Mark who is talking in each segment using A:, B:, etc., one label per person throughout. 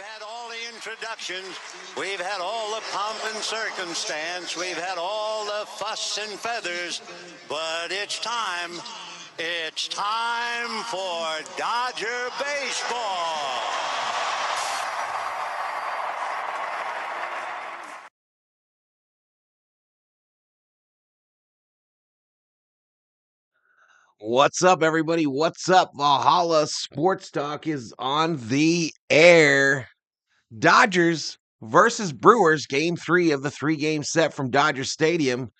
A: had all the introductions. We've had all the pomp and circumstance. We've had all the fuss and feathers. But it's time. It's time for Dodger baseball.
B: What's up, everybody? What's up? Valhalla Sports Talk is on the air. Dodgers versus Brewers, game 3 of the 3-game set from Dodger Stadium.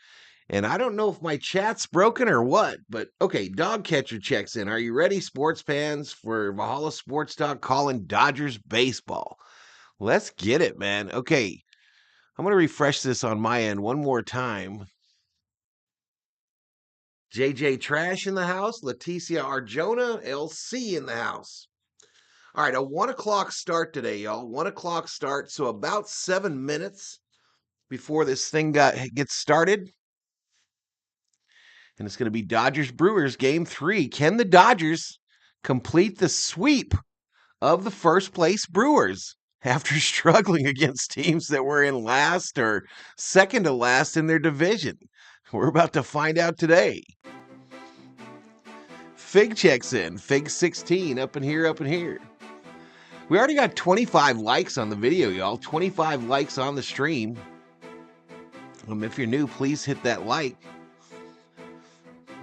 B: And I don't know if my chat's broken or what, but okay, Dog Catcher checks in. Are you ready, sports fans, for Valhalla Sports Talk calling Dodgers baseball? Let's get it, man. Okay, I'm going to refresh this on my end one more time. JJ Trash in the house. Leticia Arjona, LC in the house. All right, a 1 o'clock start today, y'all. 1 o'clock start, so about 7 minutes before this thing gets started. And it's going to be Dodgers-Brewers game 3. Can the Dodgers complete the sweep of the first-place Brewers after struggling against teams that were in last or second to last in their division? We're about to find out today. Fig checks in. Fig16, up in here. We already got 25 likes on the video, y'all. 25 likes on the stream. If you're new, please hit that like.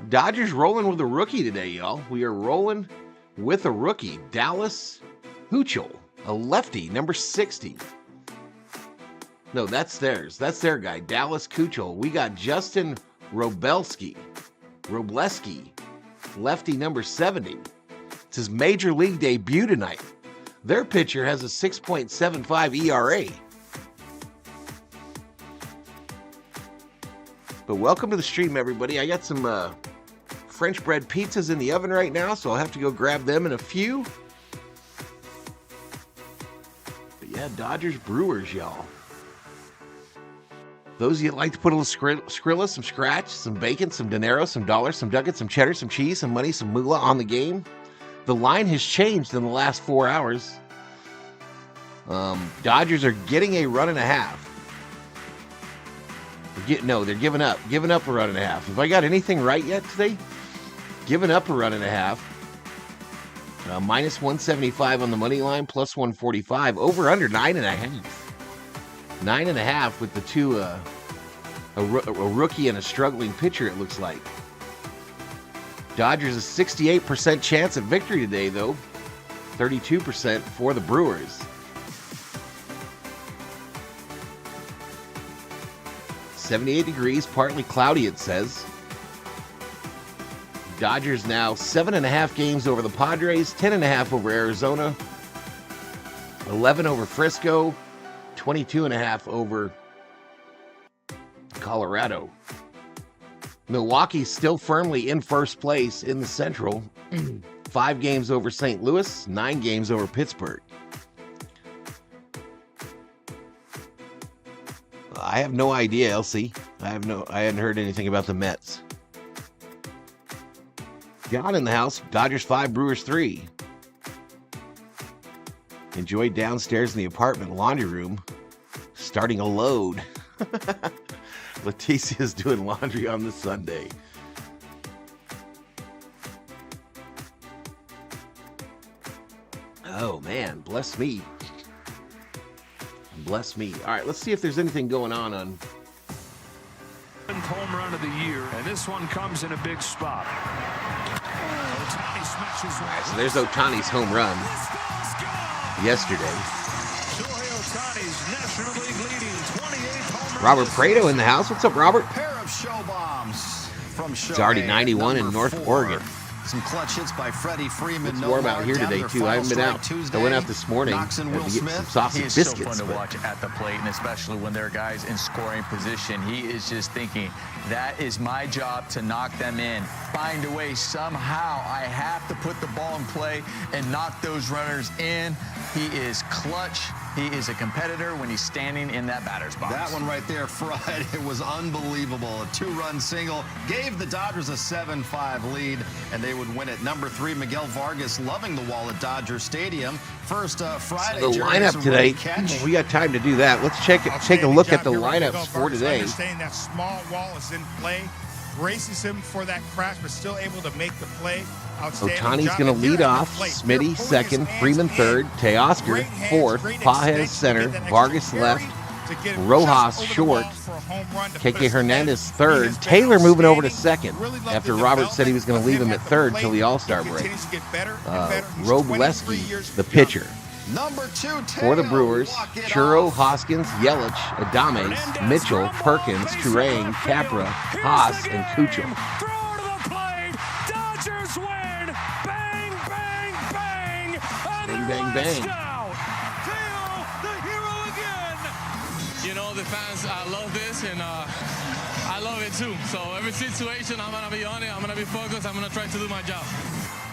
B: Dodgers rolling with a rookie today, y'all. We are rolling with a rookie. Dallas Keuchel, a lefty, number 60. No, that's theirs. That's their guy, Dallas Keuchel. We got Justin Robleski, lefty, number 70. It's his major league debut tonight. Their pitcher has a 6.75 ERA. But welcome to the stream, everybody. I got some French bread pizzas in the oven right now, so I'll have to go grab them in a few. But yeah, Dodgers Brewers, y'all. Those of you that like to put a little Skrilla, some scratch, some bacon, some dinero, some dollars, some ducats, some cheddar, some cheese, some money, some moolah on the game. The line has changed in the last 4 hours. Dodgers are getting a run and a half. They're giving up. Giving up a run and a half. Have I got anything right yet today? Giving up a run and a half. Minus 175 on the money line, plus 145. Over under 9.5. 9.5 with the two, a rookie and a struggling pitcher, it looks like. Dodgers a 68% chance at victory today, though. 32% for the Brewers. .78 degrees, partly cloudy, it says. Dodgers now 7.5 games over the Padres, 10.5 over Arizona, 11 over Frisco, 22.5 over Colorado. Milwaukee's still firmly in first place in the Central. 5 games over St. Louis, 9 games over Pittsburgh. I have no idea, LC. I hadn't heard anything about the Mets. John in the house. Dodgers 5, Brewers 3. Enjoyed downstairs in the apartment laundry room. Starting a load. Leticia's doing laundry on the Sunday. Oh, man. Bless me. Bless me. All right, let's see if there's anything going on.
C: Home run of the year, and this one comes in a big spot.
B: All right, so there's Ohtani's home run yesterday.
C: Shohei Ohtani's National League leading 28th home run.
B: Robert Prado in the house. What's up, Robert?
D: Pair of show bombs from Shohei.
B: It's already 91 in North
D: 4.
B: Oregon.
D: Some clutch hits by Freddie, Freeman.
B: It's warm out here today, too. I haven't been out. I went out this morning to get some sausage biscuits.
E: He is so fun to watch at the plate, and especially when there are guys in scoring position. He is just thinking, that is my job to knock them in. Find a way. Somehow I have to put the ball in play and knock those runners in. He is clutch He is a competitor when he's standing in that batter's box.
D: That one right there, Fred, it was unbelievable. A 2-run single gave the Dodgers a 7-5 lead, and they would win it. Number 3, Miguel Vargas, loving the wall at Dodger Stadium. First Friday,
B: The lineup today, we got time to do that. Let's take a look at the lineups for today.
F: Understanding that small wall is in play, braces him for that crash, but still able to make the play.
B: Ohtani's going to lead off. Smitty second, Freeman third, Teoscar fourth, Pages center, Vargas left, Rojas short, KK Hernandez third, Taylor moving over to second after Robert said he was going to leave him at third till the All-Star break. Robleski, the pitcher.
D: Number 2,
B: For the Brewers, Churro, Hoskins, Yelich, Adames, Mitchell, Perkins, Turang, Capra, Haas, and Kuchel.
C: Throw to the plate. Dodgers win. Bang, bang, bang.
B: Bang, bang, bang.
C: Theo, the hero again.
G: You know, the fans, I love this, and I love it too. So every situation, I'm going to be on it. I'm going to be focused. I'm going to try to do my job.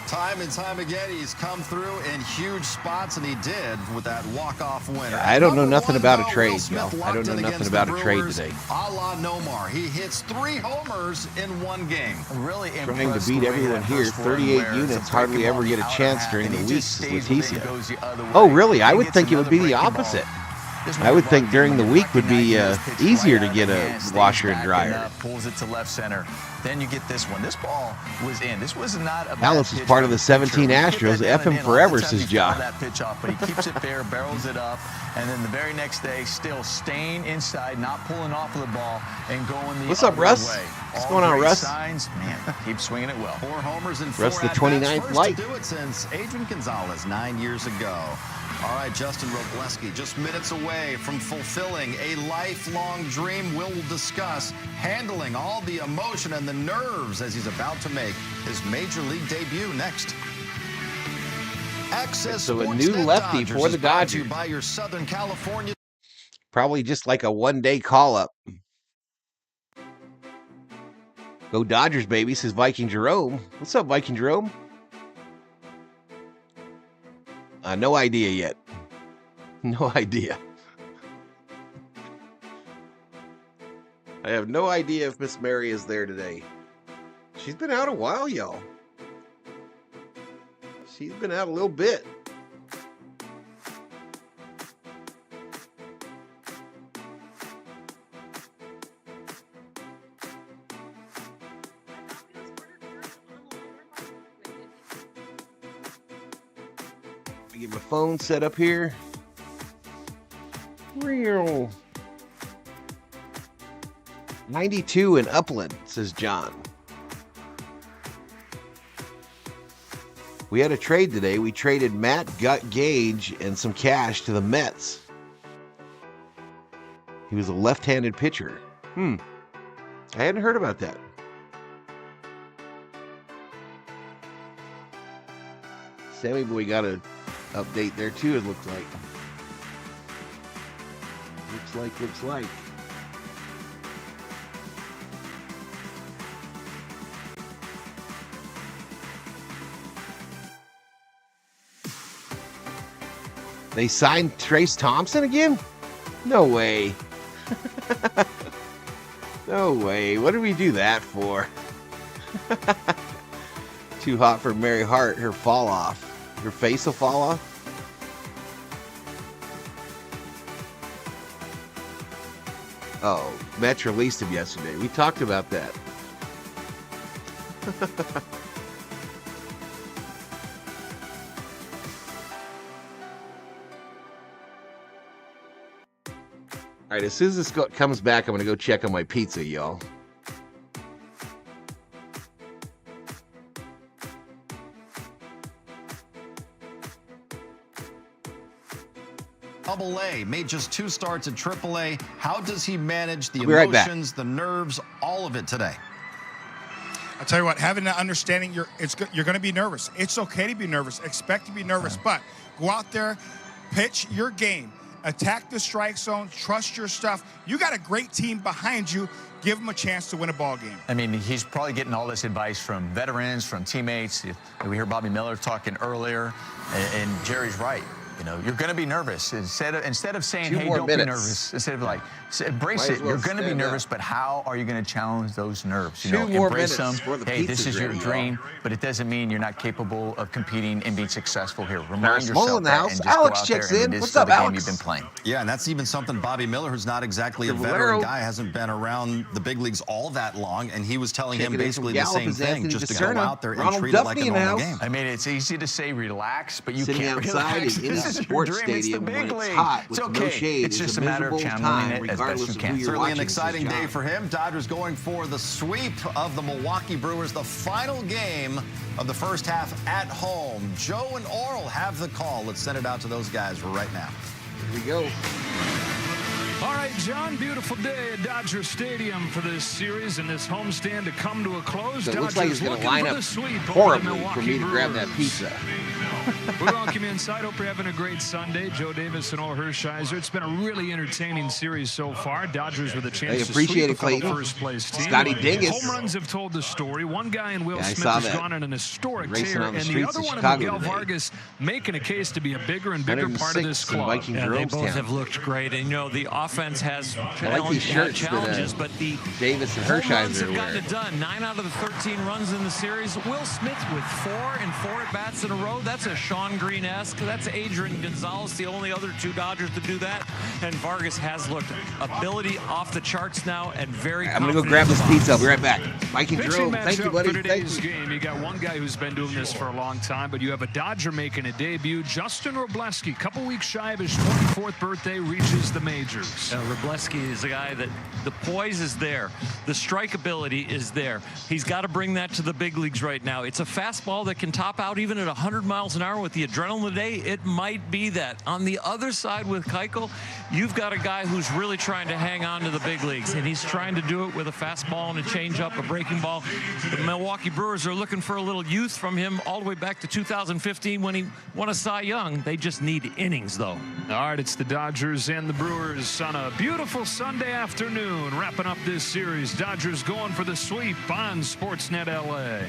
D: Time and time again, he's come through in huge spots, and he did with that walk-off winner.
B: I don't know nothing about a
D: Will
B: trade,
D: Smith
B: y'all. I don't
D: locked
B: know
D: in
B: nothing
D: against
B: about
D: the
B: a trade
D: Brewers,
B: today.
D: A la Nomar. He hits 3 homers in one game.
E: Really
B: Trying to
E: impressed
B: beat
E: the way
B: everyone
E: that
B: here.
E: first one
B: 38
E: where
B: units,
E: it's a
B: hardly
E: breaking
B: ever
E: ball
B: get a
E: out of
B: chance
E: half,
B: during
E: and
B: the
E: he
B: week,
E: just
B: says
E: stays with it and
B: Leticia.
E: goes the other way.
B: Oh, really? I
E: He
B: would
E: gets
B: think it would
E: another
B: be the
E: breaking ball.
B: opposite.
E: This
B: I would
E: one
B: think during the
E: he
B: week would be
E: recognizes pitch
B: easier
E: right
B: to
E: out
B: get
E: of
B: a
E: the hand, stays
B: washer and
E: back
B: dryer.
E: up, pulls it to left center. Then you get this one. This ball was in. This was not a bad
B: Dallas is
E: pitch
B: part
E: by
B: of the
E: pitcher.
B: 17
E: He hit
B: Astros.
E: that
B: F
E: down
B: him
E: and in.
B: forever,
E: Lots of
B: says
E: times he fouled
B: Ja.
E: that pitch off, but he keeps it fair, barrels it up, and then the very next day, still staying inside, not pulling off of the ball, and going the
B: What's up,
E: other
B: Russ?
E: way.
B: What's
E: All
B: going on,
E: great
B: Russ?
E: Signs. Man, keep swinging it well.
D: 4 homers and 4
B: Russ, the
D: at-bats.
B: 29th
D: First
B: light.
D: to do it since Adrian Gonzalez 9 years ago. All right, Justin Robleski, just minutes away from fulfilling a lifelong dream. We'll discuss handling all the emotion and the nerves as he's about to make his major league debut next. Access
B: So a
D: Sportsnet
B: new lefty
D: Dodgers
B: for the
D: is brought to you
B: Dodgers.
D: by your Southern California.
B: Probably just like a one-day call-up. Go Dodgers, baby, says Viking Jerome. What's up, Viking Jerome? No idea yet. No idea. I have no idea if Miss Mary is there today. She's been out a while, y'all. She's been out a little bit. I get my phone set up here. Real 92 in Upland, says John. We had a trade today. We traded Matt Gage and some cash to the Mets. He was a left-handed pitcher. I hadn't heard about that. Sammy Boy got an update there too, it looks like. Looks like. They signed Trace Thompson again? No way. No way. What did we do that for? Too hot for Mary Hart. Her fall off. Her face will fall off. Oh, Mets released him yesterday. We talked about that. All right, as soon as this comes back, I'm going to go check on my pizza, y'all.
D: AA, made just 2 starts at AAA. How does he manage the
B: I'll be right back.
D: emotions, the nerves, all of it today?
F: I'll tell you what, having that understanding, you're going to be nervous. It's okay to be nervous. Expect to be nervous, but go out there, pitch your game, attack the strike zone, trust your stuff. You got a great team behind you. Give them a chance to win a ball game.
E: I mean, he's probably getting all this advice from veterans, from teammates. We heard Bobby Miller talking earlier, and Jerry's right. You know, you're going to be nervous. Instead of saying,
B: Two
E: hey,
B: more
E: don't
B: minutes.
E: be nervous, instead of like, embrace
B: Might as
E: it.
B: well
E: You're going to be
B: stand
E: nervous,
B: up.
E: but how are you going to challenge those nerves? You
B: Two
E: know,
B: more
E: embrace them.
B: minutes before the
E: Hey, this
B: pizza's
E: is your
B: ready,
E: dream, but it doesn't mean you're not capable of competing and being successful here. Remind
B: Paris Mole
E: yourself
B: in the
E: that
B: house.
E: and just
B: Alex
E: go out there
B: checks
E: and
B: in.
E: it is
B: What's
E: still
B: up,
E: the game
B: Alex?
E: you've been playing.
D: Yeah, and that's even something Bobby Miller, who's not exactly a
B: Valero.
D: veteran guy, hasn't been around the big leagues all that long, and he was telling him
B: Checking in
D: basically
B: from
D: the
B: Gallup
D: same
B: is
D: thing,
B: Anthony
D: just to go
B: DeSerna.
D: out there and
B: Ronald
D: treat it like a
B: Duffy in the
D: normal
B: house.
D: game.
E: I mean, it's easy to say relax, but you
B: Sitting
E: can't
B: outside
E: relax.
B: in any
E: This is your
B: sports
E: dream. It's the
B: stadium when
E: big
B: it's
E: league.
B: hot with
E: It's
B: no
E: okay.
B: shade
E: It's
B: is
E: just
B: a
E: a matter of
B: miserable
E: channeling
B: time,
E: it as best
B: regardless
E: you
B: of
E: can.
B: who you're
D: Certainly
B: watching.
D: an
B: This is
D: exciting day
B: John.
D: for him. Dodgers going for the sweep of the Milwaukee Brewers, the final game of the first half at home. Joe and Oral have the call. Let's send it out to those guys right now.
B: Here we go.
C: All right, John, beautiful day at Dodger Stadium for this series and this homestand to come to a close.
B: So it looks
C: Dodgers
B: like it's going to
C: looking
B: line
C: for
B: up
C: the sweep over the
B: horribly for
C: Milwaukee
B: me to grab that
C: Brewers.
B: pizza.
C: We welcome you inside. Hope you're having a great Sunday. Joe Davis and Oral Hershiser. It's been a really entertaining series so far. Dodgers with a chance
B: Hey,
C: to
B: appreciate
C: sweep
B: it,
C: a fellow
B: Clayton.
C: first-place team.
B: Scotty Dingus.
C: Home runs have told the story. One guy in Will
B: Yeah, I
C: Smith
B: saw
C: has
B: that.
C: gone on an historic
B: Racing
C: tear,
B: on the
C: and the
B: streets
C: other
B: of
C: one in
B: Chicago
C: Miguel
B: today.
C: Vargas making a case to be a bigger and bigger part of
B: 106
C: this
B: in
C: club.
B: Viking
H: Yeah, they both
B: Jeromestown.
H: have looked great, and you know the offense has
B: like these shirts that,
H: challenges, but the
B: Davis and
H: home runs
B: Hershiser
H: have gotten
B: wear.
H: it done. 9 out of the 13 runs in the series. Will Smith with 4 at bats in a row. That's a Sean Green-esque. That's Adrian Gonzalez, the only other 2 Dodgers to do that. And Vargas has looked ability off the charts now and very.
B: I'm going to go grab this pizza. I'll be right back. Viking
C: Pitching
B: Jerome, thank you,
C: matchup
B: buddy.
C: for
B: Thank
C: today's
B: you.
C: game. You got one guy who's been doing this for a long time, but you have a Dodger making a debut. Justin Robleski, a couple weeks shy of his 24th birthday, reaches the majors.
H: Robleski is a guy that the poise is there. The strike ability is there. He's got to bring that to the big leagues right now. It's a fastball that can top out even at 100 miles an hour with the adrenaline today. It might be that. On the other side with Keuchel, you've got a guy who's really trying to hang on to the big leagues, and he's trying to do it with a fastball and a changeup, a breaking ball. The Milwaukee Brewers are looking for a little youth from him all the way back to 2015 when he won a Cy Young. They just need innings, though.
C: All right, it's the Dodgers and the Brewers on a beautiful Sunday afternoon. Wrapping up this series, Dodgers going for the sweep on Sportsnet LA.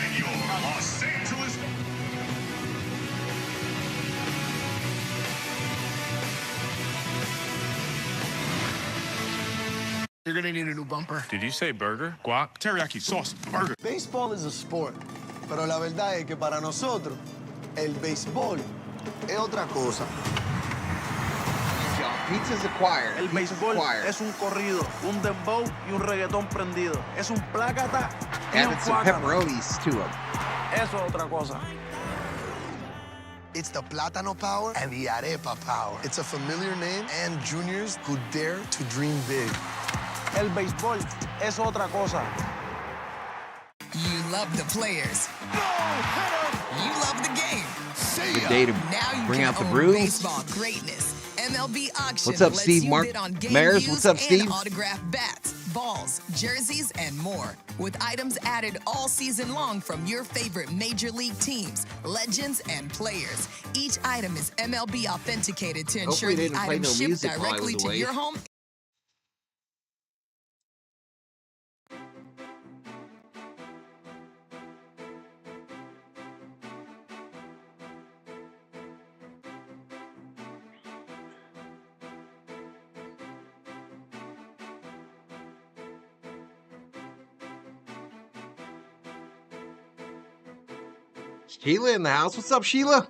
I: And your Los Angeles.
J: You're gonna need a new bumper.
F: Did you say burger? Guac? Teriyaki sauce. Burger.
J: Baseball is a sport, pero la verdad es que para nosotros el béisbol es otra cosa.
B: Pizza's acquired.
K: El
B: Pizza's
K: béisbol
B: acquired.
K: es un corrido, un dembow y un reggaetón prendido. Es un plácata y un
B: Added some
K: cuácata.
B: pepperonis to them.
K: Eso es otra cosa.
J: It's the plátano power and the arepa power. It's a familiar name and juniors who dare to dream big.
K: El béisbol es otra cosa.
L: You love the players. You love the game.
B: Good day to
L: Now you
B: bring
L: can
B: out the
L: own
B: brews.
L: baseball greatness. MLB Auction
B: What's up,
L: lets
B: Steve
L: you
B: Mark
L: bid on game
B: Maris?
L: used
B: What's up,
L: and
B: Steve?
L: autographed bats, balls, jerseys, and more. With items added all season long from your favorite major league teams, legends, and players. Each item is MLB authenticated to ensure
B: Hopefully they
L: the
B: didn't play
L: item
B: no
L: shipped
B: music while I
L: directly
B: was
L: to
B: away.
L: your home.
B: Sheila in the house. What's up, Sheila?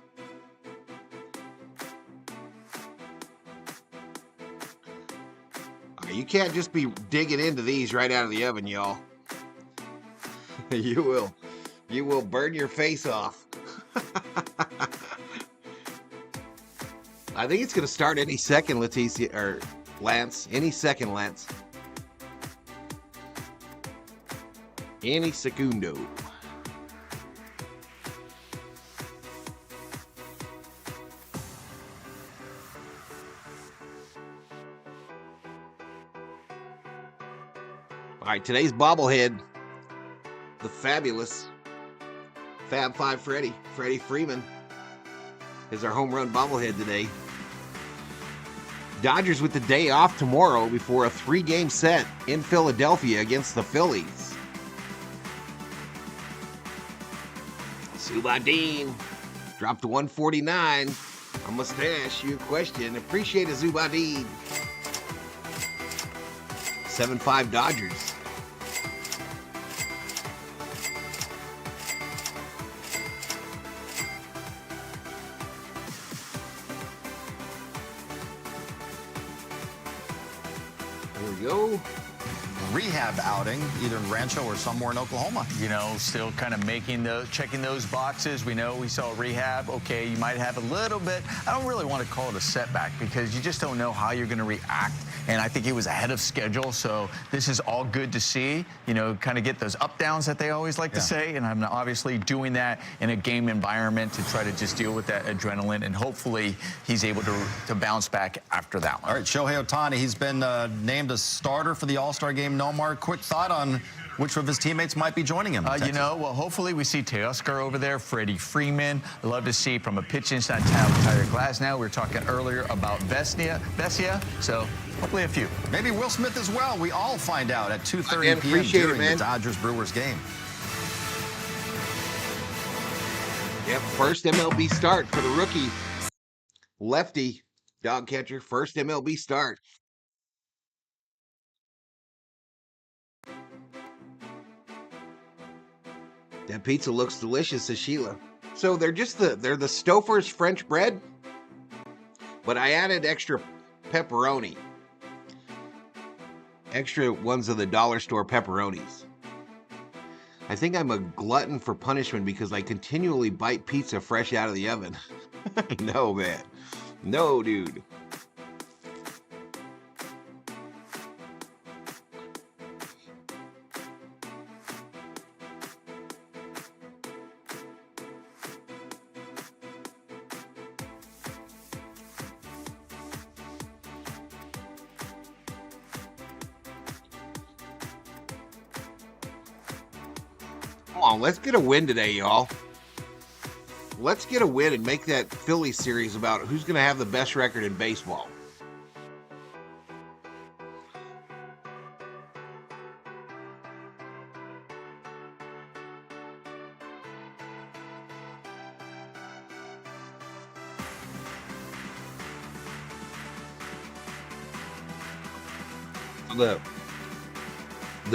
B: You can't just be digging into these right out of the oven, y'all. You will burn your face off. I think it's going to start any second, Leticia, or Lance. Any second, Lance. Any secundo. All right, today's bobblehead, the fabulous Fab Five Freddy Freeman, is our home run bobblehead today. Dodgers with the day off tomorrow before a 3-game set in Philadelphia against the Phillies. Zubadin dropped to 149. I must ask you a question. Appreciate it, Zubadin. 7-5 Dodgers. There we go.
D: Rehab outing, either in Rancho or somewhere in Oklahoma.
E: You know, still kind of checking those boxes. We know we saw rehab. Okay, you might have a little bit. I don't really want to call it a setback because you just don't know how you're going to react. And I think he was ahead of schedule, so this is all good to see. You know, kind of get those up downs that they always like to say. And I'm obviously doing that in a game environment to try to just deal with that adrenaline. And hopefully he's able to bounce back after that one.
D: All right, Shohei Ohtani, he's been named a starter for the All-Star game. Nomar, quick thought on which of his teammates might be joining him?
E: You know, well, hopefully we see Teoscar over there, Freddy, Freeman. I'd love to see from a pitching side, Tyler Glasnow. We were talking earlier about Vesia, so hopefully a few.
D: Maybe Will Smith as well. We all find out at 2:30 p.m. during the Dodgers-Brewers game.
B: Yep, first MLB start for the rookie. Lefty dog catcher, first MLB start. That pizza looks delicious, says Sheila. So they're the Stouffer's French bread, but I added extra pepperoni. Extra ones of the dollar store pepperonis. I think I'm a glutton for punishment because I continually bite pizza fresh out of the oven. No, man. No, dude. Come on, let's get a win today, y'all. Let's get a win and make that Philly series about who's going to have the best record in baseball. The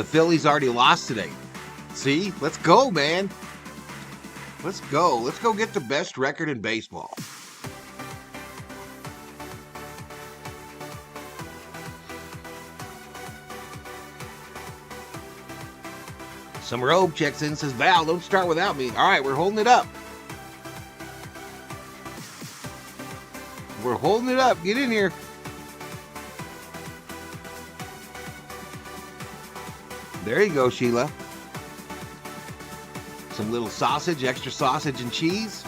B: Phillies already lost today. See? Let's go, man. Let's go. Let's go get the best record in baseball. Some Robe checks in, says, Val, don't start without me. All right, we're holding it up. We're holding it up. Get in here. There you go, Sheila. Some little sausage, extra sausage and cheese.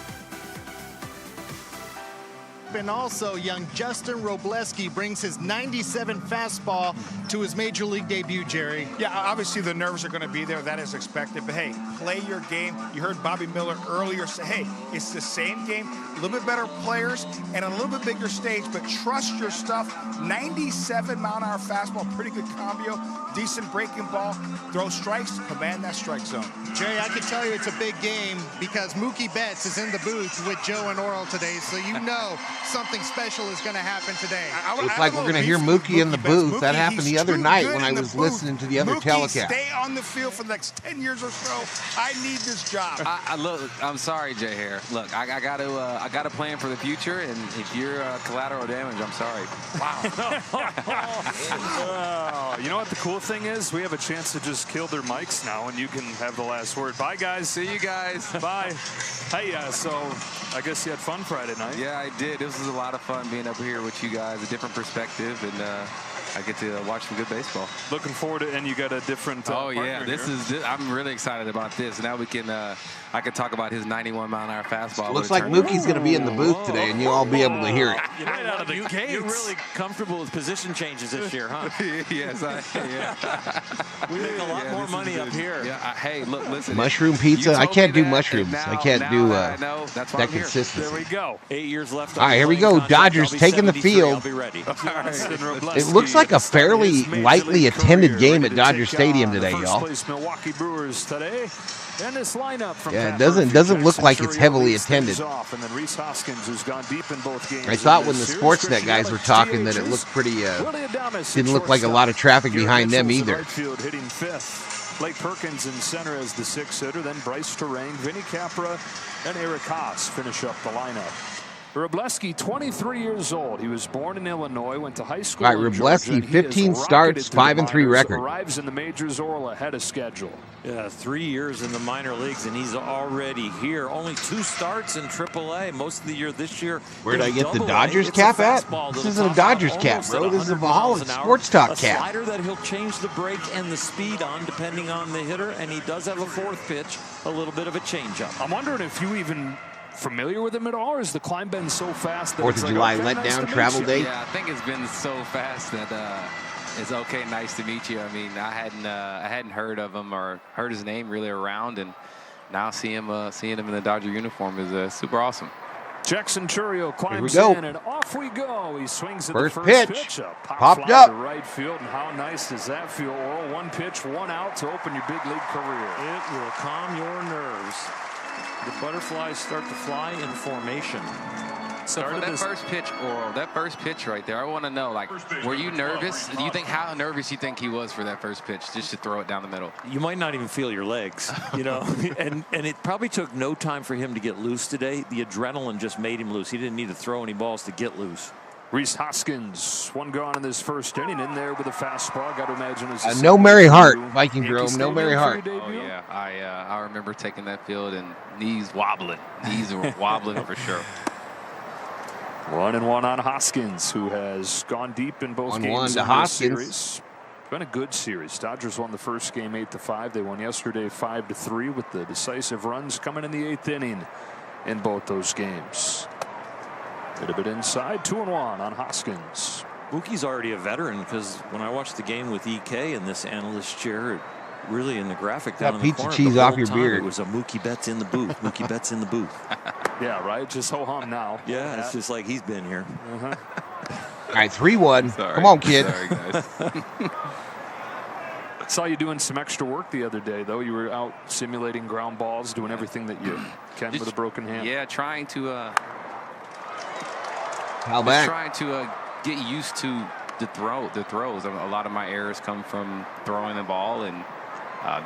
M: And also, young Justin Robleski brings his 97 fastball to his major league debut, Jerry.
F: Yeah, obviously the nerves are going to be there. That is expected. But, hey, play your game. You heard Bobby Miller earlier say, hey, it's the same game, a little bit better players, and a little bit bigger stage, but trust your stuff. 97-mile-an-hour fastball, pretty good combo, decent breaking ball, throw strikes, command that strike zone.
M: Jerry, I can tell you it's a big game because Mookie Betts is in the booth with Joe and Oral today, so you know something special is going to happen today.
B: Looks like we're going to hear Mookie in the booth. That happened the other night when I was listening to the other telecast.
F: Stay on the field for the next 10 years or so. I need this job.
N: I'm sorry, Jay Hare. Look, I got to plan for the future, and if you're collateral damage, I'm sorry.
C: Wow. You know what the cool thing is? We have a chance to just kill their mics now, and you can have the last word. Bye, guys.
N: See you guys.
C: Bye. Hey, so I guess you had fun Friday night.
N: Yeah, I did. This was a lot of fun being up here with you guys, a different perspective, and I get to watch some good baseball.
C: Looking forward to it, and you got a different
N: oh yeah, I'm really excited about this. Now we can I can talk about his 91-mile-an-hour fastball.
B: Looks like Mookie's going to be in the booth today, and you'll all be able to hear it.
H: Right out of the gates. You're really comfortable with position changes this year, huh?
N: Yes,
H: we make a lot more money up here.
N: Yeah, hey, look, listen.
B: Mushroom pizza? I can't do mushrooms. I can't do
N: that's why
B: that consistency.
C: There we go.
H: 8 years left.
B: All right, here we go. Dodgers taking the field.
H: I'll be ready.
B: It looks like like a fairly lightly attended game at Dodger Stadium today, y'all.
C: Milwaukee Brewers today. And this lineup from
B: Yeah, it doesn't look like it's heavily attended.
C: And then Rhys Hoskins, who's gone deep in both games.
B: I thought when the Sportsnet guys were talking that it looked pretty, didn't look like a lot of traffic behind them either.
C: Right field hitting fifth. Blake Perkins in center as the sixth hitter. Then Bryce Terang, Vinny Capra, and Eric Haas finish up the lineup. Wroblewski, 23 years old. He was born in Illinois, went to high school.
B: All right, Wroblewski, 15 starts, 5-3 record.
C: Arrives in the majors oral ahead of schedule.
H: Yeah, 3 years in the minor leagues, and he's already here. Only 2 starts in AAA. Most of the year this year.
B: Where'd I get the Dodgers cap at? This isn't a Dodgers cap, bro. This is a Valhalla Sports Talk cap.
H: A slider that he'll change the break and the speed on depending on the hitter, and he does have a fourth pitch, a little bit of a changeup.
C: I'm wondering if you even familiar with him at all, or has the climb been so fast that
B: 4th of July letdown, travel day?
N: Yeah, I think it's been so fast that it's okay, nice to meet you. I mean, I hadn't heard of him or heard his name really around, and now seeing him in the Dodger uniform is super awesome.
C: Jackson Churio climbs in, and off we go. He swings at
B: first
C: the first
B: pitch.
C: Popped up to right field, and how nice does that feel, Oral? 1 pitch, 1 out to open your big league career.
H: It will calm your nerves. The butterflies start to fly in formation.
N: So for that first pitch, Oral, that first pitch right there, I want to know, like, were you nervous? Do you think how nervous you think he was for that first pitch, just to throw it down the middle?
H: You might not even feel your legs, you know. and it probably took no time for him to get loose today. The adrenaline just made him loose. He didn't need to throw any balls to get loose.
C: Rhys Hoskins, 1 gone in this first inning, in there with a fastball. Got to imagine it's
B: no Mary Hart, Viking Grove, no Mary Hart.
N: Oh yeah, I remember taking that field and knees wobbling. Knees were wobbling for sure.
C: 1-1 on Hoskins, who has gone deep in both games in this series. It's been a good series. Dodgers won the first game 8-5. They won yesterday 5-3 with the decisive runs coming in the 8th inning in both those games. Bit of it inside, 2-1 on Hoskins.
H: Mookie's already a veteran, because when I watched the game with EK in this analyst chair, really in the graphic down in the
B: pizza
H: corner,
B: cheese
H: the
B: off
H: whole
B: your
H: time
B: beard.
H: It was a Mookie Betts in the booth. Mookie Betts in the booth.
C: Yeah, right. Just ho hum now.
H: Yeah, it's just like he's been here.
B: All right, 3-1. Come on, kid.
N: Sorry, guys.
C: Saw you doing some extra work the other day, though. You were out simulating ground balls, doing everything that you can with a broken hand.
N: Yeah, trying to get used to the throws. A lot of my errors come from throwing the ball and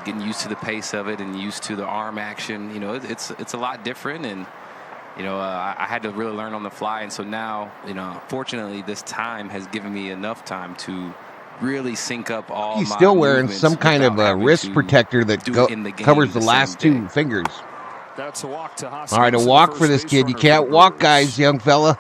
N: getting used to the pace of it and used to the arm action. You know, it's a lot different, and you know, I had to really learn on the fly. And so now, you know, fortunately, this time has given me enough time to really sync up all.
B: He's
N: my
B: still wearing
N: movements
B: some kind of a wrist
N: to
B: protector that covers the last 2 fingers.
C: That's a walk to Hoskins.
B: All right, a walk for this kid. You can't walk, guys, young fella.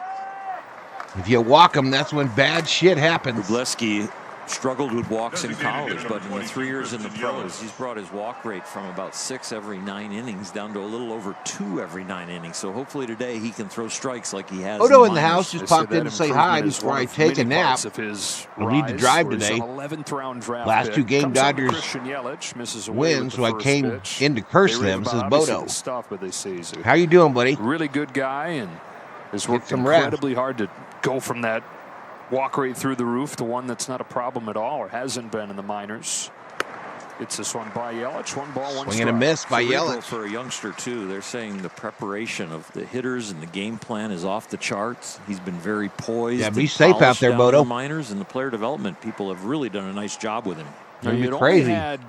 B: If you walk them, that's when bad shit happens.
H: Wroblewski struggled with walks in college, but in the 3 years in the pros, he's brought his walk rate from about 6 every 9 innings down to a little over 2 every 9 innings. So hopefully today he can throw strikes like he has.
B: Odo in the house just popped in to say hi before I take a nap. We'll need to drive today. Last 2 game Dodgers win, so I came in to curse them, says Bodo. How you doing, buddy?
C: Really good guy, and has worked incredibly hard to go from that walk rate through the roof to one that's not a problem at all, or hasn't been in the minors. It's this one by Yelich. 1 ball, 1 strike.
B: Swing and a miss by Yelich.
H: For a youngster, too. They're saying the preparation of the hitters and the game plan is off the charts. He's been very poised.
B: Yeah, be safe out there, Bodo.
H: The minors and the player development people have really done a nice job with him.
B: You're crazy.
C: Only had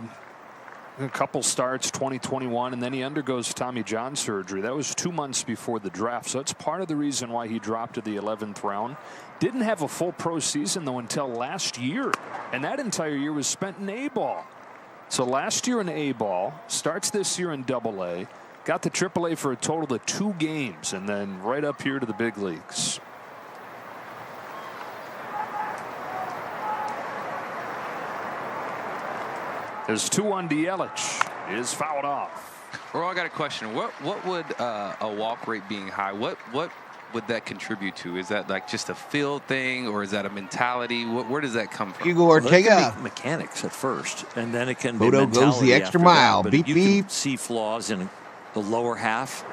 C: a couple starts, 2021, and then he undergoes Tommy John surgery. That was 2 months before the draft, so that's part of the reason why he dropped to the 11th round. Didn't have a full pro season, though, until last year, and that entire year was spent in A-ball. So last year in A-ball, starts this year in AA, got to AAA for a total of 2 games, and then right up here to the big leagues. There's 2-1 to Yelich. Is fouled off.
N: Well, I got a question. What would a walk rate being high? What would that contribute to? Is that like just a feel thing, or is that a mentality? Where does that come from?
B: Hugo Ortega.
H: Mechanics at first, and then it can
B: Bodo
H: be mentality
B: goes the extra
H: after
B: mile.
H: that.
B: Beep,
H: you
B: beep.
H: can see flaws in the lower half.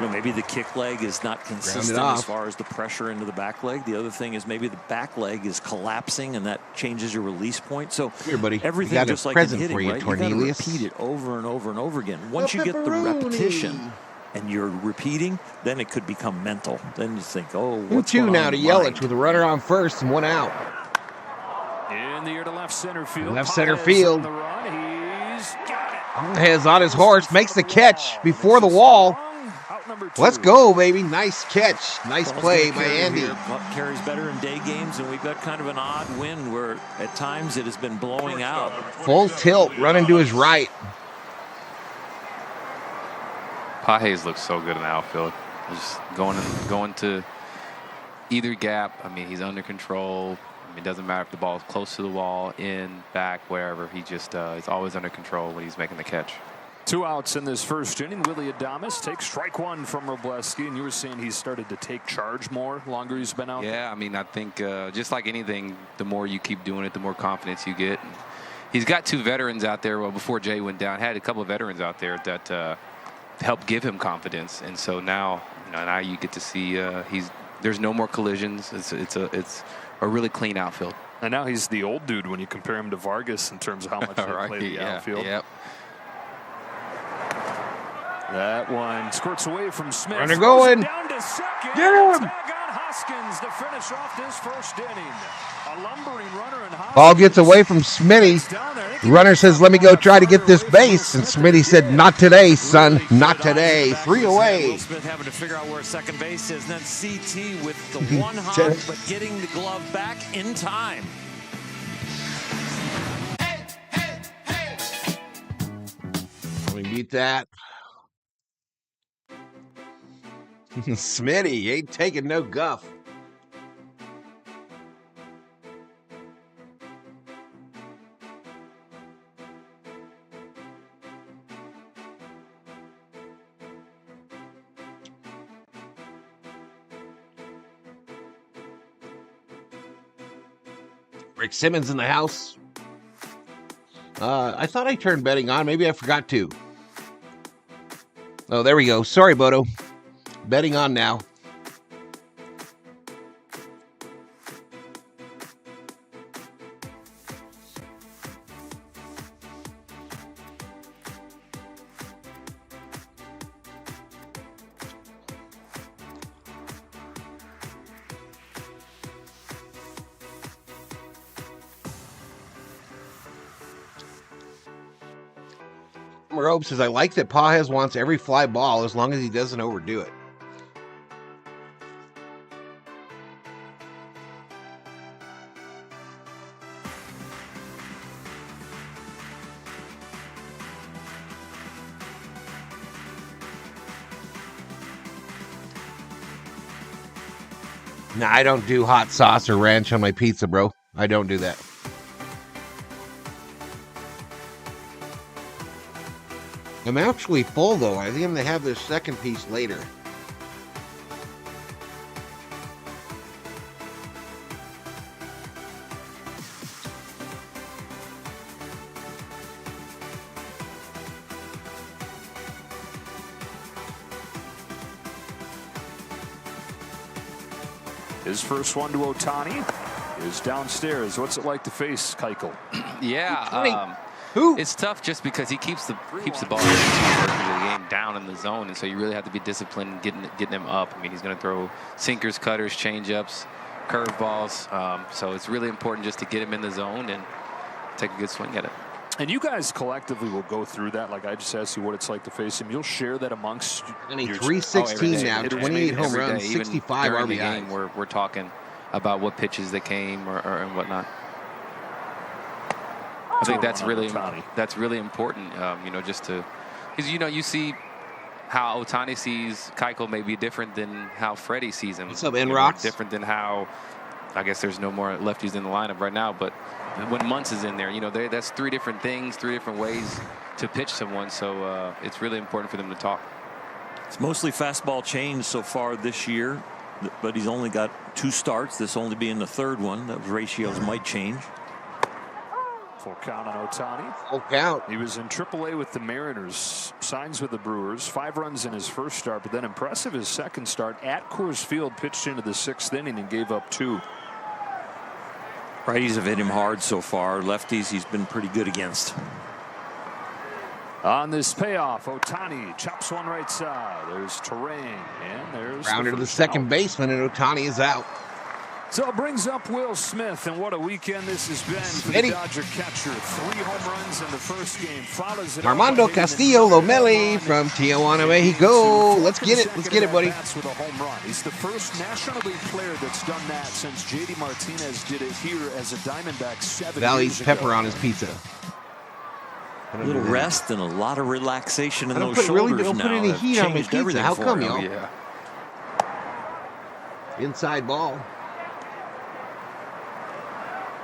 H: maybe the kick leg is not consistent as far as the pressure into the back leg. The other thing is maybe the back leg is collapsing, and that changes your release point. So
B: here, buddy,
H: everything just like in hitting, right? You got to repeat it over and over and over again. Once you get the repetition and you're repeating, then it could become mental. Then you think, oh, what's going on?
B: 2 now to Yelich with a runner on first and 1 out.
C: In the air to left center field.
B: Left center field. Has on his horse, makes the catch before the wall. Let's go, baby. Nice catch. Nice play by Andy.
H: Carries better in day games, and we've got kind of an odd wind where at times it has been blowing out.
B: Full tilt, running to his right.
N: Pages looks so good in the outfield. Just going to either gap. I mean, he's under control. I mean, it doesn't matter if the ball is close to the wall, in, back, wherever. He just is always under control when he's making the catch.
C: 2 outs in this first inning. Willie Adames takes strike 1 from Robleski, and you were saying he's started to take charge more longer he's been out.
N: Yeah, I mean, I think just like anything, the more you keep doing it, the more confidence you get. And he's got 2 veterans out there. Well, before Jay went down, had a couple of veterans out there that helped give him confidence, and so now you get to see there's no more collisions. It's a really clean outfield.
C: And now he's the old dude when you compare him to Vargas in terms of how much they play the outfield.
N: Yep.
C: That one squirts away from Smith.
B: Runner going.
C: Down to second.
B: Get him.
C: Tag on Hoskins to finish off this first inning. A lumbering runner in Hoskins.
B: Ball gets away from Smitty. The runner says, let me go try to get this base. And Smitty said, not today, son. Not today. 3 away.
H: Will Smith having to figure out where second base is. And then CT with the 1 hop, but getting the glove back in time.
B: We beat that. Smitty ain't taking no guff. Rick Simmons in the house. I thought I turned betting on. Maybe I forgot to. Oh, there we go. Sorry, Bodo. Betting on now. Robe says, I like that Pages wants every fly ball as long as he doesn't overdo it. Nah, I don't do hot sauce or ranch on my pizza, bro. I don't do that. I'm actually full, though. I think I'm going to have this second piece later.
C: His first one to Ohtani is downstairs. What's it like to face Keuchel?
N: Yeah, it's tough just because he keeps the ball the game down in the zone, and so you really have to be disciplined getting him up. I mean, he's going to throw sinkers, cutters, changeups, curveballs. So it's really important just to get him in the zone and take a good swing at it.
C: And you guys collectively will go through that. Like I just asked you what it's like to face him. You'll share that amongst.
B: And 316 now, 28 home runs, 65 RBIs.
N: The game, we're talking about what pitches they came or and whatnot. I think that's really important. Just to, because you see how Ohtani sees Keuchel may be different than how Freddy sees him.
B: What's up, N-Rocks?
N: Different than how, I guess there's no more lefties in the lineup right now, but when Muntz is in there, that's 3 different things, 3 different ways to pitch someone. So it's really important for them to talk.
H: It's mostly fastball change so far this year, but he's only got 2 starts. This only being the 3rd one. Those ratios might change.
C: Full count on Ohtani.
B: Full count.
C: He was in AAA with the Mariners, signs with the Brewers, 5 runs in his first start, but then impressive his second start at Coors Field, pitched into the 6th inning and gave up 2.
H: Righties have hit him hard so far. Lefties he's been pretty good against.
C: On this payoff, Ohtani chops one right side. There's terrain, and there's
B: Grounded to the second baseman, and Ohtani is out.
C: So it brings up Will Smith, and what a weekend this has been for the Dodger catcher. 3 home runs in the first game. Follows it
B: Armando Castillo Lomeli from Tijuana, Mexico. Let's get it. Let's get it, buddy.
C: With a home run. He's the first National League player that's done that since J.D. Martinez did it here as a Diamondback 7
B: Valley's
C: years ago.
B: pepper on his pizza.
H: A little rest and a lot of relaxation in
B: I don't
H: those
B: put, really
H: shoulders
B: don't
H: now.
B: put any
H: They've
B: heat on my
H: changed
B: pizza.
H: everything
B: How
H: for
B: come,
H: him.
B: y'all?
N: Yeah.
B: Inside ball.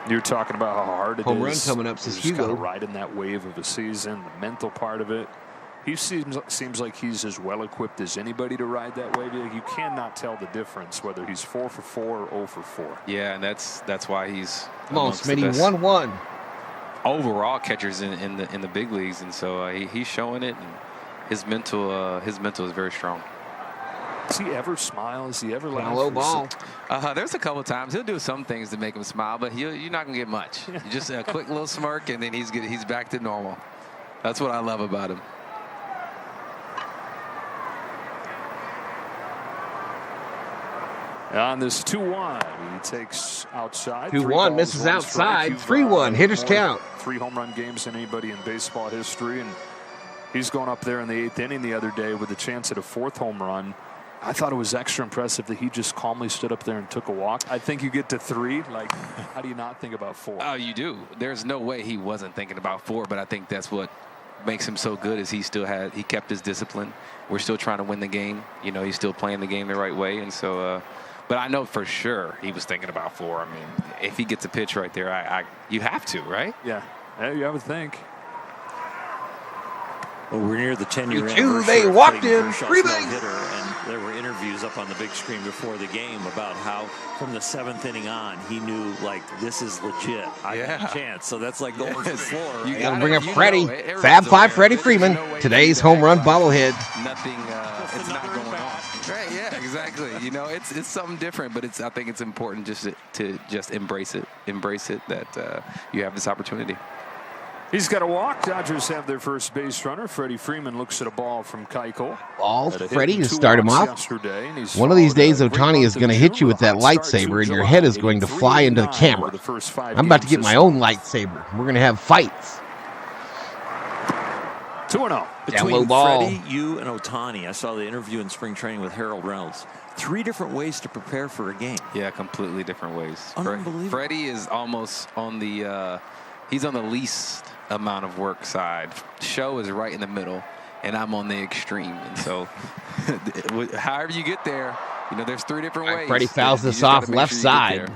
C: You're talking about how hard it is.
B: Home run coming up, says
C: Just kind
B: Hugo.
C: of riding that wave of a season, the mental part of it. He seems like he's as well equipped as anybody to ride that wave. You cannot tell the difference whether he's 4 for 4 or 0 for 4.
N: Yeah, and that's why he's
B: Come on,
N: amongst the
B: Smitty.
N: best
B: 1-1.
N: overall catchers in the big leagues, and so he's showing it, and his mental is very strong.
C: Does he ever smile? Does he ever laugh?
B: Low ball.
N: There's a couple of times he'll do some things to make him smile, but you're not gonna get much. Just a quick little smirk, and then he's back to normal. That's what I love about him.
C: On this 2-1, he takes outside.
B: 2-1, misses outside. 3-1, hitters count.
C: 3 home run games than anybody in baseball history, and he's going up there in the 8th inning the other day with a chance at a 4th home run. I thought it was extra impressive that he just calmly stood up there and took a walk. I think you get to 3, like, how do you not think about 4?
N: Oh, you do. There's no way he wasn't thinking about 4, but I think that's what makes him so good is he kept his discipline. We're still trying to win the game. You know, he's still playing the game the right way, and so. But I know for sure he was thinking about 4. I mean, if he gets a pitch right there, you have to, right?
C: Yeah, you would think.
H: Well, we're near the 10-year
B: They
H: anniversary of
B: walked
H: Clayton
B: in.
H: Kershaw's
B: Freeman.
H: no-hitter, and there were interviews up on the big screen before the game about how from the 7th inning on he knew, like, this is legit. I have a chance. So that's like going for 4.
B: You gotta bring up Freddy. Fab 5 Freddy Freeman. Today's home run bobblehead.
N: Nothing. It's not going on. Right? Yeah. Exactly. You know, it's something different, but I think it's important just to just embrace it. Embrace it that you have this opportunity.
C: He's got a walk. Dodgers have their first base runner. Freddie Freeman looks at a ball from Keuchel.
B: Ball, Freddy, to start him off.
C: And
B: One of these days, Ohtani is going to hit you with that lightsaber, and your head is going to fly into the camera. I'm about to get my own lightsaber. We're going to have fights.
C: 2-0.
H: Between Freddie, you, and Ohtani, I saw the interview in spring training with Harold Reynolds. 3 different ways to prepare for a game.
N: Yeah, completely different ways.
H: Unbelievable.
N: Freddie is almost on the he's on the least amount of work side. Show is right in the middle, and I'm on the extreme. And so, however you get there, you know, there's 3 different ways.
B: Freddie fouls this off left side.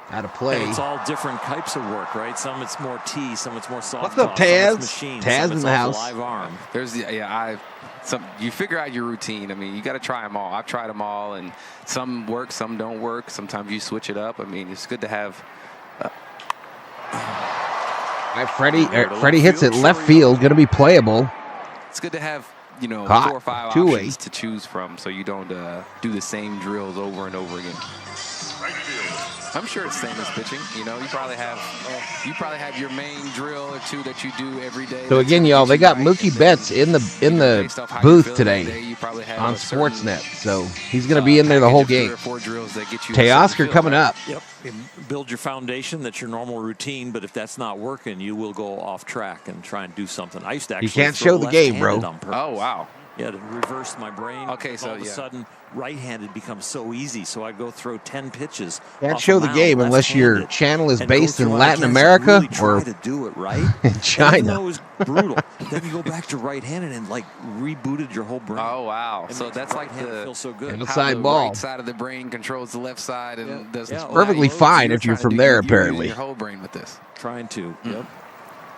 B: Out of play.
H: And it's all different types of work, right? Some it's more T, some it's more soft.
B: What's up, Taz? Taz in the house.
H: Live arm.
N: There's you figure out your routine. I mean, you got to try them all. I've tried them all, and some work, some don't work. Sometimes you switch it up. I mean, it's good to have.
B: Freddie hits it left field, going to be playable.
N: It's good to have 4 or 5
B: two-way
N: options to choose from, so you don't do the same drills over and over again. I'm sure it's same as pitching. You know, you probably have your main drill or 2 that you do every day.
B: So again, y'all, they got Mookie Betts in the booth today on Sportsnet. So he's going to be in there the whole game. Teoscar coming up.
H: Yep. Build your foundation. That's your normal routine. But if that's not working, you will go off track and try and do something. I used to actually.
B: You can't show the game, bro.
N: Oh wow.
H: Yeah, to reverse my brain.
N: Okay, so
H: all of a sudden, right-handed becomes so easy. So I go throw 10 pitches.
B: Can't show the game unless your channel is based in Latin America or
H: to do it right.
B: in China.
H: Even though it was brutal. Then you go back to right-handed and like rebooted your whole brain.
N: Oh wow!
H: It
N: so
H: makes
N: that's like
H: right-handed feel so good.
B: And the
N: how
B: side
N: the
B: ball.
N: right side of the brain controls the left side and does
B: It's perfectly fine if you're from there, apparently.
N: Your whole brain with this.
H: Trying to. Yep.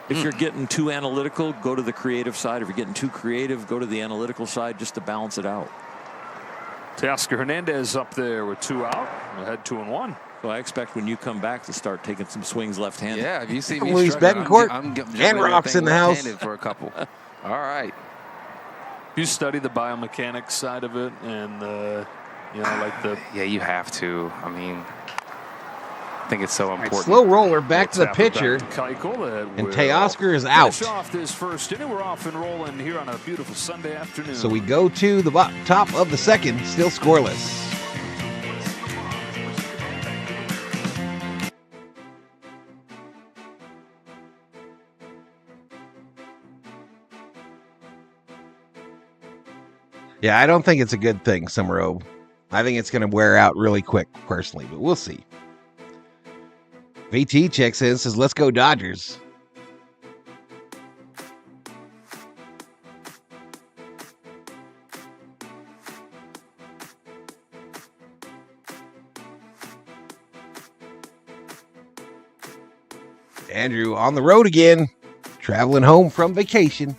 H: If you're getting too analytical, go to the creative side. If you're getting too creative, go to the analytical side just to balance it out.
C: Teoscar Hernandez up there with 2 out. Ahead 2-1.
H: So I expect when you come back to start taking some swings left-handed.
N: Yeah, if you see me
B: Luis
N: struggling,
B: Betancourt
N: I'm
B: and Rocks in the house.
N: For a couple. All right.
C: You study the biomechanics side of it, and
N: Yeah, you have to. I mean, I think it's so important.
B: Slow roller back to the pitcher. And Teoscar is out.
C: Finish off this first inning. We're off and rolling here on a beautiful Sunday afternoon.
B: So we go to the top of the second, still scoreless. Yeah, I don't think it's a good thing, Summerobe. I think it's going to wear out really quick, personally, but we'll see. VT checks in, says, let's go Dodgers. Andrew on the road again, traveling home from vacation.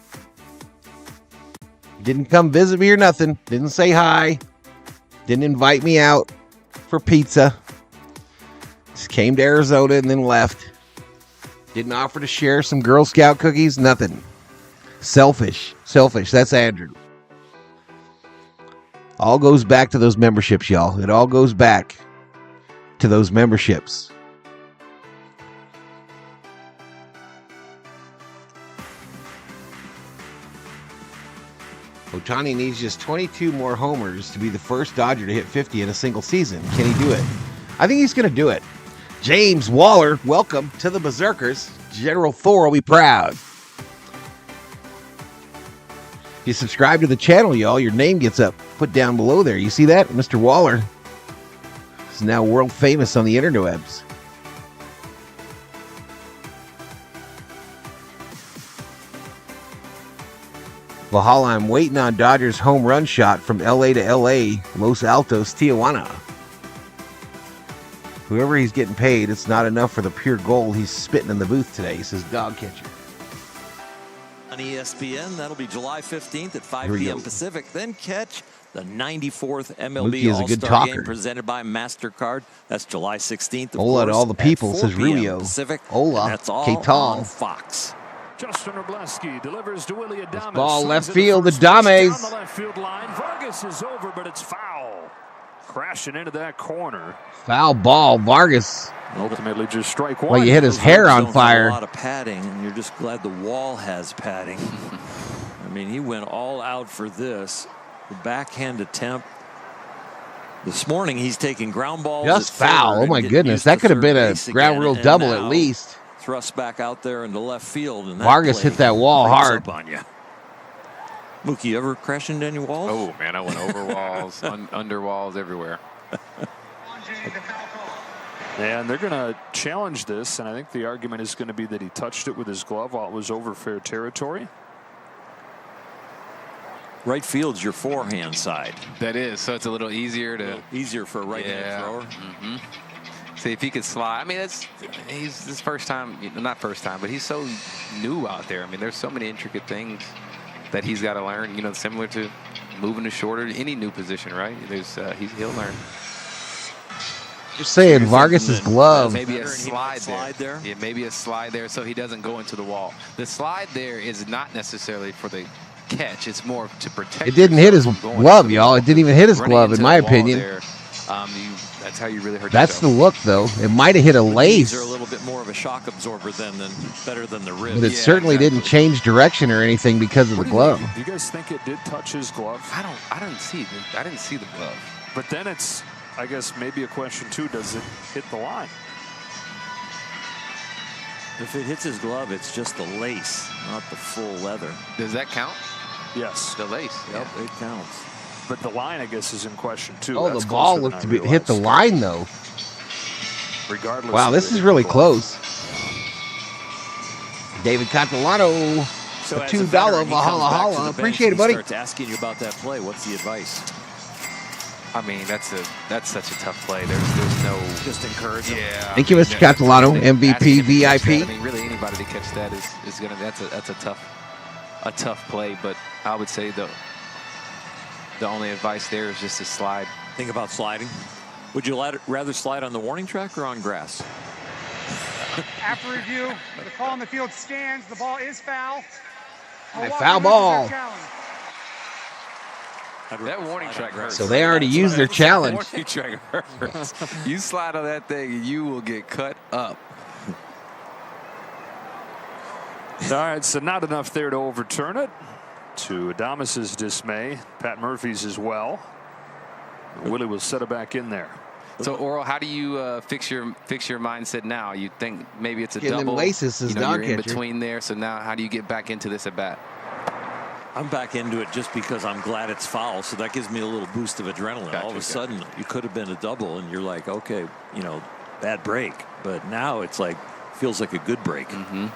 B: Didn't come visit me or nothing. Didn't say hi. Didn't invite me out for pizza. Just came to Arizona and then left. Didn't offer to share some Girl Scout cookies. Nothing. Selfish. Selfish. That's Andrew. All goes back to those memberships, y'all. It all goes back to those memberships. Ohtani needs just 22 more homers to be the first Dodger to hit 50 in a single season. Can he do it? I think he's going to do it. James Waller, welcome to the Berserkers. General Thor will be proud. If you subscribe to the channel, y'all, your name gets up, put down below there. You see that? Mr. Waller is now world famous on the interwebs. Valhalla, I'm waiting on Dodgers home run shot from LA to LA, Los Altos, Tijuana. Whoever he's getting paid, it's not enough for the pure gold he's spitting in the booth today, says Dog Catcher.
H: On ESPN, that'll be July 15th at 5
B: Here we
H: p.m.
B: go.
H: Pacific. Then catch the 94th
B: Mookie
H: MLB
B: is a good
H: All-Star
B: talker.
H: Game presented by MasterCard. That's July 16th. Of
B: Hola to
H: course,
B: all the people,
H: at 4
B: says
H: p.m.
B: Rubio.
H: Pacific.
B: Hola,
H: And that's all
B: ¿qué tal?
H: on Fox.
C: Justin Robleski delivers to Willie Adames.
B: Ball
C: Swings
B: left
C: at the
B: field,
C: first pitch
B: Adames.
C: down the left field line. Vargas is over, but it's foul. Crashing into that corner.
B: Foul ball, Vargas.
C: Ultimately, just strike one.
B: Well, you hit his hair
H: Don't
B: on
H: have
B: fire.
H: A lot of padding, and you're just glad the wall has padding. I mean, he went all out for this. The backhand attempt. This morning, he's taking ground balls.
B: Just
H: at third
B: foul. Oh,
H: and
B: my
H: getting
B: goodness.
H: used
B: That
H: to
B: could have
H: third
B: been a
H: base
B: ground
H: again,
B: rule
H: and
B: double
H: now
B: at least.
H: Thrust back out there into left field. And that
B: Vargas
H: play
B: hit that wall
H: breaks
B: hard.
H: up on you. Mookie, ever crash into any walls?
N: Oh, man, I went over walls, under walls, everywhere.
C: And they're going to challenge this, and I think the argument is going to be that he touched it with his glove while it was over fair territory.
H: Right field's your forehand side.
N: That is, so it's a little easier to...
H: Easier for a right-hand thrower.
N: Mm-hmm. See if he could slide. I mean, he's his first time, not first time, but he's so new out there. I mean, there's so many intricate things that he's got to learn, similar to moving to shorter, any new position, right? He'll learn.
B: Just saying, Vargas's glove.
N: Maybe a slide there. Yeah, maybe a slide there so he doesn't go into the wall. The slide there is not necessarily for the catch. It's more to protect.
B: It didn't hit his glove, y'all. It didn't even hit his glove, in my opinion.
N: That's how you really hurt
B: That's
N: yourself.
B: the look, though. It might have hit a lace,
H: These are a little bit more of a shock absorber than better than the rib.
B: but it certainly didn't change direction or anything because of the glove.
C: Do you guys think it did touch his glove?
N: I didn't see the glove.
C: But then it's, I guess, maybe a question too. Does it hit the line?
H: If it hits his glove, it's just the lace, not the full leather.
N: Does that count?
C: Yes.
N: The lace.
H: Yep, it counts.
C: But the line, I guess, is in question too.
B: Oh,
C: That's
B: the ball
C: closer
B: looked to
C: than I
B: hit the
C: realized.
B: line, though.
C: Regardless.
B: Wow,
C: of
B: this
C: the
B: is really
C: glove.
B: close. David Catalano,
H: So
B: a
H: as a
B: $2
H: veteran, he comes
B: Valhalla
H: back to
B: Holla.
H: the bench
B: Appreciate it,
H: and
B: buddy.
H: starts asking you about that play. What's the advice?
N: I mean, that's such a tough play. There's no
H: Just encourage him.
N: Yeah.
B: Thank you, Mr. Catalano, MVP, VIP.
N: I mean, really, anybody to catch that is gonna. That's a tough play. But I would say the only advice there is just to slide.
H: Think about sliding. Would you rather slide on the warning track or on grass?
O: After review, the call on the field stands. The ball is foul.
B: Foul ball.
N: That warning track hurts.
B: So they already used their challenge.
N: Warning track hurts. You slide on that thing and you will get cut up.
C: All right, so not enough there to overturn it. To Adames' dismay, Pat Murphy's as well. Willie will set it back in there.
N: So, Oral, how do you fix your mindset now? You think maybe it's a
B: Getting them
N: double.
B: laces as dog
N: you're in
B: catcher.
N: between there. So now, how do you get back into this at bat?
H: I'm back into it just because I'm glad it's foul, so that gives me a little boost of adrenaline. All of a sudden, you could have been a double, and you're like, okay, bad break. But now it's like, feels like a good break.
N: Mm-hmm.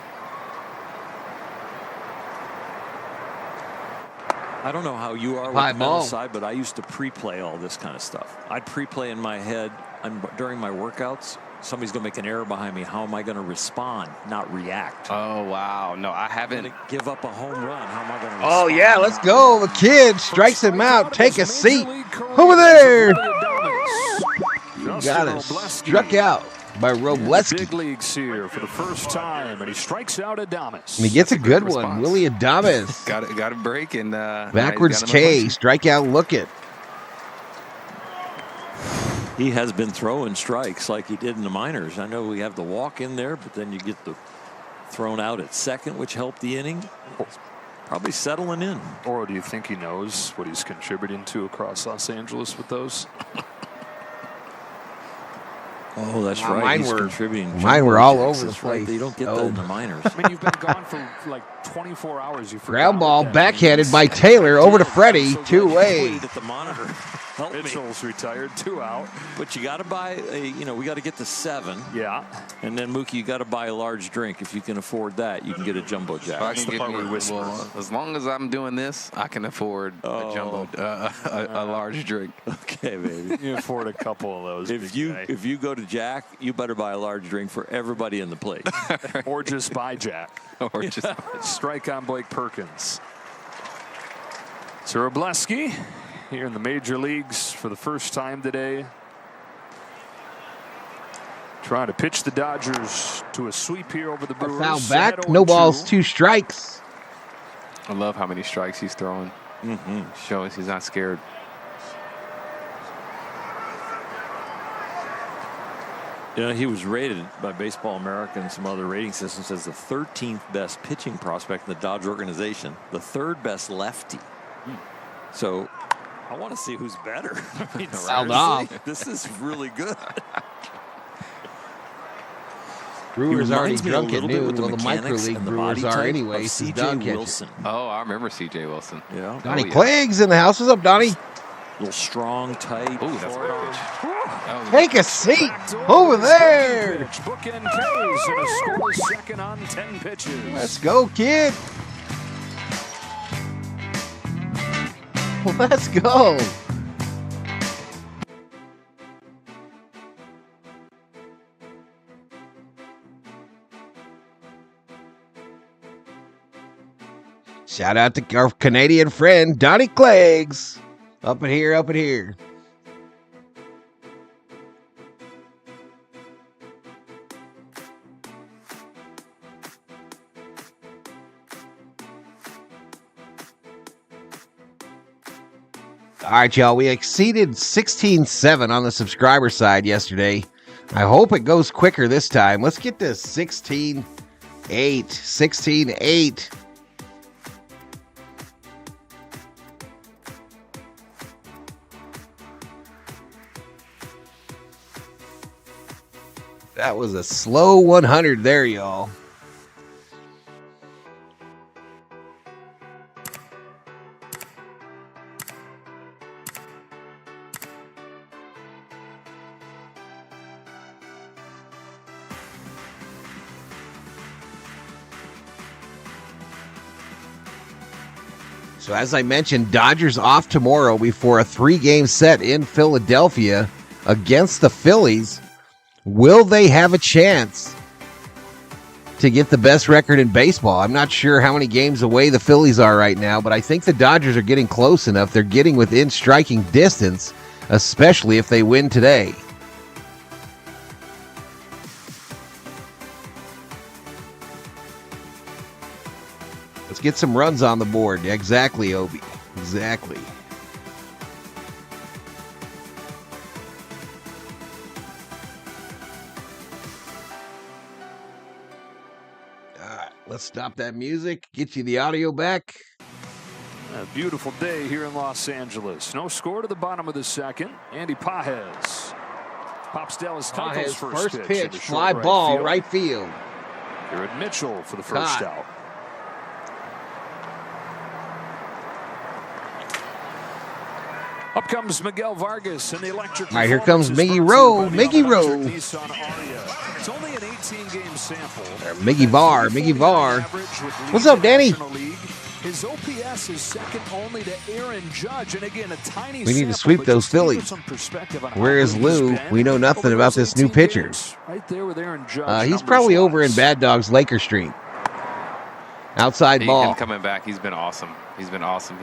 H: I don't know how you are with the mental side, but I used to pre-play all this kind of stuff. I'd pre-play in my head during my workouts. Somebody's going to make an error behind me. How am I going to respond, not react?
N: Oh, wow. No, I haven't.
H: Give up a home run. How am I going to respond?
B: Oh, yeah, let's go. The kid strikes him out. Take a seat. Over there. You got it. Struck out by Robleski.
C: Big leagues here for the first time, and he strikes out Adames.
B: And he gets a good one. Willie Adames.
N: Got a break and
B: backwards K. Strikeout looking.
H: He has been throwing strikes like he did in the minors. I know we have the walk in there, but then you get the thrown out at second, which helped the inning. Probably settling in.
C: Or do you think he knows what he's contributing to across Los Angeles with those?
H: Oh, that's right. He's contributing.
B: Mine were all over the
H: place. Right. They don't get that in the minors.
C: I mean, you've been gone for like 24 hours. You
B: ground ball backhanded by Taylor over to Freddy. Two-way.
H: At the monitor.
C: Mitchell's retired, 2 out.
H: But you got to buy we got to get to 7.
C: Yeah.
H: And then, Mookie, you got to buy a large drink. If you can afford that, you can get a jumbo jack.
N: That's the part we whisper. Well, as long as I'm doing this, I can afford a jumbo, a large drink.
H: Okay, baby.
C: You afford a couple of those.
H: If you go to Jack, you better buy a large drink for everybody in the place.
C: Or just buy Jack.
N: Or just
C: strike on Blake Perkins. So Robleski here in the major leagues for the first time today. Trying to pitch the Dodgers to a sweep here over the Brewers.
B: Foul back, no balls, 2 strikes.
N: I love how many strikes he's throwing. Showing he's not scared.
H: He was rated by Baseball America and some other rating systems as the 13th best pitching prospect in the Dodge organization, the 3rd best lefty. So I want to see who's better. I mean, this is really good.
B: Brewers already drunk at noon. Well, the minor league Brewers are anyway.
H: C.J. Wilson.
N: Oh, I remember C.J. Wilson.
H: Yeah.
B: Donnie Cleggs in the house. What's up, Donnie?
H: Little strong, tight.
N: Oh, that's a good pitch.
B: Take a seat over there.
C: Bookend K's and a scoreless second on 10 pitches.
B: Let's go, kid. Let's go. Shout out to our Canadian friend, Donnie Cleggs. Up in here, up in here. All right, y'all. We exceeded 16.7 on the subscriber side yesterday. I hope it goes quicker this time. Let's get to 16.8. 16.8. That was a slow 100 there, y'all. So as I mentioned, Dodgers off tomorrow before a 3-game set in Philadelphia against the Phillies. Will they have a chance to get the best record in baseball? I'm not sure how many games away the Phillies are right now, but I think the Dodgers are getting close enough. They're getting within striking distance, especially if they win today. get some runs on the board. Exactly, Obi. Exactly. All right, let's stop that music. Get you the audio back.
C: A beautiful day here in Los Angeles. No score to the bottom of the second. Andy Pages pops Dallas Keuchel's
B: first
C: pitch.
B: pitch, fly ball, right field.
C: Garrett Mitchell for the first out. Up comes Miguel Vargas and the electric.
B: All right, here comes Miggy Rowe. Miggy Rowe.
C: It's only an 18-game sample.
B: Miggy Var. What's up, Danny?
C: His OPS is second only to Aaron Judge, and again, a tiny.
B: We need to sweep those Phillies. Where is Lou? We know nothing about this new pitcher.
C: Right there with Aaron Judge.
B: He's probably over in Bad Dogs Laker Street. Outside ball.
N: Him coming back, he's been awesome. He's been awesome.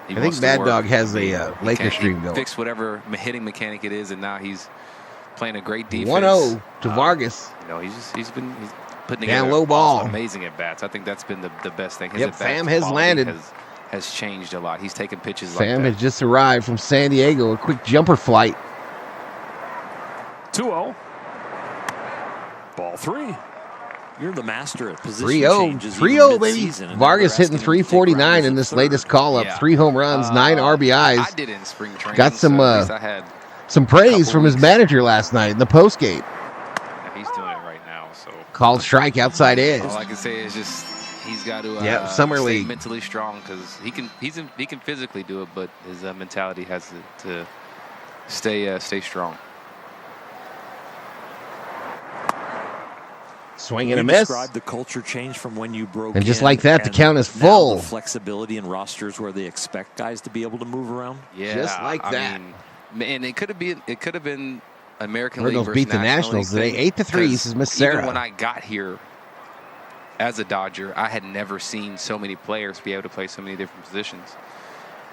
N: I
B: think Bad Dog has a Laker stream going.
N: Fixed whatever hitting mechanic it is, and now he's playing a great defense.
B: 1-0 to Vargas.
N: He's putting
B: down
N: together
B: low ball.
N: Amazing at bats. I think that's been the best thing. His
B: Yep, Pham has landed.
N: Has changed a lot. He's taken pitches
B: Pham
N: like that.
B: has just arrived from San Diego. A quick jumper flight.
C: 2-0. Ball 3.
H: You're the master at position
B: 3-0.
H: changes.
B: 3-0, baby. Vargas hitting 349 in this latest call-up. 3 home runs, 9 RBIs.
N: I did it in spring training.
B: Got some some praise from his manager last night in the postgame.
N: He's doing it right now. So
B: called strike outside edge.
N: All I can say is just he's got to
B: Summer
N: stay
B: League.
N: mentally strong, because he can physically do it, but his mentality has to stay strong.
B: Swing and a miss.
H: Described the culture change from when you broke
B: And just
H: in,
B: like that, the
H: and
B: count is
H: now
B: full.
H: The flexibility in rosters where they expect guys to be able to move around.
N: Yeah,
B: Just like that.
N: And it could have been American
B: Cardinals
N: League
B: beat
N: versus
B: the Nationals
N: National
B: today,
N: League
B: 8-3.
N: thing,
B: This is Miss
N: 'cause
B: Sarah.
N: Even when I got here as a Dodger, I had never seen so many players be able to play so many different positions.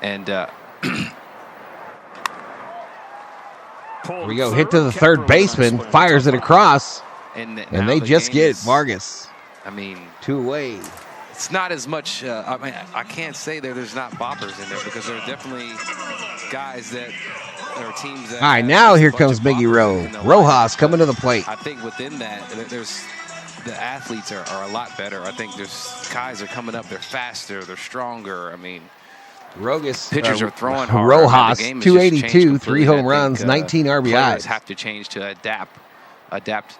N: And
B: Here we go. Hit to the third baseman. Fires it across.
N: And
B: they just get Vargas.
N: I mean,
B: 2 away.
N: it's not as much. I mean, I can't say there's not boppers in there, because there are definitely guys that are teams that.
B: All right, now here comes Miggy Rowe. Rojas coming to the plate.
N: I think within that, there's the athletes are a lot better. I think there's guys are coming up. They're faster. They're stronger. I mean, pitchers are throwing hard.
B: Rojas,
N: The game has just changed
B: 282, 3
N: completely.
B: home
N: I
B: runs,
N: think,
B: 19
N: players
B: RBIs.
N: have to change to adapt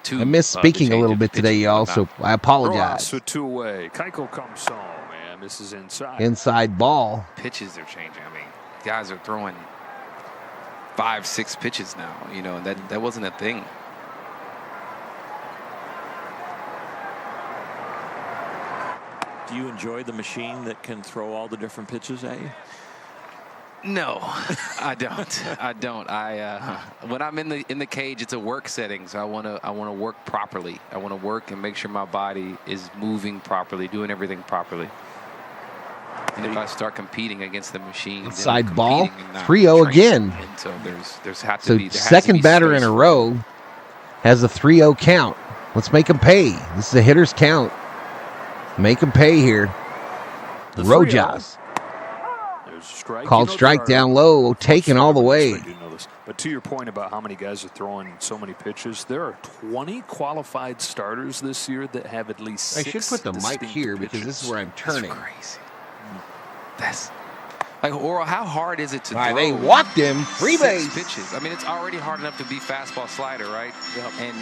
N: to.
B: I missed speaking a little bit today, y'all, so I apologize.
C: Rojas with 2 away. Keuchel comes home, and this is inside.
B: Inside ball.
N: Pitches are changing. I mean, guys are throwing 5-6 pitches now. And that wasn't a thing.
H: Do you enjoy the machine that can throw all the different pitches at you?
N: No, I don't. I don't. When I'm in the cage, it's a work setting, so I want to work properly. I want to work and make sure my body is moving properly, doing everything properly. And if I start competing against the machine,
B: Inside ball, 3-0 again.
N: And so there's have to
B: So
N: be
B: second batter in a row has a 3-0 count. Let's make him pay. This is a hitter's count. Make him pay here. Rojas. Called strike down low, taken all the way.
C: But to your point about how many guys are throwing so many pitches, there are 20 qualified starters this year that have at least 6
B: I should put the mic here because
C: pitches.
B: this is where I'm turning.
N: That's crazy. That's like, Oral, how hard is it to throw?
B: They walked him. Free
N: 6
B: base.
N: pitches. I mean, it's already hard enough to be fastball slider, right?
H: Yep.
N: And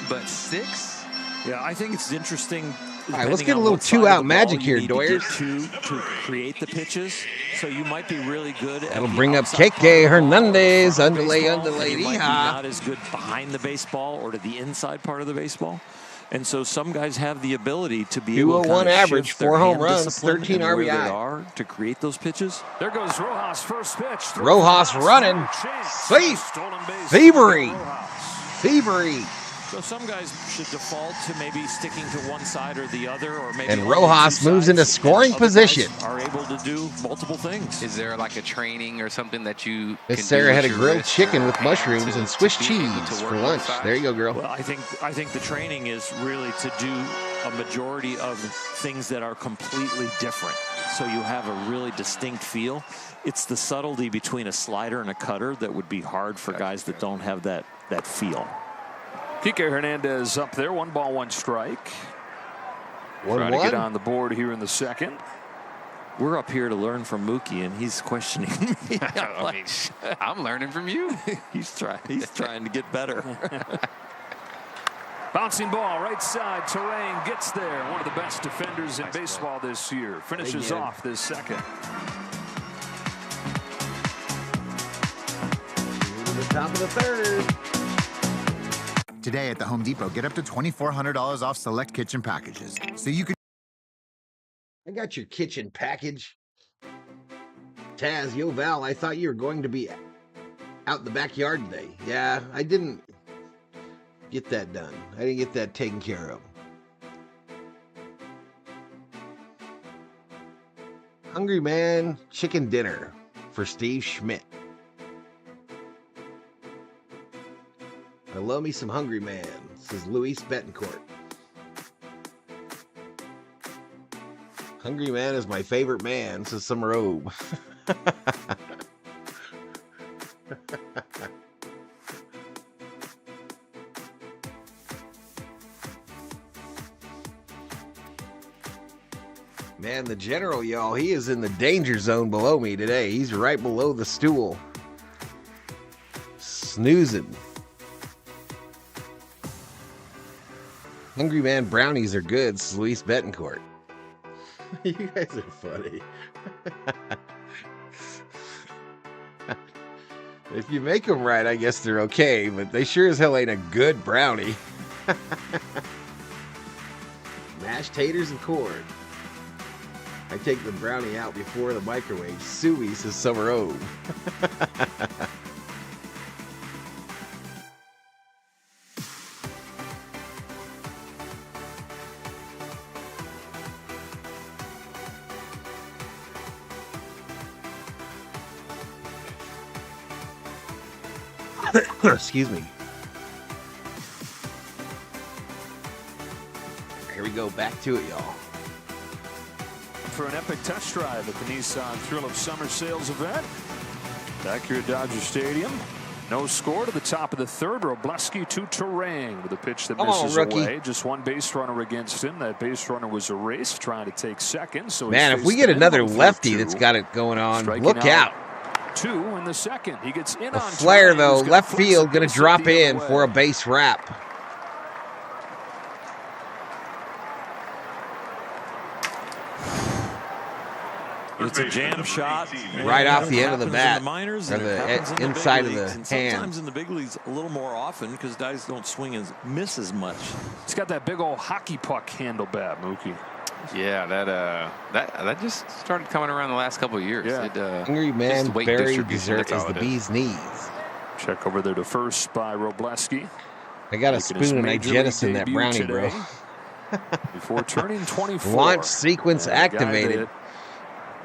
N: but 6.
H: Yeah, I think it's interesting.
B: All right, let's get a little 2-out magic here, Doyers.
H: To create the pitches, so you might be really good.
B: That'll bring up Keke Hernandez. Underlay,
H: You might be
B: yeehaw.
H: not as good behind the baseball or to the inside part of the baseball. And so some guys have the ability to be able to
B: 201
H: kind of
B: average,
H: shift their
B: 4 home
H: hand
B: runs,
H: discipline
B: 13
H: and where they
B: RBI.
H: are to create those pitches.
C: There goes Rojas' first pitch.
B: Rojas running. Safe. Thievery. Thievery.
H: So some guys should default to maybe sticking to one side or the other, or maybe.
B: And Rojas moves into scoring position.
H: Are able to do multiple things.
N: Is there like a training or something that you?
B: Miss Sarah had a grilled chicken with mushrooms and Swiss cheese for lunch. There you go, girl.
H: Well, I think the training is really to do a majority of things that are completely different, so you have a really distinct feel. It's the subtlety between a slider and a cutter that would be hard for guys that don't have that feel.
C: Kike Hernandez up there, 1 ball, 1 strike.
B: 1-1.
C: Trying to get on the board here in the second.
H: We're up here to learn from Mookie, and he's questioning me.
N: I'm learning from you.
H: He's trying to get better.
C: Bouncing ball, right side. Terrain gets there. One of the best defenders in baseball this year. Finishes off this second.
B: The top of the third.
P: Today at the Home Depot, get up to $2,400 off select kitchen packages. So you can.
B: I got your kitchen package. Taz, yo, Val, I thought you were going to be out in the backyard today. Yeah, I didn't get that done. I didn't get that taken care of. Hungry Man chicken dinner for Steve Schmidt. I love me some Hungry Man, says Luis Betancourt. Hungry Man is my favorite man, says Summer Obe. Man, the general, y'all, he is in the danger zone below me today. He's right below the stool. Snoozing. Hungry Man brownies are good, says Luis Betancourt. You guys are funny. If you make them right, I guess they're okay, but they sure as hell ain't a good brownie. Mashed taters and corn. I take the brownie out before the microwave. Suey, says Summer Obe. Excuse me. Here we go, back to it, y'all.
C: For an epic test drive at the Nissan Thrill of Summer sales event. Back here at Dodger Stadium. No score to the top of the third. Robleski to Terrain with a pitch that misses away. Just one base runner against him. That base runner was erased trying to take second. So
B: man, if we get another lefty that's got it going on, look out.
C: 2 in the second. He gets in
B: a
C: on
B: flare though, left field, going to drop in for a base wrap.
H: It's a jam shot
B: right off the end of the bat,
H: in the minors,
B: or the inside of the hand.
H: Sometimes in the big leagues, a little more often because guys don't swing and miss as much.
C: He's got that big old hockey puck handle bat, Mookie.
N: Yeah, that just started coming around the last couple of years.
C: Yeah.
B: Hungry Man berry dessert is the bee's knees.
C: Check over there to first by Robleski.
B: I got a spoon and I jettison that brownie, bro.
C: Before turning 24.
B: Launch sequence activated.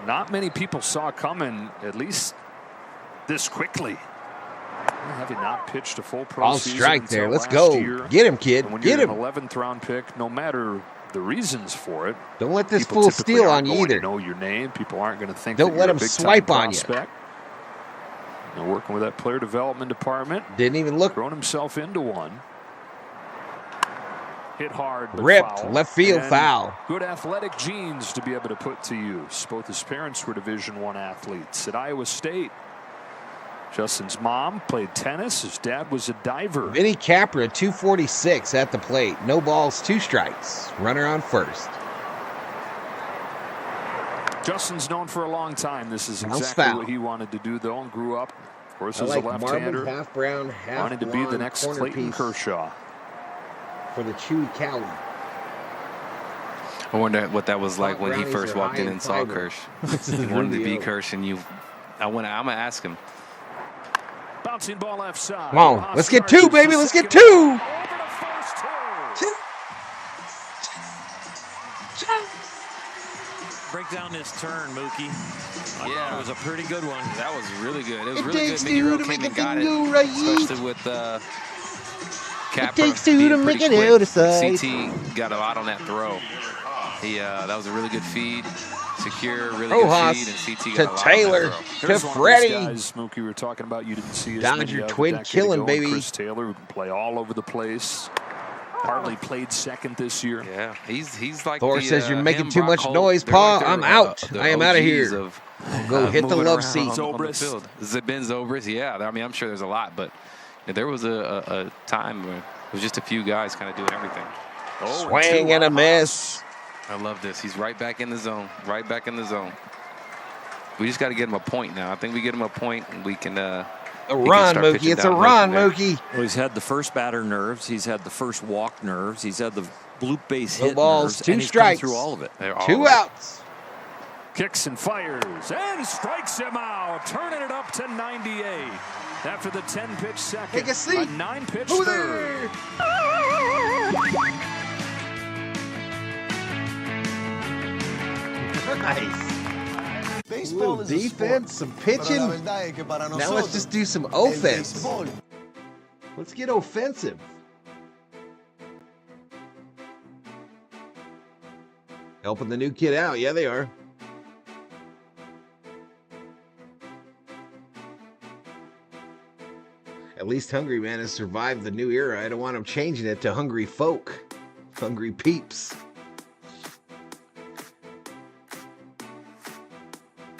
C: Not many people saw coming, at least this quickly. Having not pitched a full pro season.
B: All strike there. Let's go.
C: Year.
B: Get him, kid.
C: And when
B: Get
C: you're
B: him.
C: an 11th round pick, no matter the reasons for it.
B: Don't let this fool steal on you either.
C: Know your name. People aren't going to think.
B: Don't let him swipe on you.
C: And working with that player development department.
B: Didn't even look.
C: Thrown himself into one. Hit hard, but
B: ripped
C: foul.
B: Left field
C: and
B: foul.
C: Good athletic genes to be able to put to use. Both his parents were Division I athletes at Iowa State. Justin's mom played tennis. His dad was a diver.
B: Vinny Capra, 246 at the plate. No balls, 2 strikes. Runner on first.
C: Justin's known for a long time. This is exactly what he wanted to do, though, and grew up, of course, as a left-hander.
B: Half brown, half
C: wanted to be the next Clayton Kershaw.
B: For the Chewy Cowie.
N: I wonder what that was like when he first walked in and saw Kirsch. He wanted to be Kirsch, and I'm gonna ask him.
C: Bouncing ball left side.
B: Come on, let's get 2, baby. Let's get 2.
H: down this turn, Mookie. I thought it was a pretty good one.
N: That was really good. It was
B: It
N: really
B: takes
N: good.
B: two
N: Mickey
B: to
N: Rowe
B: make
N: came
B: a
N: and got
B: thing
N: it,
B: go right.
N: especially with Capra.
B: It takes two to
N: being
B: make
N: pretty
B: it
N: quick.
B: out of sight.
N: CT got a lot on that throw. That was a really good feed. Secure, really
B: Rojas
N: good feed, and CT
B: to
N: got a lot
B: Taylor
N: on that throw.
B: to
C: There's one of
B: Freddie.
C: those guys, Mookie, we were talking about. You didn't see as
B: Dodger
C: many of
B: twin
C: a decade
B: killing,
C: ago.
B: baby.
C: Chris Taylor, who can play all over the place. Hardly played second this year.
N: Yeah, he's like
B: Thor
N: the,
B: says you're making
N: him,
B: too
N: Brock
B: much
N: Holt,
B: noise,
N: they're
B: Pa.
N: like
B: I'm out.
N: the
B: I am out of
N: OGs
B: here.
N: Of,
B: Go hit the
N: moving
B: love
N: around
B: seat.
N: on the field. Ben Zobrist, yeah. I mean, I'm sure there's a lot, but there was a time where it was just a few guys kind of doing everything.
B: Swing and a miss.
N: I love this. He's right back in the zone. Right back in the zone. We just got to get him a point now. I think we get him a point, and we can.
B: A run, Mookie. It's a run, Mookie.
H: Well, he's had the first batter nerves. He's had the first walk nerves. He's had the bloop base hit
B: balls,
H: nerves.
B: 2
H: and he's
B: strikes.
H: come through all of it.
B: Two outs.
C: Kicks and fires and strikes him out, turning it up to 98 after the 10-pitch second.
B: Take a seat.
C: 9-pitch
B: Who
C: third.
B: Nice.
J: Baseball
B: Ooh,
J: is a
B: defense, some pitching.
J: Pero la verdad es que para
B: Now
J: nosotros,
B: let's just do some
J: el
B: offense.
J: béisbol
B: Let's get offensive. Helping the new kid out. Yeah, they are. At least Hungry Man has survived the new era. I don't want him changing it to Hungry Folk. Hungry Peeps.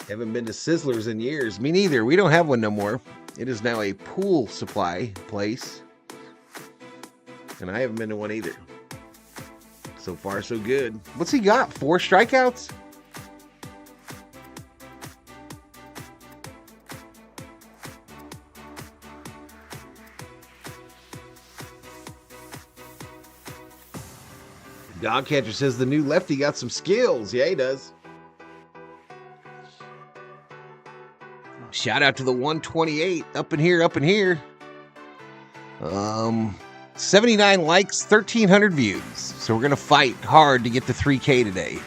B: Haven't been to Sizzlers in years. Me neither. We don't have one no more. It is now a pool supply place. And I haven't been to one either. So far, so good. What's he got? 4 strikeouts? Dog catcher says the new lefty got some skills. Yeah, he does. Shout out to the 128 up in here, up in here. 79 likes, 1,300 views. So we're going to fight hard to get to 3K today.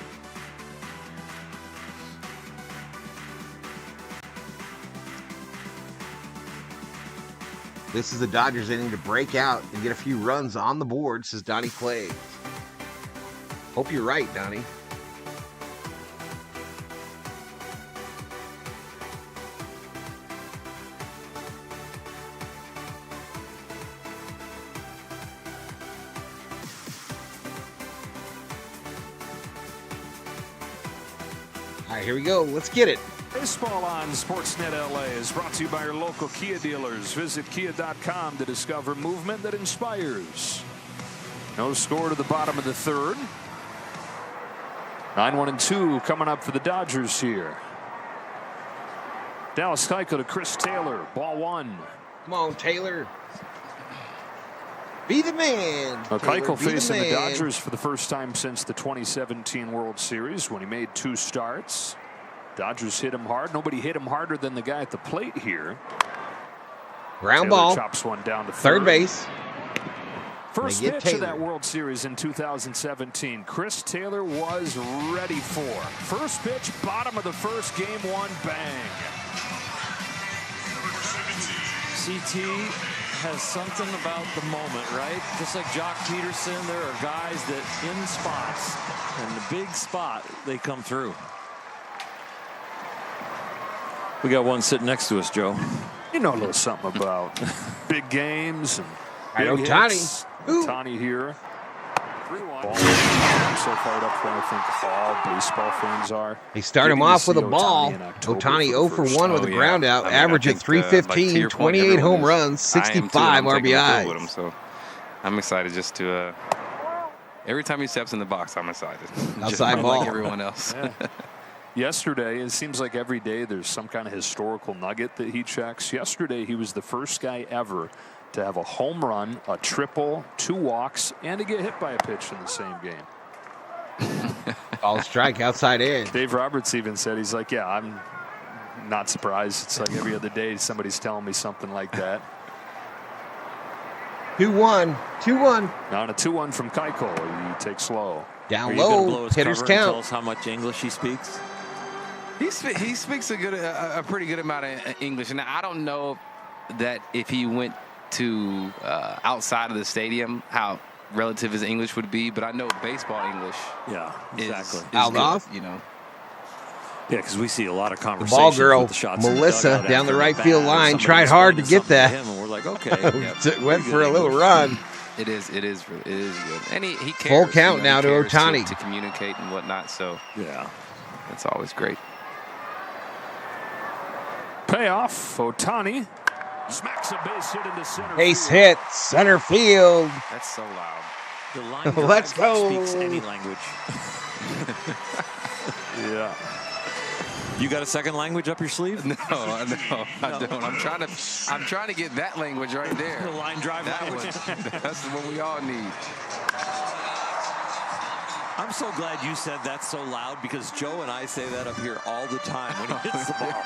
B: This is the Dodgers inning to break out and get a few runs on the board, says Donnie Clay. Hope you're right, Donnie. All right, here we go. Let's get it.
C: Baseball on Sportsnet LA is brought to you by your local Kia dealers. Visit kia.com to discover movement that inspires. No score to the bottom of the third. 9-1-2 coming up for the Dodgers here. Dallas Keuchel to Chris Taylor. Ball 1.
B: Come on, Taylor. Be the man.
C: Now, Keuchel
B: Taylor,
C: facing the
B: man.
C: Dodgers for the first time since the 2017 World Series when he made 2 starts. Dodgers hit him hard. Nobody hit him harder than the guy at the plate here.
B: Ground
C: Taylor
B: ball.
C: chops one down to
B: Third base.
C: First
B: They get
C: pitch of
B: Taylor.
C: that World Series in 2017. Chris Taylor was ready for. First pitch, bottom of the first, game 1, bang.
H: CT has something about the moment, right? Just like Jock Peterson, there are guys that in spots, and the big spot, they come through. We got one sitting next to us, Joe.
C: You know a little something about big games and
B: I know
C: big
B: Ohtani.
C: hits. Ohtani here. 3-1. I'm so fired up for I think all baseball fans are.
B: They start him
C: Getting to
B: off with a
C: see
B: ball.
C: Ohtani in October
B: Ohtani 0
C: the
B: for
C: first
B: 1
C: time.
B: with a ground out,
N: I mean,
B: average
N: I
B: at
N: think, like, to
B: 315,
N: your point,
B: 28
N: everyone
B: home
N: is.
B: runs,
N: I am too,
B: 65
N: and I'm taking a
B: RBIs.
N: field with him, so I'm excited just to. Every time he steps in the box, I'm excited.
B: Outside
N: just
B: ball.
N: like everyone else.
C: Yeah. Yesterday, it seems like every day there's some kind of historical nugget that he checks. Yesterday, he was the first guy ever to have a home run, a triple, 2 walks, and to get hit by a pitch in the same game.
B: Ball strike outside edge.
C: Dave Roberts even said, he's like, yeah, I'm not surprised. It's like every other day somebody's telling me something like that.
B: 2-1. 2-1.
C: Now on a 2-1 from Keuchel, he takes low.
B: Down
H: Are you gonna blow
B: low.
H: his
B: Hitters
H: cover and tell
B: count.
H: us how much English he speaks?
N: He speaks a pretty good amount of English, and I don't know that if he went to outside of the stadium how relative his English would be, but I know baseball English.
H: Yeah, exactly.
B: Aldoff,
H: you know. Yeah, because we see a lot of
B: the
H: conversations.
B: ball girl,
H: with the shots
B: Melissa, down the right field line, tried hard to get that.
H: Him, and we're like, okay,
B: went for a little run.
N: It is good, and he cares.
B: Full count now to
N: cares
B: Ohtani
N: to communicate and whatnot. So
H: yeah,
N: that's always great.
C: Payoff. Ohtani smacks a base hit into center.
B: Base hit, center field.
N: That's so loud.
H: The line
B: Let's go.
H: Speaks any language.
C: Yeah.
H: You got a second language up your sleeve?
N: No, I don't. I'm trying to get that language right there.
H: The line drive language.
N: That's what we all need.
H: I'm so glad you said that's so loud, because Joe and I say that up here all the time when he hits the ball.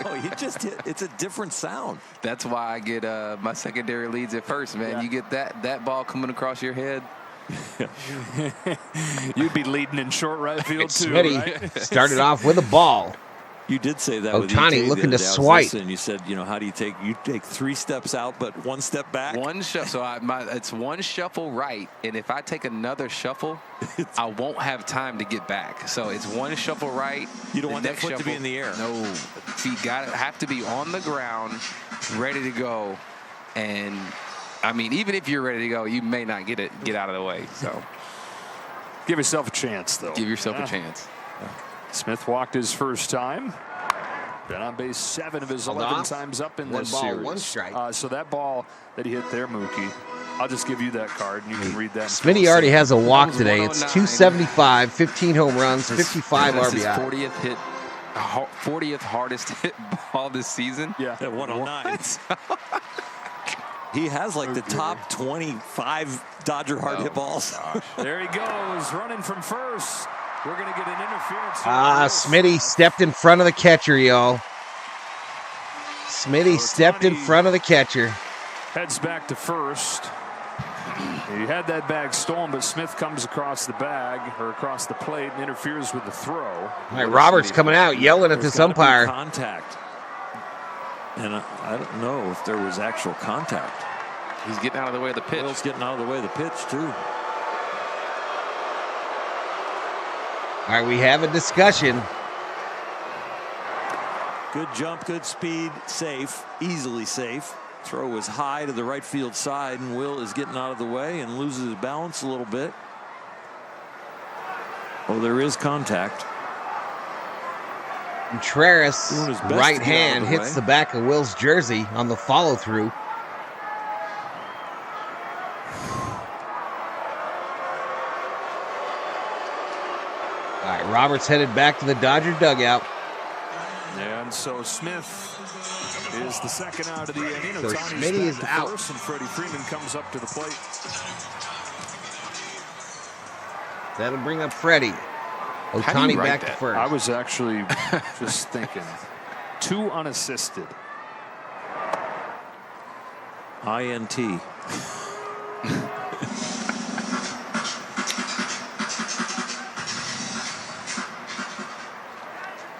H: Oh, he just hit. It's a different sound.
N: That's why I get my secondary leads at first, man. Yeah. You get that ball coming across your head.
C: You'd be leading in short right field too.
B: Smitty
C: right?
B: started off with a ball.
H: You did say that.
B: Ohtani looking to swipe.
H: And you said, how do you take? You take 3 steps out, but 1 step back.
N: One shuffle. So it's one shuffle right, and if I take another shuffle, I won't have time to get back. So it's one shuffle right.
H: You don't want that foot to be in the air.
N: No, feet have to be on the ground, ready to go. And I mean, even if you're ready to go, you may not get out of the way. So
C: give yourself a chance, though.
N: Give yourself a chance.
C: Smith walked his first time. Been on base 7 of his 11 times up in this series.
B: 1 ball, 1 strike.
C: So that ball that he hit there, Mookie, I'll just give you that card, and you can read that.
B: Smitty already has a walk today. It's 275, 15 home runs, 55
N: That's
B: RBI.
N: His 40th hardest hit ball this season.
C: Yeah,
H: at 109. He has like the top 25 Dodger hard hit balls.
C: There he goes, running from first. We're going to get an interference.
B: Smitty stepped in front of the catcher, y'all. Smitty stepped in front of the catcher.
C: Heads back to first. He had that bag stolen, but Smith comes across the bag or across the plate and interferes with the throw.
B: All right, Roberts coming out yelling at this umpire.
H: Contact. And I don't know if there was actual contact.
N: He's getting out of the way of the pitch.
H: Will's getting out of the way of the pitch, too.
B: All right, we have a discussion.
H: Good jump, good speed, safe, easily safe. Throw was high to the right field side, and Will is getting out of the way and loses his balance a little bit. Oh, there is contact.
B: Contreras' right hand hits the back of Will's jersey on the follow-through. All right, Roberts headed back to the Dodger dugout.
C: And so Smith is the second out of the inning.
B: So Smitty is out.
C: First, and Freddie Freeman comes up to the plate.
B: That'll bring up Freddy. Ohtani back to first.
C: I was actually just thinking 2 unassisted.
H: INT.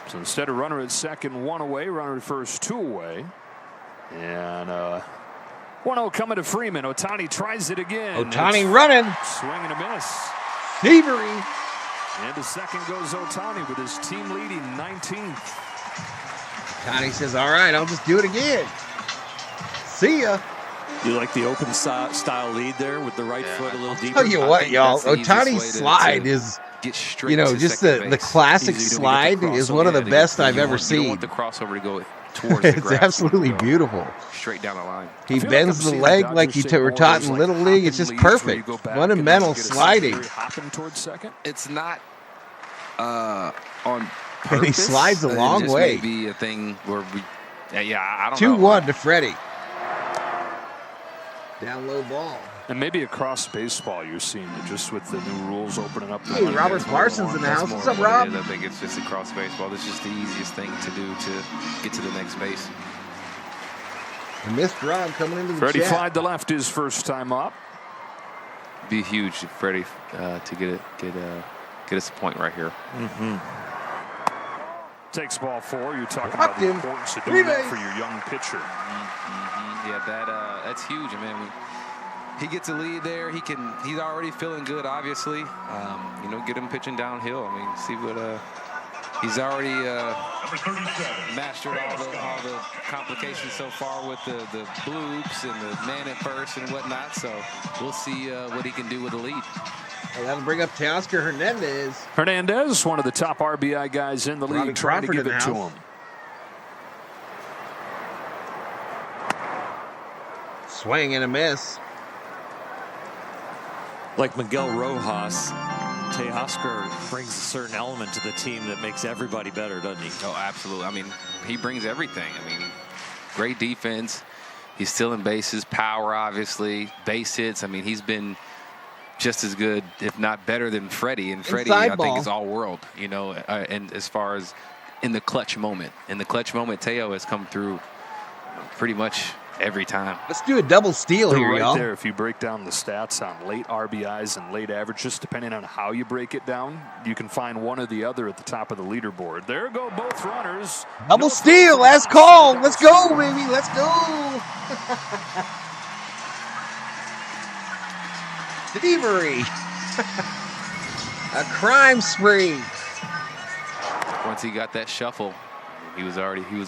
C: So instead of runner at second, 1 away, runner at first, 2 away. And 1-0 coming to Freeman. Ohtani tries it again.
B: Ohtani running.
C: Swing and a miss.
B: Thievery.
C: And to second goes Ohtani with his team leading 19th.
B: Ohtani says, all right, I'll just do it again. See ya.
H: You like the open style lead there with the right foot a little deeper?
B: Tell you what, y'all, Ohtani's slide is, just the classic slide is one of the best I've ever seen.
N: You don't want the crossover to go towards the
B: It's
N: grass.
B: absolutely beautiful.
N: Straight down the line.
B: He bends the leg like you were taught in Little League. It's just perfect. Fundamental sliding.
C: Hopping towards second.
N: It's not on purpose.
B: And he slides a long way.
N: It just may be a thing where we, I don't know.
B: 2-1 to Freddy. Down low ball.
C: And maybe across baseball you're seeing it just with the new rules opening up.
B: Hey, Robert Larson's in the house. What's up, Rob?
N: I think it's just across baseball. This is just the easiest thing to do to get to the next base.
B: And missed Rob coming into the
C: Freddie
B: chat.
C: flied to left his first time up.
N: Be huge, Freddie, to get us a point right here.
C: Takes ball 4. You're talking about the importance of doing that for your young pitcher.
N: Yeah, that's huge. I mean, he gets a lead there. He's already feeling good, obviously. You know, get him pitching downhill. I mean, see what he's already mastered all the complications so far with the bloops and the man at first and whatnot. So we'll see what he can do with the lead.
B: Well, that'll bring up Teoscar Hernandez.
C: Hernandez, one of the top RBI guys in the league, trying to give it to him.
B: Swing and a miss.
H: Like Miguel Rojas, Teoscar brings a certain element to the team that makes everybody better, doesn't he?
N: Oh, absolutely. I mean, he brings everything. I mean, great defense. He's stealing bases, power, obviously, base hits. I mean, he's been just as good, if not better, than Freddy. And Freddy, I think, is all world, you know, and as far as in the clutch moment. In the clutch moment, Teo has come through pretty much every time.
B: Let's do a double steal here, y'all.
C: Right there, if you break down the stats on late RBIs and late averages, depending on how you break it down, you can find one or the other at the top of the leaderboard. There go both runners.
B: Double steal, as called. Let's go, baby. Let's go. Thievery. A crime spree.
N: Once he got that shuffle, he was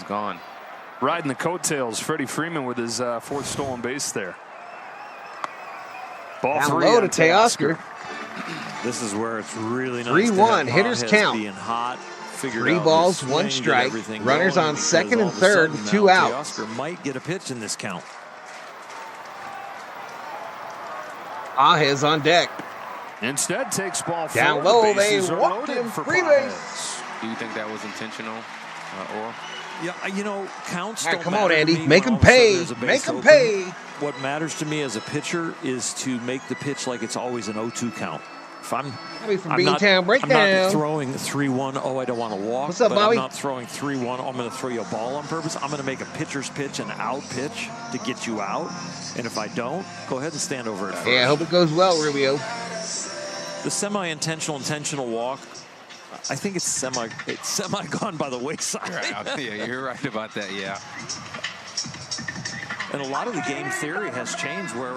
N: gone.
C: Riding the coattails, Freddie Freeman with his fourth stolen base there. Ball
B: Down
C: 3
B: low
C: on
B: to Teoscar.
H: This is where it's really nice.
B: 3-1, hitters count.
H: Being hot,
B: 3 balls, 1 strike. Runners on second and third, 2 outs.
H: Teoscar might get a pitch in this count.
B: Ajes on deck.
C: Instead, takes ball 4.
B: Down low, they
C: Bases are
B: walked
C: loaded
B: him.
C: for
B: Free
C: Paez.
B: base.
N: Do you think that was intentional, or?
H: Yeah, you know, counts
B: All right,
H: don't
B: come on,
H: matter to
B: Andy.
H: me
B: Make
H: when
B: him
H: all of a sudden
B: pay.
H: there's a base
B: Make him
H: open.
B: pay.
H: What matters to me as a pitcher is to make the pitch like it's always an 0-2 count. If I'm
B: Beantown breakdown.
H: I'm not throwing 3-1, oh, I don't want to walk.
B: What's up,
H: but
B: Bobby?
H: I'm not throwing 3-1, oh, I'm going to throw you a ball on purpose. I'm going to make a pitcher's pitch an out pitch to get you out. And if I don't, go ahead and stand over it first.
B: Yeah, I hope it goes well, Rubio.
H: The semi-intentional, intentional walk, I think it's semi gone by the wayside.
N: Yeah, you're right about that, yeah.
H: And a lot of the game theory has changed where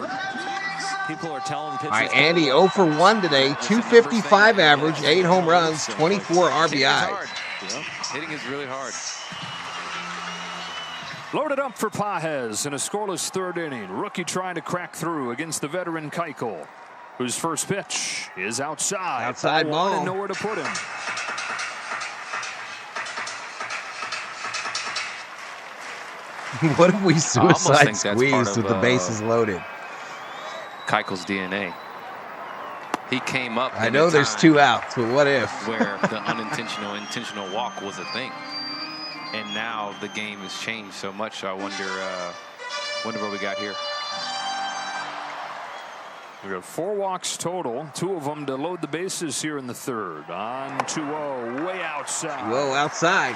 H: people are telling pitchers.
B: All right, Andy 0 for 1 today. 255 average, 8 home runs, 24 RBIs.
N: Hitting is really hard.
C: Loaded up for Paez in a scoreless third inning. Rookie trying to crack through against the veteran Keuchel, whose first pitch is outside.
B: Outside ball.
C: And nowhere to put him.
B: What if we suicide
N: think that's
B: squeeze
N: part of,
B: with the bases loaded?
N: Keuchel's DNA. He came up.
B: I
N: in
B: know
N: a
B: there's
N: time
B: 2 outs, but what if?
N: where the intentional walk was a thing, and now the game has changed so much. So I wonder what we got here.
C: We got 4 walks total, 2 of them to load the bases here in the third. On 2-0, way outside.
B: Whoa, outside.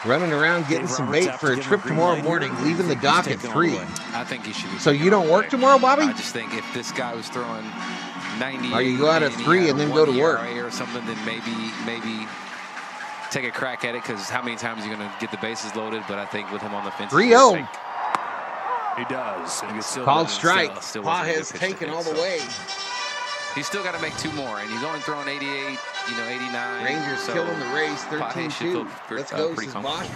B: Running around getting some bait for a trip tomorrow morning, leaving the dock at 3.
N: I think he should be.
B: So you don't work tomorrow, Bobby?
N: I just think if this guy was throwing 90,
B: or you go out at 3 and then go to work
N: or something, then maybe take a crack at it, because how many times are you going to get the bases loaded? But I think with him on the fence,
B: 3-0.
C: He does. And
B: Called strike.
N: Paez
B: Paez taken all the way.
N: He's still got to make 2 more, and he's only throwing 88, 89.
B: Rangers
N: so
B: killing the race, 13-2. Let's go,
N: pretty
B: says
N: comfortable.
B: Bosch.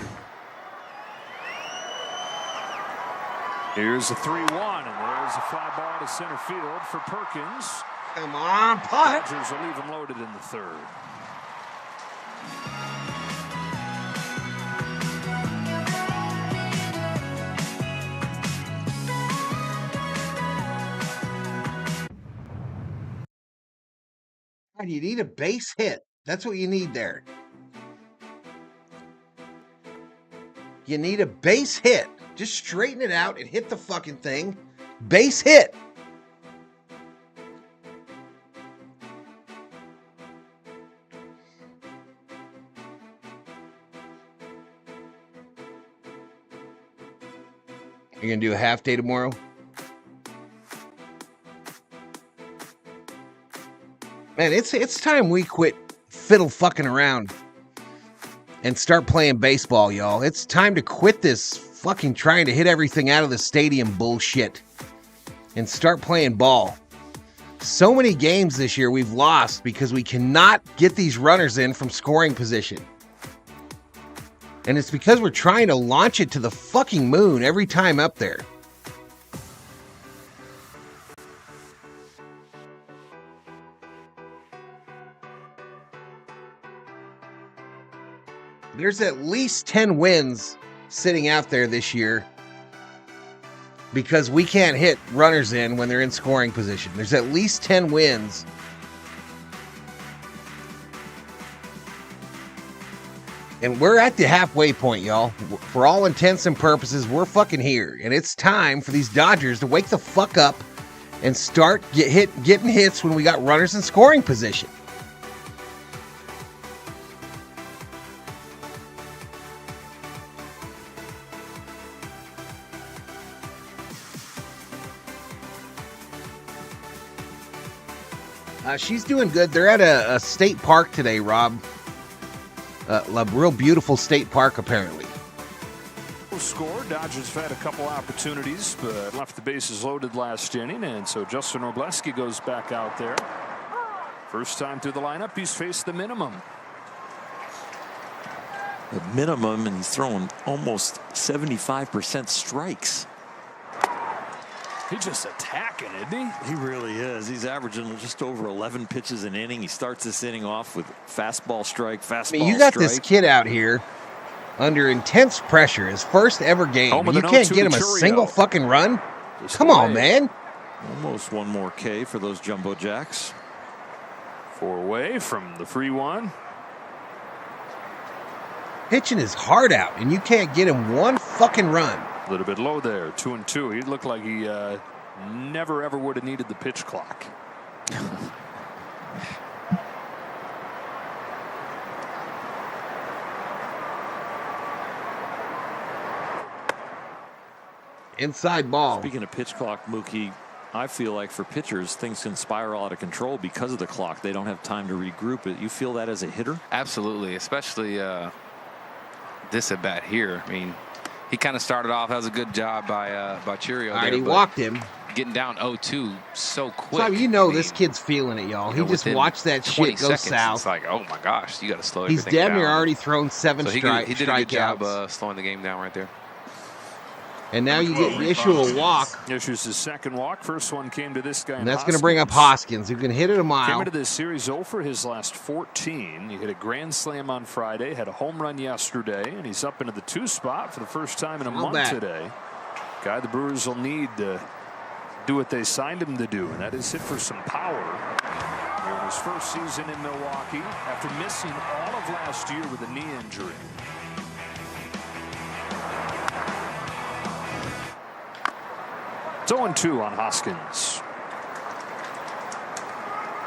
C: Here's a 3-1, and there's a fly ball to center field for Perkins.
B: Come on, Pot.
C: Dodgers will leave him loaded in the third.
B: You need a base hit. That's what you need there. You need a base hit. Just straighten it out and hit the fucking thing. Base hit. You're going to do a half day tomorrow? Man, it's time we quit fiddle fucking around. and start playing baseball, y'all. It's time to quit this fucking trying to hit everything out of the stadium bullshit and start playing ball. So many games this year we've lost because we cannot get these runners in from scoring position. And it's because we're trying to launch it to the fucking moon every time up there. There's at least 10 wins sitting out there this year because we can't hit runners in when they're in scoring position. There's at least 10 wins. And we're at the halfway point, y'all. For all intents and purposes, we're fucking here. And it's time for these Dodgers to wake the fuck up and start getting hits when we got runners in scoring position. She's doing good. They're at a state park today, Rob. A real beautiful state park, apparently.
C: Score. Dodgers have had a couple opportunities, but left the bases loaded last inning, and so Justin Robleski goes back out there. First time through the lineup, he's faced the minimum.
Q: The minimum, and he's throwing almost 75% strikes.
C: He's just attacking, isn't he?
Q: He really is. He's averaging just over 11 pitches an inning. He starts this inning off with fastball strike, fastball strike.
B: You got this kid out here under intense pressure, his first ever game. And you can't get him a single fucking run? Come on, man.
Q: Almost one more K for those Jumbo Jacks.
C: 4 away from the free one.
B: Pitching his heart out, and you can't get him one fucking run.
C: A little bit low there, 2-2. He looked like he never ever would have needed the pitch clock.
B: Inside ball.
Q: Speaking of pitch clock, Mookie, I feel like for pitchers, things can spiral out of control because of the clock. They don't have time to regroup it. You feel that as a hitter?
N: Absolutely, especially this at bat here. I mean, he kind of started off. That was a good job by Churio.
B: All right, he walked him.
N: Getting down 0-2 so quick.
B: So you know this kid's feeling it, y'all. He just watched that shit go south.
N: It's like, oh my gosh, you got to slow
B: He's
N: everything down.
B: damn near already thrown 7 strikeouts.
N: He did a good job slowing the game down right there.
B: And now you issue a walk.
C: Issues his second walk. First one came to this guy.
B: And that's going to bring up Hoskins, who can hit it a mile.
C: Came into this series 0 for his last 14. He hit a grand slam on Friday, had a home run yesterday, and he's up into the 2 spot for the first time in a month today. Guy the Brewers will need to do what they signed him to do, and that is hit for some power. Here in his first season in Milwaukee, after missing all of last year with a knee injury. It's 0-2 on Hoskins.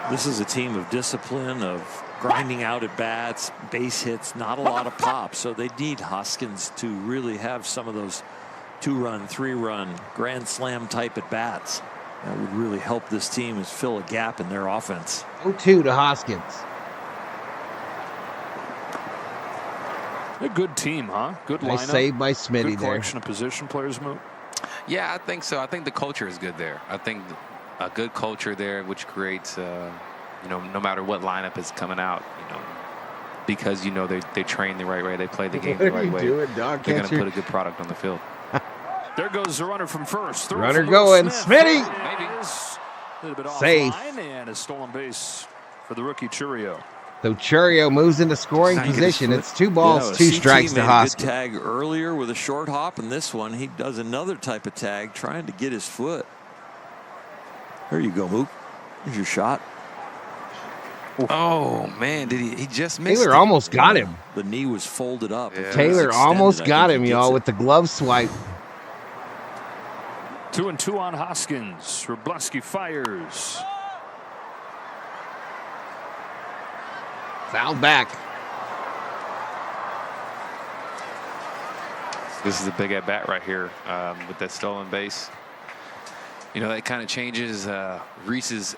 Q: This is a team of discipline, of grinding out at bats, base hits, not a lot of pop. So they need Hoskins to really have some of those 2-run, 3-run, grand slam type at bats. That would really help this team is fill a gap in their offense.
B: 0-2 to Hoskins.
C: A good team, huh? Good
B: nice
C: lineup.
B: Save by Smitty
C: good collection of position players, Moot.
N: Yeah, I think so. I think the culture is good there. I think a good culture there, which creates, no matter what lineup is coming out, because they train the right way, they play the game the right way. They're going to put a good product on the field.
C: There goes the runner from first.
B: Runner going, Smitty.
C: Maybe a little bit
B: safe.
C: Offline, and a stolen base for the rookie Churio.
B: So Churio moves into scoring position. It's 2 balls, 2 strikes to Hoskins.
Q: Good tag earlier with a short hop, and this one he does another type of tag, trying to get his foot. There you go, Mook. Here's your shot.
N: Oh man, did he just missed
B: Taylor
N: it.
B: almost got him.
Q: The knee was folded up.
N: Yeah.
B: Taylor almost got him, y'all, with the glove swipe.
C: 2-2 on Hoskins. Robleski fires.
B: Foul back.
N: This is a big at bat right here with that stolen base. That kind of changes Reese's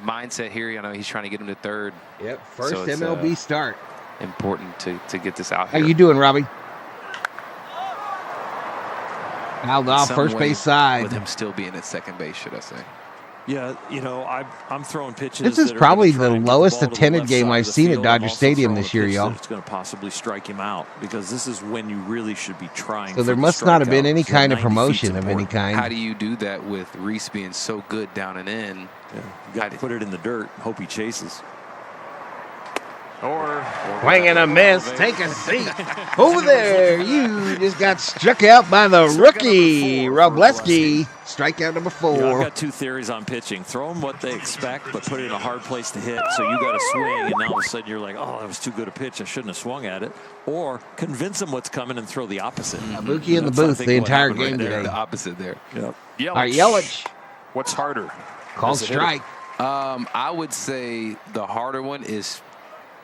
N: mindset here. He's trying to get him to third.
B: Yep, first MLB start.
N: important to get this out
B: How
N: here.
B: you doing, Robbie? Fouled off
N: Some
B: first
N: way
B: base side.
N: with him still being at second base, should I say?
Q: Yeah, I'm throwing pitches.
B: This is
Q: that are
B: probably
Q: gonna try
B: the
Q: and get
B: lowest
Q: ball to the
B: attended
Q: left
B: game
Q: side of
B: I've
Q: the
B: seen at
Q: field.
B: Dodger
Q: I'm also
B: Stadium
Q: throwing
B: this
Q: a
B: year,
Q: pitch
B: y'all.
Q: It's going to possibly strike him out because this is when you really should be trying.
B: So there
Q: for the
B: must not have been
Q: strikeout.
B: any
Q: So
B: kind of
Q: 90 feet's
B: promotion of any
Q: important.
B: kind.
N: How do you do that with Reese being so good down and in?
Q: Yeah, you got to put it in the dirt. Hope he chases.
C: Or
B: Swing and a miss. Take a seat. Over there. You just got struck out by the rookie, Robleski. Strikeout number 4.
Q: Yeah, I've got 2 theories on pitching. Throw them what they expect, but put it in a hard place to hit. So you got to swing, and now all of a sudden you're like, oh, that was too good a pitch. I shouldn't have swung at it. Or convince them what's coming and throw the opposite.
B: Mookie in the
Q: That's, I
B: booth
Q: think,
B: the
Q: what
B: entire
Q: happened
B: game
Q: right there.
B: today.
N: The opposite there.
Q: Yep.
B: All right, Yelich.
C: What's harder?
B: Called
C: As a hitter?
B: strike.
N: I would say the harder one is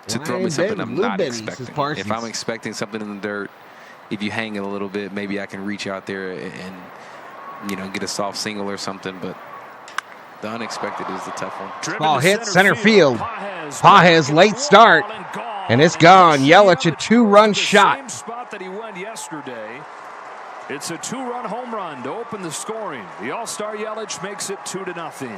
N: to throw me
B: Ryan
N: something
B: Benny,
N: I'm
B: Blue
N: not
B: Benny, says
N: expecting.
B: Parsons.
N: If I'm expecting something in the dirt, if you hang it a little bit, maybe I can reach out there and get a soft single or something. But the unexpected is the tough one.
B: Ball hit center field. Pages late start, and it's gone. Yelich a 2-run shot.
C: Same spot that he went yesterday. It's a 2-run home run to open the scoring. The All-Star Yelich makes it 2-0.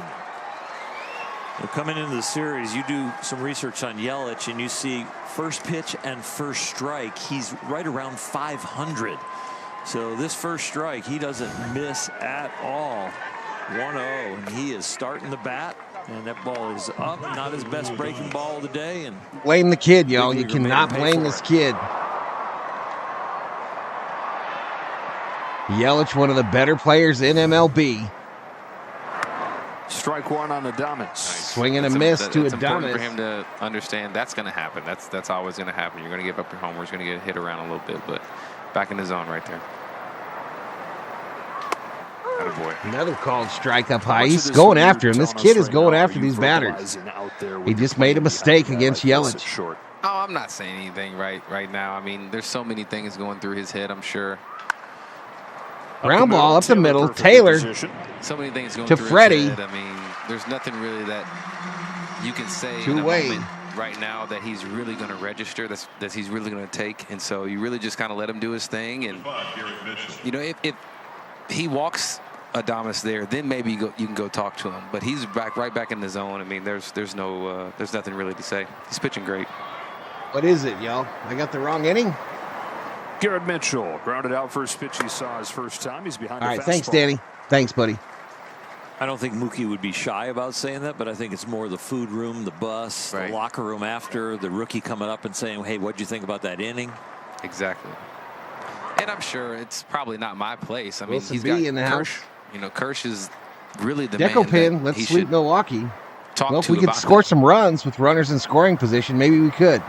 Q: Well, coming into the series, you do some research on Yelich, and you see first pitch and first strike. He's right around 500. So this first strike, he doesn't miss at all. 1-0, and he is starting the bat, and that ball is up. Not his best breaking ball of the day. And
B: Blame the kid, y'all. You
Q: Big leaguer made
B: cannot
Q: him pay
B: blame
Q: for
B: this
Q: it.
B: kid. Yelich, one of the better players in MLB.
C: Strike 1 on Adames.
B: Swing and a miss to
N: It's important for
B: Adames.
N: him to understand that's going to happen. That's always going to happen. You're going to give up your homers. You're going to get hit around a little bit, but back in the zone right there.
C: Attaboy.
B: Another called strike up high.
C: How much
B: He's
C: of this
B: going
C: are you
B: after him. This
C: telling
B: kid
C: us
B: is
C: right
B: going
C: now?
B: after
C: Are you
B: these batters.
C: verbalizing out there with
B: He
C: your
B: just made a
C: playing
B: mistake
C: behind that
B: against
C: like this?
B: Yelich.
C: It's short.
N: Oh, I'm not saying anything right now. I mean, there's so many things going through his head, I'm sure.
B: Ground ball up the middle.
C: perfect
B: Taylor
C: position.
N: So many things going
B: to
N: through
B: Freddy.
N: his head. I mean, there's nothing really that you can say in a
B: Two-way.
N: moment right now that he's really going to register, that he's really going to take. And so you really just kind of let him do his thing. And, if he walks Adames there, then maybe you can go talk to him. But he's right back in the zone. I mean, there's nothing really to say. He's pitching great.
B: What is it, y'all? I got the wrong inning?
C: Garrett Mitchell grounded out first pitch he saw his first time. He's behind
B: All
C: the
B: right,
C: fastball.
B: thanks, Danny. Thanks, buddy.
Q: I don't think Mookie would be shy about saying that, but I think it's more the food room, the bus,
N: Right.
Q: the locker room after, the rookie coming up and saying, hey, what'd you think about that inning?
N: Exactly. And I'm sure it's probably not my place. I mean,
B: Wilson
N: he's
B: B
N: got
B: in the
N: Kirsch.
B: house.
N: Kirsch is really the
B: Deco
N: man
B: pin.
N: that
B: Let's
N: he
B: sweep
N: should
B: Milwaukee.
N: talk
B: Well, if
N: to
B: we could
N: about
B: score
N: that.
B: some runs with runners in scoring position, maybe we could.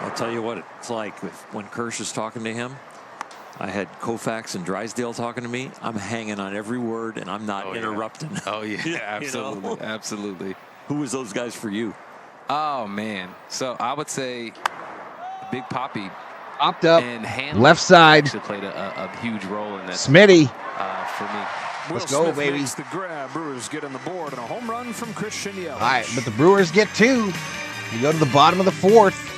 Q: I'll tell you what it's like when Kirsch is talking to him. I had Koufax and Drysdale talking to me. I'm hanging on every word, and I'm not interrupting.
N: Oh, yeah,
Q: You know?
N: absolutely. Absolutely.
Q: Who was those guys for you?
N: Oh, man. So I would say Big Papi
B: Popped up.
N: and Hanley
B: Left side.
N: actually played a huge role in that
B: Smitty.
N: for me.
B: Let's
C: Will
B: go,
C: Smith
B: baby.
C: makes the grab. Brewers get on the board and a home run from Christian Yelich.
B: All right, but the Brewers get 2. You go to the bottom of the 4th.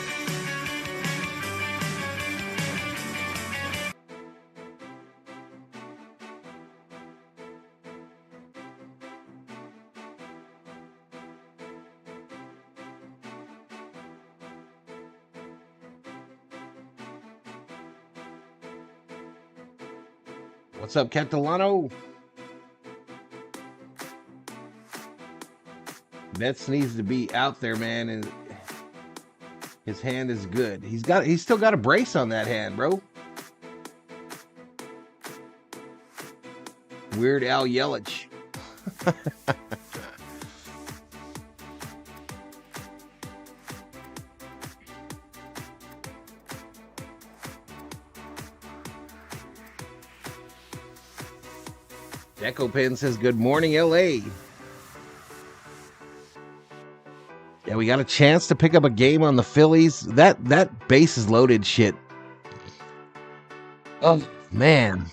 B: What's up, Catalano? Betts needs to be out there, man, and his hand is good. He's still got a brace on that hand, bro. Weird Al Yelich. Deco Pen says, good morning, LA. Yeah, we got a chance to pick up a game on the Phillies. That base is loaded shit. Oh, man.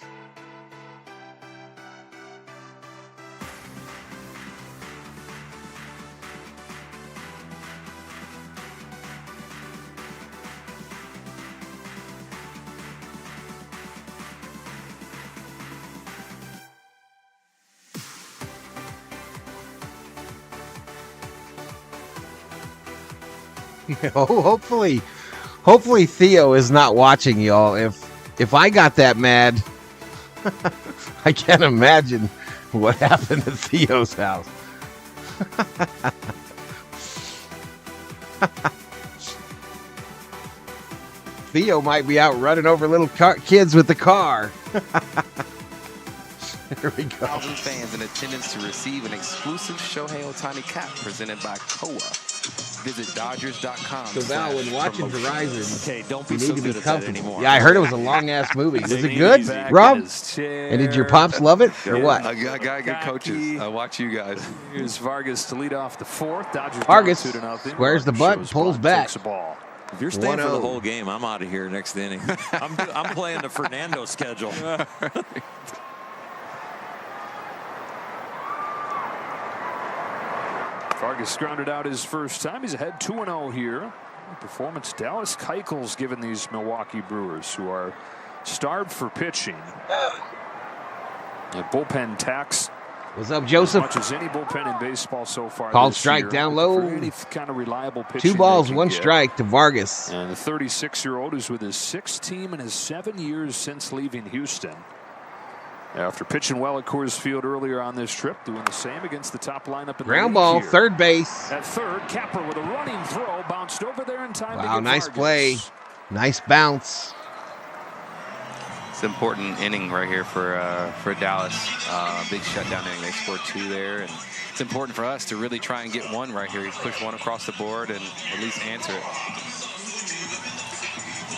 B: Hopefully Theo is not watching, y'all. If I got that mad, I can't imagine what happened at Theo's house. Theo might be out running over little kids with the car. There we go.
N: 1,000 fans in attendance to receive an exclusive Shohei Ohtani cap presented by Koa. Visit Dodgers.com.
B: So Val, when watching Verizon,
H: okay, don't
B: you
H: be
B: need
H: so
B: to be
H: good at that
B: comfortable.
H: anymore.
B: Yeah, I heard it was a long-ass movie. Was
H: They
B: it
H: need
B: good,
H: to be back
B: Rob?
H: in his chair.
B: And did your pops love it, or what?
N: I got good coaches. I watch you guys.
C: Here's Vargas to lead off the fourth. Dodgers
B: Vargas
C: down 2-0.
B: squares the butt, pulls back.
C: Takes the ball.
Q: If you're staying for the
B: 1-0.
Q: whole game, I'm out of here next inning. I'm playing the Fernando schedule.
C: Vargas grounded out his first time. He's ahead 2-0 here. Performance. Dallas Keuchel's given these Milwaukee Brewers, who are starved for pitching, a bullpen tax.
B: What's up, Joseph?
C: As much as any bullpen in baseball so far.
B: Called
C: this
B: strike
C: year,
B: down low.
C: for any kind of reliable pitching
B: 2 balls,
C: they can
B: 1
C: get.
B: strike to Vargas.
C: And the 36-year-old is with his 6th team in his 7 years since leaving Houston. After pitching well at Coors Field earlier on this trip, doing the same against the top lineup in
B: Ground
C: the
B: ball,
C: league here.
B: third base.
C: At third, Capper with a running throw, bounced over there in time.
B: Wow,
C: to get
B: nice
C: Vargas.
B: play. Nice bounce.
N: It's an important inning right here for Dallas. Big shutdown inning. They scored 2 there, and it's important for us to really try and get one right here. Push one across the board and at least answer it.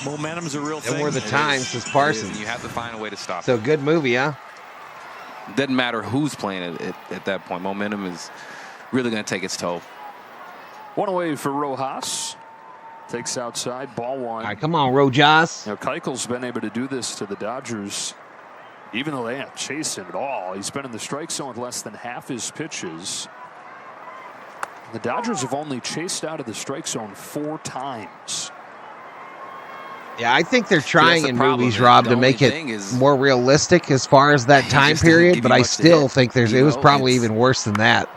Q: Momentum's a real thing.
B: There were the times, says Parsons.
N: You have to find a way to stop
B: So
N: it.
B: good movie, huh?
N: Doesn't matter who's playing it at that point. Momentum is really going to take its toll.
C: One away for Rojas. Takes outside, ball 1.
B: All right, come on, Rojas.
C: Now, Keuchel's been able to do this to the Dodgers, even though they haven't chased him at all. He's been in the strike zone with less than half his pitches. The Dodgers have only chased out of the strike zone 4 times.
B: Yeah, I think they're trying
N: the
B: in
N: problem.
B: movies, Rob,
N: The
B: to
N: only
B: make it
N: thing is-
B: more realistic as far as that time
N: just doesn't
B: period,
N: give
B: but
N: you
B: I
N: much to
B: still
N: hit,
B: think it was
N: know,
B: probably
N: it's-
B: even worse than that.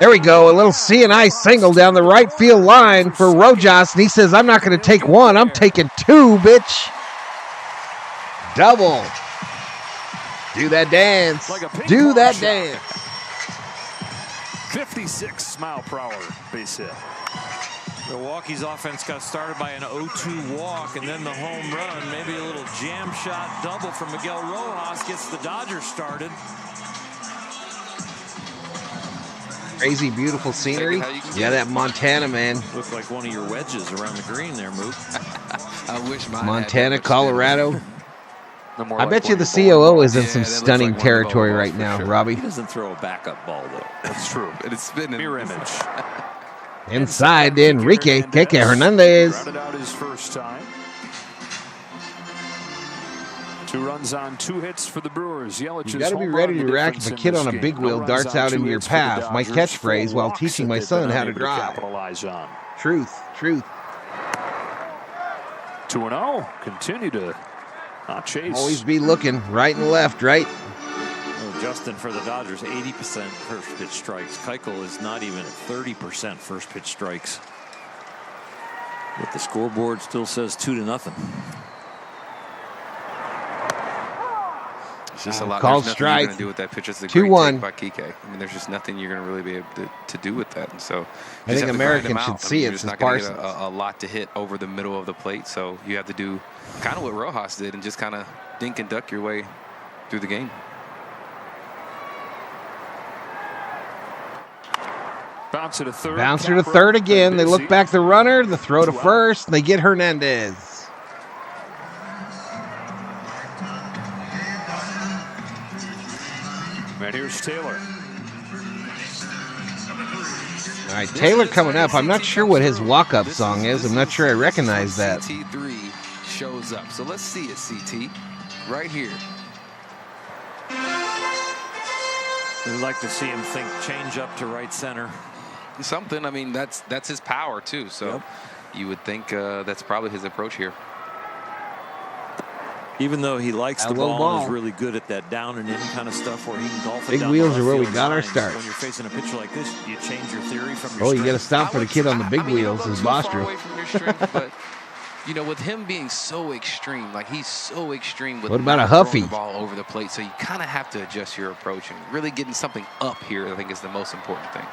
B: There we go, a little C&I single down the right field line for Rojas, and he says, I'm not going to take 1, I'm taking 2, bitch. Double. Do that dance.
C: Like a ping
B: Do
C: pong
B: that
C: shot.
B: dance.
C: 56 mile per hour base hit.
Q: Milwaukee's offense got started by an 0-2 walk and then the home run. Maybe a little jam shot double from Miguel Rojas gets the Dodgers started.
B: Crazy, beautiful scenery.
N: how you can
B: Yeah,
N: get
B: that Montana, man.
Q: Looked like one of your wedges around the green there, Mook.
N: I wish mine had
B: Montana,
N: that much
B: Colorado.
C: No more
B: I
C: like
B: bet you
C: one
B: the
C: of your bowling
B: COO is in
N: Yeah,
B: some
N: that looks
B: stunning
N: like one of the
B: territory
N: bowling
B: right
N: balls
B: now,
N: for sure.
B: Robbie.
Q: He doesn't throw a backup ball, though.
C: That's true.
N: And it's spinning.
C: Mirror image.
B: Inside to Enrique Keke Hernandez.
C: Rounded out his first time. 2 runs on 2 hits for the Brewers. Yelich
B: You got to be ready to react if a kid on a big wheel darts out into your path. My catchphrase while teaching my son how to drive.
C: Capitalize on.
B: Truth, truth.
C: 2-0. Continue to not chase.
B: Always be looking right and left, right?
Q: Well, Justin, for the Dodgers, 80% first pitch strikes. Keuchel is not even at 30% first pitch strikes. But the scoreboard still says 2-0.
N: It's just a lot.
B: Called
N: There's nothing
B: strike.
N: you're going to do with that pitch. It's a
B: 2-1.
N: great take by Kike. I mean, there's just nothing you're going to really be able to do with that. And so
B: I think Americans should see it,
N: You're just
B: says
N: not going to get
B: Parsons.
N: a lot to hit over the middle of the plate. So you have to do kind of what Rojas did and just kind of dink and duck your way through the game.
C: Bouncer to third.
B: Bouncer to third again. They look back the runner, the throw to first, and they get Hernandez.
C: And here's Taylor.
B: All right, Taylor coming up. I'm not sure what his walk-up song is. I'm not sure I recognize that.
N: CT3 shows up. So let's see it, CT, right here.
Q: We'd like to see him think change up to right center.
N: Something. I mean, that's his power too. So you would think that's probably his approach here.
Q: Even though he likes the
B: low
Q: ball and is
B: ball.
Q: really good at that down and in kind of stuff where he can golf it
B: Big
Q: down
B: wheels
Q: the
B: are where we
Q: left
B: got
Q: field
B: our
Q: lines.
B: start.
Q: When you're facing a pitcher like this, you change your theory from your
B: Oh, you got to
Q: strength.
B: stop for the kid on the big wheels.
N: His
B: His
N: far
B: Bostrom.
N: away from your strength, but you know, with him being so extreme, like he's so extreme with
B: What about
N: not
B: a Huffy?
N: throwing the ball over the plate, so you kind of have to adjust your approach and really getting something up here. I think is the most important thing.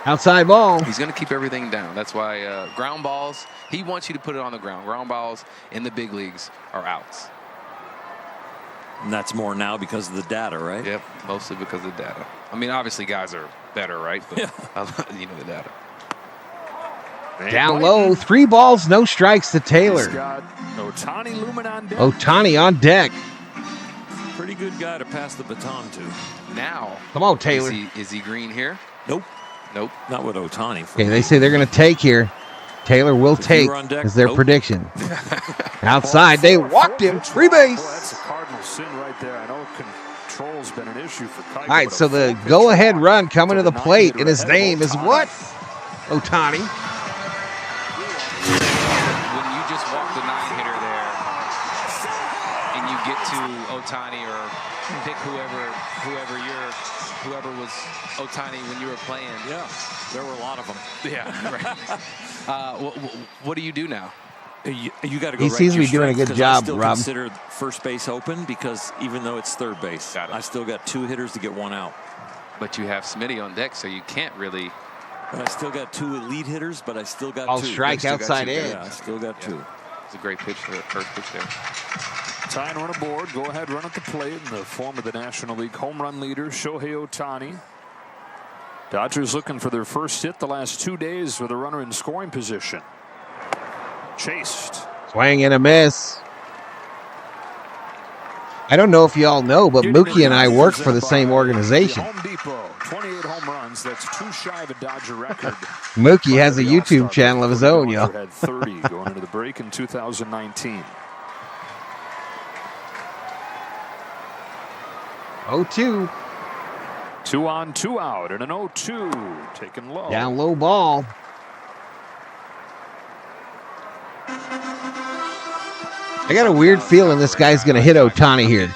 B: Outside ball.
N: He's going to keep everything down. That's why ground balls, he wants you to put it on the ground. Ground balls in the big leagues are outs.
Q: And that's more now because of the data, right?
N: Yep, mostly because of the data. I mean, obviously guys are better, right? But you know the data.
B: Down low, 3 balls, no strikes to Taylor.
C: He's got Ohtani looming on deck.
B: Ohtani on deck.
Q: Pretty good guy to pass the baton to.
N: Now,
B: Come on, Taylor.
N: Is he green here?
Q: Nope.
N: Nope.
Q: Not with Ohtani.
B: Okay, they say they're going to take here. Taylor will
Q: If you
B: take
Q: were on deck,
B: is their
Q: nope.
B: prediction. Outside, they walked him. Free base.
C: Boy, that's a cardinal sin right there. I know control's been an issue for Keuchel.
B: All right, so the go-ahead run coming to the plate, and his name is what? Ohtani.
N: When you just walk the 9-hitter there and you get to Ohtani or pick whoever was Ohtani when you were playing.
Q: Yeah, there were a lot of them.
N: Yeah, right. What do you do now?
Q: You got to go.
B: He
Q: right
B: seems
Q: to
B: to be
Q: your
B: doing a
Q: strengths,
B: good
Q: 'cause I
B: job,
Q: still
B: Rob.
Q: consider first base open because even though it's third base, I still got 2 hitters to get 1 out.
N: But you have Smitty on deck, so you can't really.
Q: And I still got 2 elite hitters, but I still got
B: I'll
Q: 2.
B: strike
Q: Still got
B: outside
Q: 2.
B: edge.
Q: Yeah, I still got 2.
N: It's a great pitch for the first pitch there.
C: Tying run aboard. Go ahead, run at the plate in the form of the National League home run leader, Shohei Ohtani. Dodgers looking for their first hit the last 2 days with a runner in scoring position. Chased.
B: Swing and a miss. I don't know if you all know, but Mookie and I work for the same organization.
C: Home Depot, 28 home runs. That's 2 shy of a Dodger record.
B: Mookie has a YouTube channel of his own, y'all.
C: Had 30 going into the break in 2019.
B: 0-2.
C: 2 on, 2 out, and an 0-2 taken low.
B: Down low ball. I got a weird feeling this guy's going to hit Ohtani here.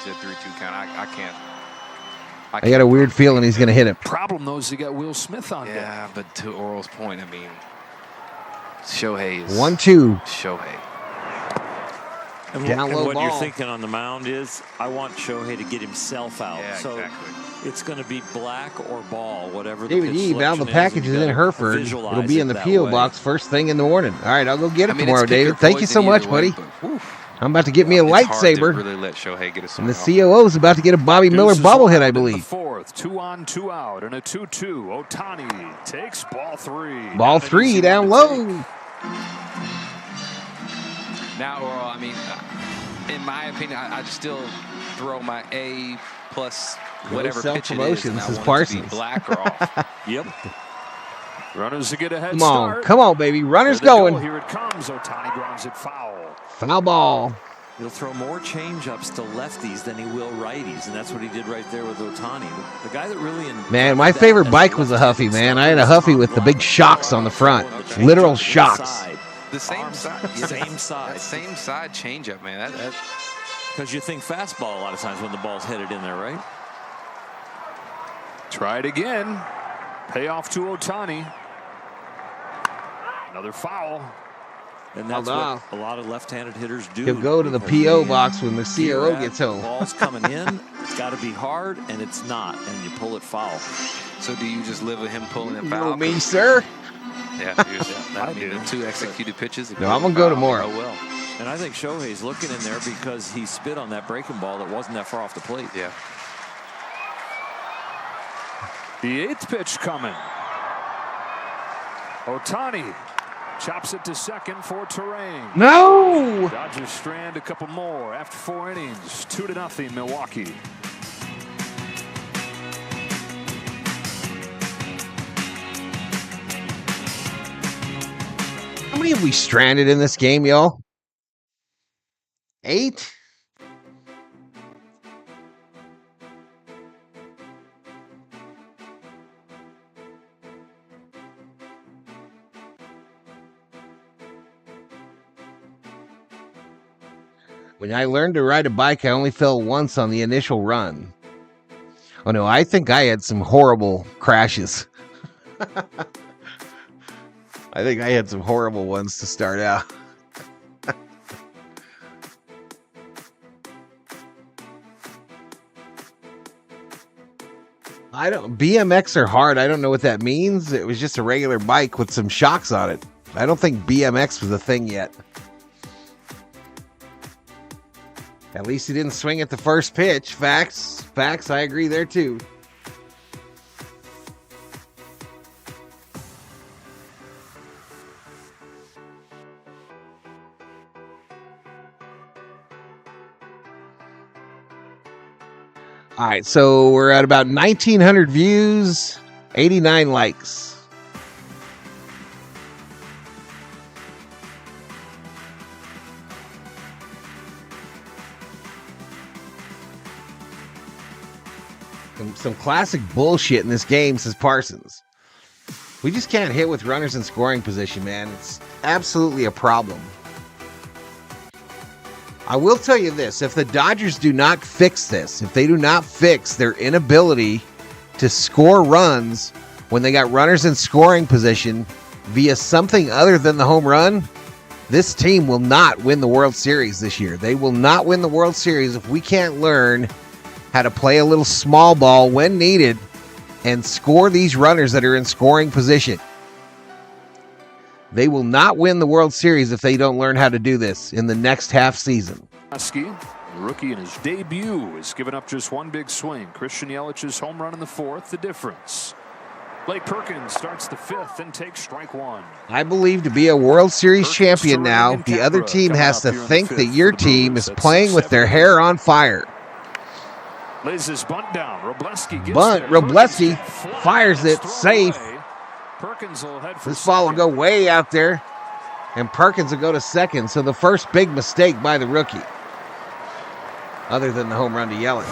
B: I got a weird feeling he's going to hit him.
C: Problem though is you got Will Smith on deck.
N: Yeah, but to Oral's point, I mean, Shohei is
B: 1-2.
N: Shohei.
Q: And
B: Down low
Q: what
B: ball.
Q: you're thinking on the mound is, I want Shohei to get himself out.
N: Yeah,
Q: so
N: exactly.
Q: it's going to be black or ball, whatever the
B: David
Q: pitch
B: Yee, now the
Q: selection
B: package
Q: and
B: is
Q: you
B: in
Q: gotta
B: Hereford.
Q: visualize
B: It'll be
Q: it
B: in the
Q: that
B: P.O.
Q: way.
B: box first thing in the morning. All right, I'll go get it
N: I mean,
B: tomorrow,
N: it's kicker
B: David. Thank you so
N: poison
B: much,
N: either way,
B: buddy.
N: but, whew,
B: I'm about to get me a
N: it's hard to
B: lightsaber.
N: really let Shohei get a
B: And the
N: swing off.
B: COO is about to get a Bobby Miller
C: Deuces
B: bobblehead, I
C: in the
B: believe.
C: 4th, 2 on, 2 out, and a 2-2. Ohtani takes ball 3.
B: Ball
C: Not an
B: 3
C: easy
B: down
C: one to
B: low.
C: take.
N: Now, Oral, I mean, in my opinion, I still throw my A plus whatever pitch it is.
B: self-promotion.
N: And
B: This
N: I
B: is
N: want it to
B: Parsons.
N: be black or off.
Q: Yep.
C: Runners to get a head
B: Come on.
C: start.
B: Come on, baby. Runner's
C: There they go.
B: going.
C: Here it comes. Ohtani grounds it foul.
B: Foul ball.
Q: He'll throw more change-ups to lefties than he will righties, and that's what he did right there with Ohtani. The guy that really...
B: Man, my favorite bike was a Huffy, man. I had a Huffy with the big shocks on the front. Literal shocks.
N: The same side.
Q: Same side.
N: That same side changeup, man.
Q: Because you think fastball a lot of times when the ball's headed in there, right?
C: Try it again. Payoff to Ohtani. Another foul.
Q: And that's what a lot of left-handed hitters do.
B: He'll go to the P.O. box when the COO gets home.
Q: The ball's coming in. It's got to be hard, and it's not, and you pull it foul.
N: So do you just live with him pulling it
B: You
N: foul?
B: know me, sir.
N: Yeah, I mean, the 2 executed pitches.
B: No, I'm going to go tomorrow.
N: Oh, well.
Q: And I think Shohei's looking in there because he spit on that breaking ball that wasn't that far off the plate.
N: Yeah.
C: The 8th pitch coming. Ohtani chops it to second for Terrain.
B: No!
C: Dodgers strand a couple more after 4 innings. 2-0 Milwaukee.
B: How many have we stranded in this game, y'all? 8? When I learned to ride a bike, I only fell once on the initial run. Oh no, I think I had some horrible crashes. I think I had some horrible ones to start out. BMX are hard. I don't know what that means. It was just a regular bike with some shocks on it. I don't think BMX was a thing yet. At least he didn't swing at the first pitch. Facts. I agree there too. All right, so we're at about 1,900 views, 89 likes. Some classic bullshit in this game, says Parsons. We just can't hit with runners in scoring position, man. It's absolutely a problem. I will tell you this, if the Dodgers do not fix this, if they do not fix their inability to score runs when they got runners in scoring position via something other than the home run, this team will not win the World Series this year. They will not win the World Series if we can't learn how to play a little small ball when needed and score these runners that are in scoring position. They will not win the World Series if they don't learn how to do this in the next half season.
C: The rookie in his debut has given up just one big swing. Christian Yelich's home run in the fourth, the difference. Blake Perkins starts the fifth and takes strike one.
B: I believe to be a World Series champion now, the other team has to think that your team is playing with their hair on fire.
C: Lays his bunt down.
B: Robleski fires it safe.
C: Perkins will head for
B: this ball will go way out there, and Perkins will go to second. So the first big mistake by the rookie, other than the home run to Yelich.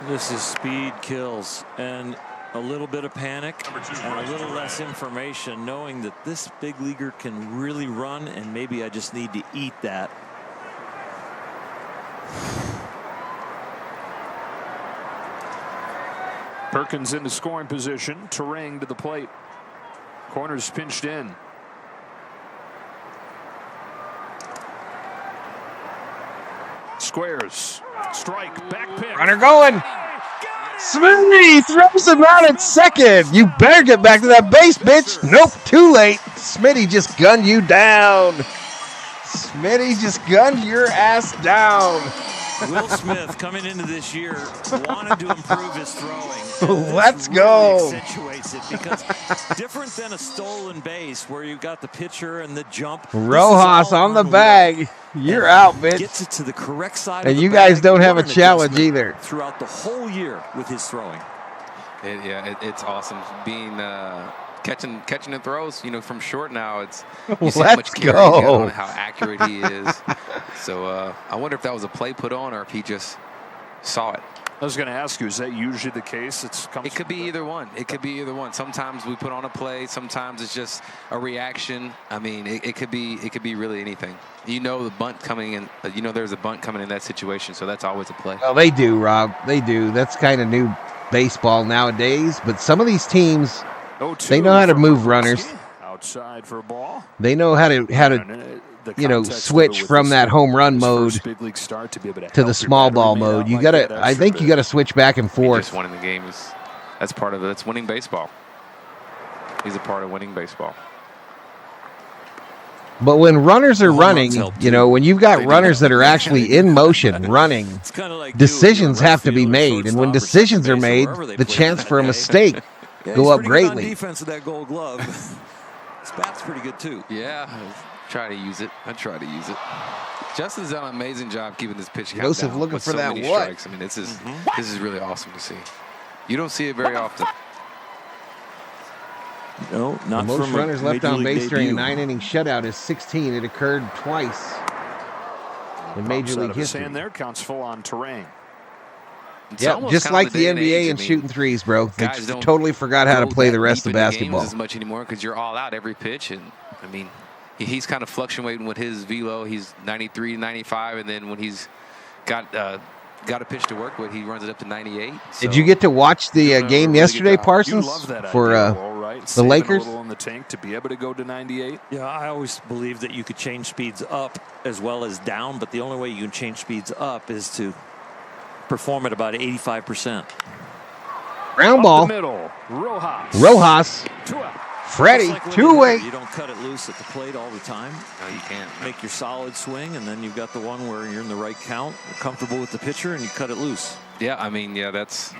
Q: This is speed kills, and a little bit of panic and a little less information, knowing that this big leaguer can really run, and maybe I just need to eat that.
C: Perkins into scoring position. Terang to the plate. Corner's pinched in. Squares. Strike. Back pitch.
B: Runner going. Smitty throws him out at second. You better get back to that base, bitch. Nope, too late. Smitty just gunned you down. Smitty just gunned your ass down.
Q: Will Smith, coming into this year, wanted to improve his throwing.
B: Let's go.
Q: Really accentuates it because different than a stolen base where you've got the pitcher and the jump.
B: Rojas on the bag. You're out, bitch.
Q: Gets it to the correct side.
B: And
Q: of the
B: you guys don't have a
Q: bag.
B: challenge either.
Q: Throughout the whole year with his throwing.
N: It's awesome being catching the throws. You know, from short now, it's
B: Let's
N: how much care
B: go.
N: he's got on how accurate he is. So I wonder if that was a play put on or if he just saw it.
C: I was going to ask you, is that usually the case?
N: It could be either one. It could be either one. Sometimes we put on a play. Sometimes it's just a reaction. I mean, it could be really anything. You know, the bunt coming in. You know, there's a bunt coming in that situation, so that's always a play.
B: Well, they do, Rob. They do. That's kind of new baseball nowadays. But some of these teams, they know how to move runners.
C: Outside for a ball.
B: They know how to switch from that home run mode to the small ball mode. You gotta. I think you gotta switch back and forth.
N: Just winning the game that's part of it. That's winning baseball. He's a part of winning baseball.
B: But when runners are running, when you've got runners that are actually in motion running, decisions have to be made. And when decisions are made, the chance for a mistake go up greatly.
Q: Defense of that Gold Glove. His bat's pretty good too.
N: Yeah, I try to use it. Justin's done an amazing job keeping this pitch count
B: Joseph
N: down
B: looking
N: with
B: for
N: so
B: that
N: many
B: what?
N: strikes. I mean, this is really awesome to see. You don't see it very often.
Q: No, not
B: the most
Q: from
B: runners left
Q: Major
B: on
Q: League
B: base during a
Q: debut.
B: 9-inning shutout is 16. It occurred twice in Major League history.
C: Hand there counts full on Terang.
B: Yeah, just like the NBA and shooting threes, bro. They
N: Guys don't
B: totally forgot how to play the rest of
N: deep into
B: basketball.
N: games as much anymore because you're all out every pitch, and I mean, he's kind of fluctuating with his velo. He's 93, 95, and then when he's got a pitch to work with, he runs it up to 98. So.
B: Did you get to watch the game yesterday, Parsons?
C: You love that
B: for
C: idea, all right?
B: the Lakers?
C: A little in the tank to be able to go to 98.
Q: Yeah, I always believe that you could change speeds up as well as down, but the only way you can change speeds up is to perform at about 85%.
B: Ground ball.
C: Up the middle,
B: Rojas. Freddy,
Q: like
B: two-way.
Q: You don't cut it loose at the plate all the time.
N: No, you can't.
Q: Make your solid swing, and then you've got the one where you're in the right count, you're comfortable with the pitcher, and you cut it loose.
N: Yeah, I mean, it's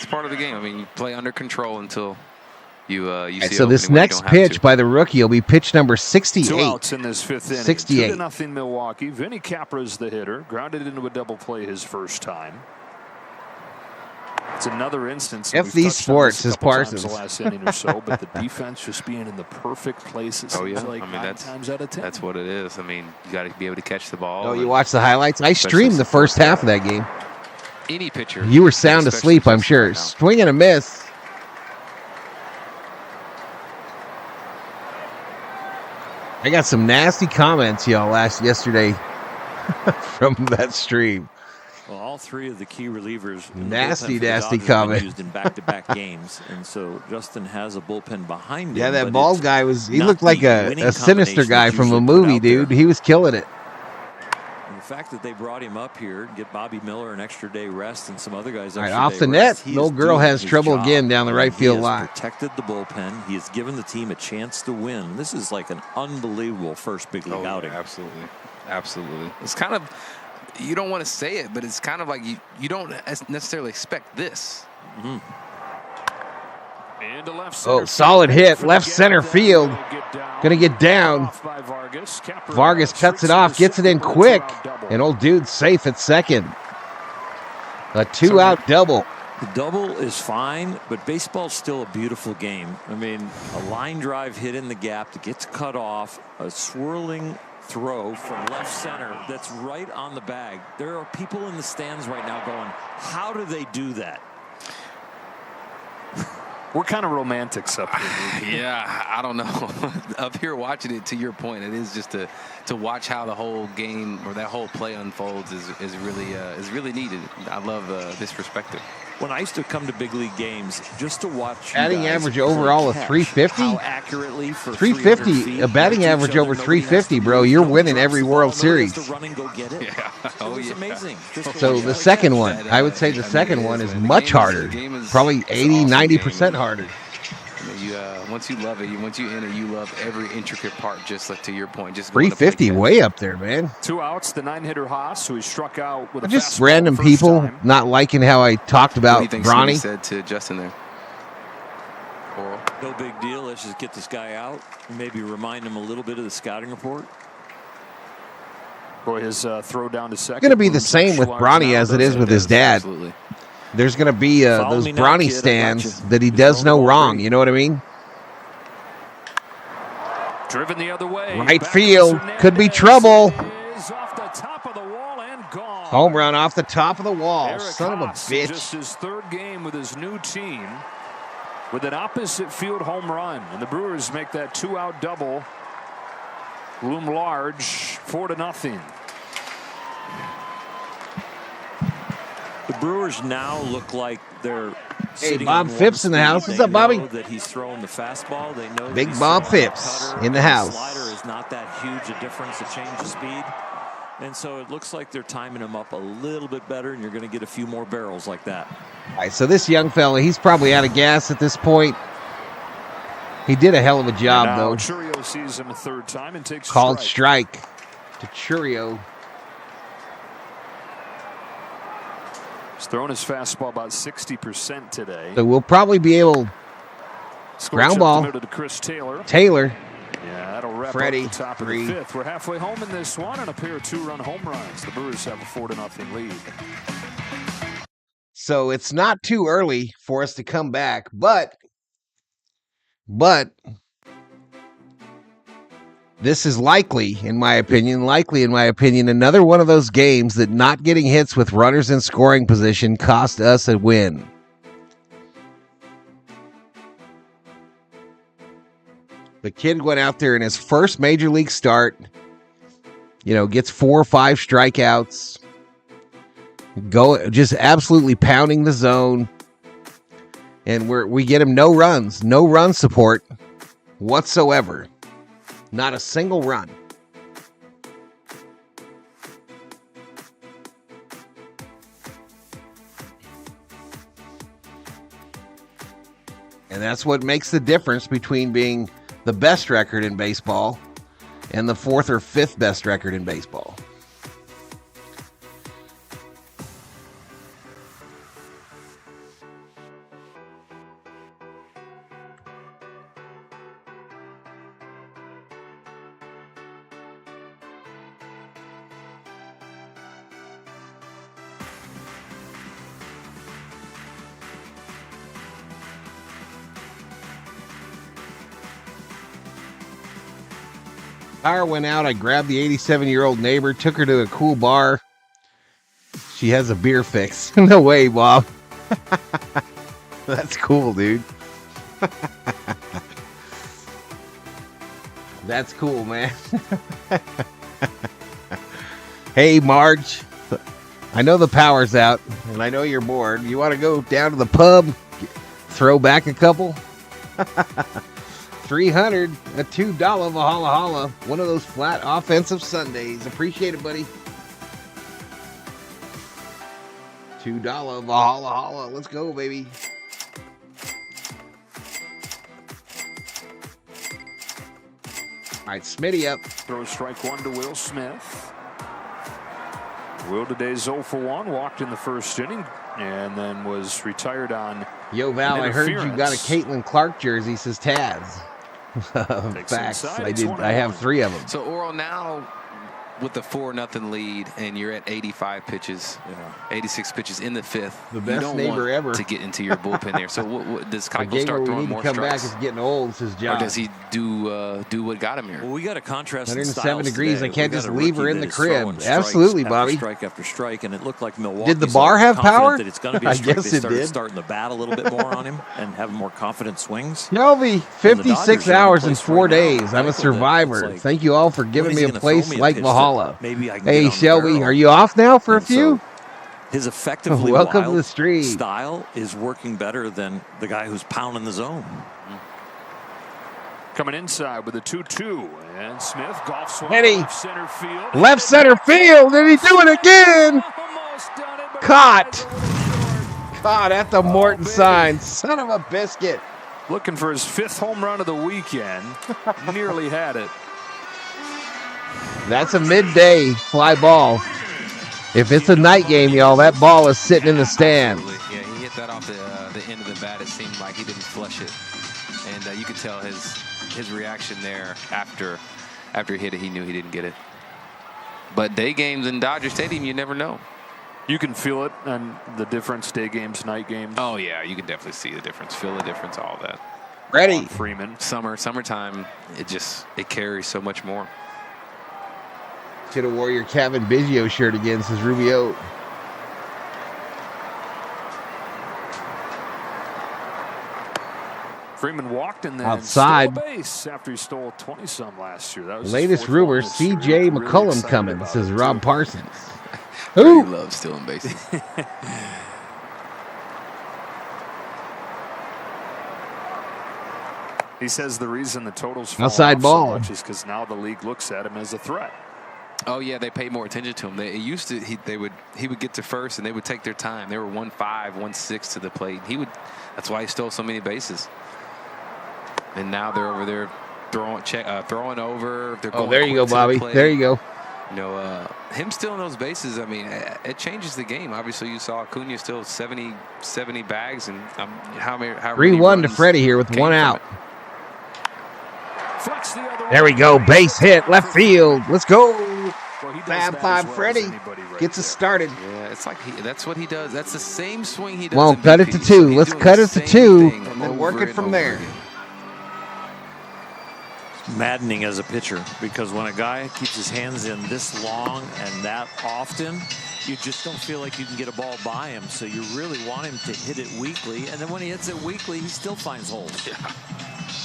N: part of the game. I mean, you play under control until you see.
B: So this next pitch by the rookie will be pitch number 68.
C: 2 outs in this 5th inning.
B: 68.
C: 2-0 Milwaukee. Vinny Capra's the hitter. Grounded into a double play his first time. It's another instance.
B: F these sports is Parsons.
C: The last inning or so, but the defense just being in the perfect place. It seems like
N: I mean,
C: 9 times out of 10.
N: That's what it is. I mean, you got to be able to catch the ball.
B: Oh, you watch the highlights? I streamed the first half of that game.
N: Any pitcher.
B: You were sound asleep, I'm sure. Swing and a miss. I got some nasty comments, y'all, yesterday from that stream.
Q: Well, all 3 of the key relievers
B: nasty
Q: comment used in back-to-back games, and so Justin has a bullpen behind him.
B: Yeah, that bald guy he looked like a sinister guy from a movie, dude. He was killing it.
Q: And the fact that they brought him up here to get Bobby Miller an extra day rest and some other guys
B: off the net. The old girl has trouble again down the right field line.
Q: He has protected the bullpen. He has given the team a chance to win. This is like an unbelievable first big league outing.
N: Absolutely. It's kind of, you don't want to say it, but it's kind of like you don't necessarily expect this.
Q: Mm-hmm.
C: And to left
B: center solid hit. Left center field. Going to get down. Vargas cuts it off. Gets it in quick. And old dude's safe at second. A 2-out double.
Q: The double is fine, but baseball's still a beautiful game. I mean, a line drive hit in the gap that gets cut off. A swirling throw from left center that's right on the bag. There are people in the stands right now going, how do they do that?
C: We're kind of romantics up here.
N: Yeah, I don't know. Up here watching it, to your point, it is just to watch how the whole game or that whole play unfolds is really needed. I love this perspective.
Q: When I used to come to big league games just to watch
B: batting average overall of 350.
Q: How accurately for
B: 350, a batting average over 350, bro. You're winning every World Series.
Q: Run and go get it.
N: Yeah.
Q: It's amazing.
B: So the second one, I would say the second one is much harder. Probably 80, 90% harder.
N: Once you love it, once you in it, you love every intricate part, just like to your point. Just
B: 350, way up there, man.
C: 2 outs, the 9-hitter Haas, who he struck out with
B: just random people
C: time.
B: not liking how I talked about Bronny.
N: Said to Justin there.
Q: No big deal. Let's just get this guy out and maybe remind him a little bit of the scouting report.
C: Boy, his throw down to second.
B: It's going to be the same with Bronny as it is with his dad.
N: Absolutely.
B: There's going to be those Bronny stands that he does no wrong. You know what I mean?
C: Driven the other way.
B: Right field. Could be trouble. Home run off the top of the wall.
C: Eric
B: Son of a
C: Haas,
B: bitch.
C: Just his 3rd game with his new team with an opposite field home run. And the Brewers make that 2-out double loom large, 4-0.
Q: The Brewers now look like they're
B: Hey, Bob Phipps in the house. What's up, Bobby?
Q: That he's throwing the fastball. They know
B: Big Bob Phipps in the house.
Q: Slider is not that huge a difference, a change of speed. And so it looks like they're timing him up a little bit better, and you're going to get a few more barrels like that.
B: All right, so this young fella, he's probably out of gas at this point. He did a hell of a job, though.
C: Churio sees him a 3rd time and takes
B: called strike to Churio.
C: He's thrown his fastball about 60% today.
B: So we'll probably be able ground ball
C: to Chris Taylor. Yeah, that'll wrap
B: Freddie,
C: up the top of the 5th. We're halfway home in this one and a pair of 2-run home runs. The Brewers have a 4-0 lead.
B: So it's not too early for us to come back, but this is likely, in my opinion, another one of those games that not getting hits with runners in scoring position cost us a win. The kid went out there in his first major league start, gets 4 or 5 strikeouts, just absolutely pounding the zone. And we get him no run support whatsoever. Not a single run. And that's what makes the difference between being the best record in baseball and the 4th or 5th best record in baseball. Power went out. I grabbed the 87-year-old neighbor, took her to a cool bar. She has a beer fix. No way, Bob. That's cool, dude. That's cool, man. Hey, Marge. I know the power's out, and I know you're bored. You want to go down to the pub, throw back a couple? $300, a $2 Valhalla. One of those flat offensive Sundays. Appreciate it, buddy. $2 Valhalla. Let's go, baby. All right, Smitty up.
C: Throw strike 1 to Will Smith. Will today 0 for 1. Walked in the first inning and then was retired on.
B: Yo, Val, I heard you got a Caitlin Clark jersey, says Taz. Facts. I did. I have 3 of them.
N: So Oral, now with the 4-0 lead, and you're at 85 pitches, 86 pitches in the 5th.
B: The best neighbor ever
N: to get into your bullpen there. So what does Keuchel start throwing more
B: come
N: strikes?
B: Back is getting old. It's his job.
N: Or does he do what got him here?
Q: Well, we got a contrast.
B: 107 degrees. I can't just leave her in the crib. Absolutely, Bobby.
Q: Strike after strike, and it looked like Milwaukee.
B: Did the bar have power?
Q: That it's going to be a strike. I guess it did. Starting the bat a little bit more on him and having more confident swings.
B: Shelby, 56 hours in 4 days. I'm a survivor. Thank you all for giving me a place like Valhalla.
Q: Maybe I can.
B: Hey, Shelby, are you off now for a few?
Q: His effectively
B: welcome to the stream
Q: style is working better than the guy who's pounding the zone.
C: Coming inside with a 2-2, and Smith golf swing
B: left
C: center field.
B: Left center field. Did he do it again? Caught at the Morton sign. Son of a biscuit.
C: Looking for his 5th home run of the weekend. Nearly had it.
B: That's a midday fly ball. If it's a night game, y'all, that ball is sitting in the stands.
N: Absolutely. Yeah, he hit that off the end of the bat. It seemed like he didn't flush it, and you could tell his reaction there after he hit it. He knew he didn't get it. But day games in Dodger Stadium, you never know.
C: You can feel it, and the difference, day games, night games.
N: Oh yeah, you can definitely see the difference, feel the difference, all of that.
B: Ready,
C: Freeman.
N: Summertime, it carries so much more.
B: Should have wore your Kevin Biggio shirt again, says Rubio.
C: Freeman walked and then
B: outside
C: stole a base after he stole 20-some last year. That was
B: latest rumor. C.J. McCollum coming, says Rob Parsons.
N: Who loves stealing bases?
C: He says the reason the totals fall
B: outside
C: off
B: ball
C: so much is because now the league looks at him as a threat.
N: Oh yeah, they pay more attention to him. He would get to first and they would take their time. They were 1-5, 1-6 to the plate. That's why he stole so many bases. And now they're over there throwing over. They're going
B: there you go, Bobby. There you go.
N: Him stealing those bases, I mean, it changes the game. Obviously, you saw Acuna steal 70 bags, and how many
B: 3-1 to Freddy here with 1 out. There we go. Base hit, left field. Let's go. Fab Five Freddy gets us started.
N: Yeah, it's like that's what he does. That's the same swing he does.
B: Well, cut it to 2. Let's cut it to 2 and then work it from there.
Q: Maddening as a pitcher, because when a guy keeps his hands in this long and that often, you just don't feel like you can get a ball by him. So you really want him to hit it weakly, and then when he hits it weakly, he still finds holes.
N: Yeah.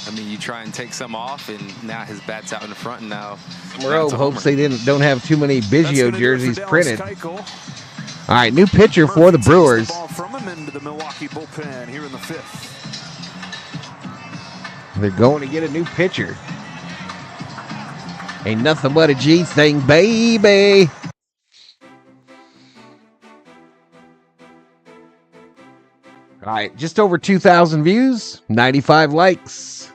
N: I mean, you try and take some off, and now his bat's out in the front, and now
B: Robe hopes they don't have too many Biggio jerseys printed. All right, new pitcher for the Brewers.
C: Ball from him into the Milwaukee bullpen here in the 5th.
B: They're going to get a new pitcher. Ain't nothing but a G thing, baby. All right, just over 2,000 views, 95 likes.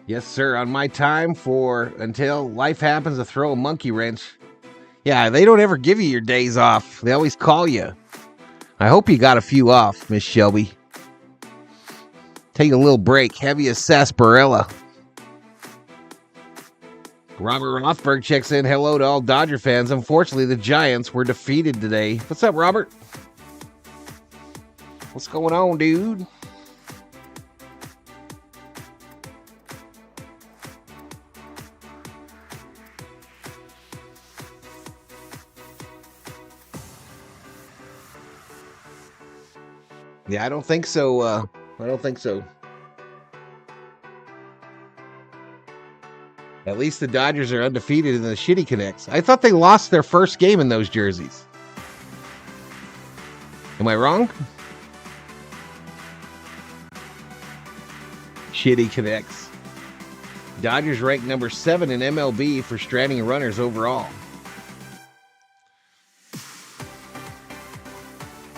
B: Yes, sir, on my time for until life happens to throw a monkey wrench. Yeah, they don't ever give you your days off. They always call you. I hope you got a few off, Miss Shelby. Take a little break. Have you a sarsaparilla? Robert Rothberg checks in. Hello to all Dodger fans. Unfortunately, the Giants were defeated today. What's up, Robert? What's going on, dude? Yeah, I don't think so. I don't think so. At least the Dodgers are undefeated in the Shitty Connects. I thought they lost their first game in those jerseys. Am I wrong? Shitty Connects. Dodgers ranked number 7 in MLB for stranding runners overall.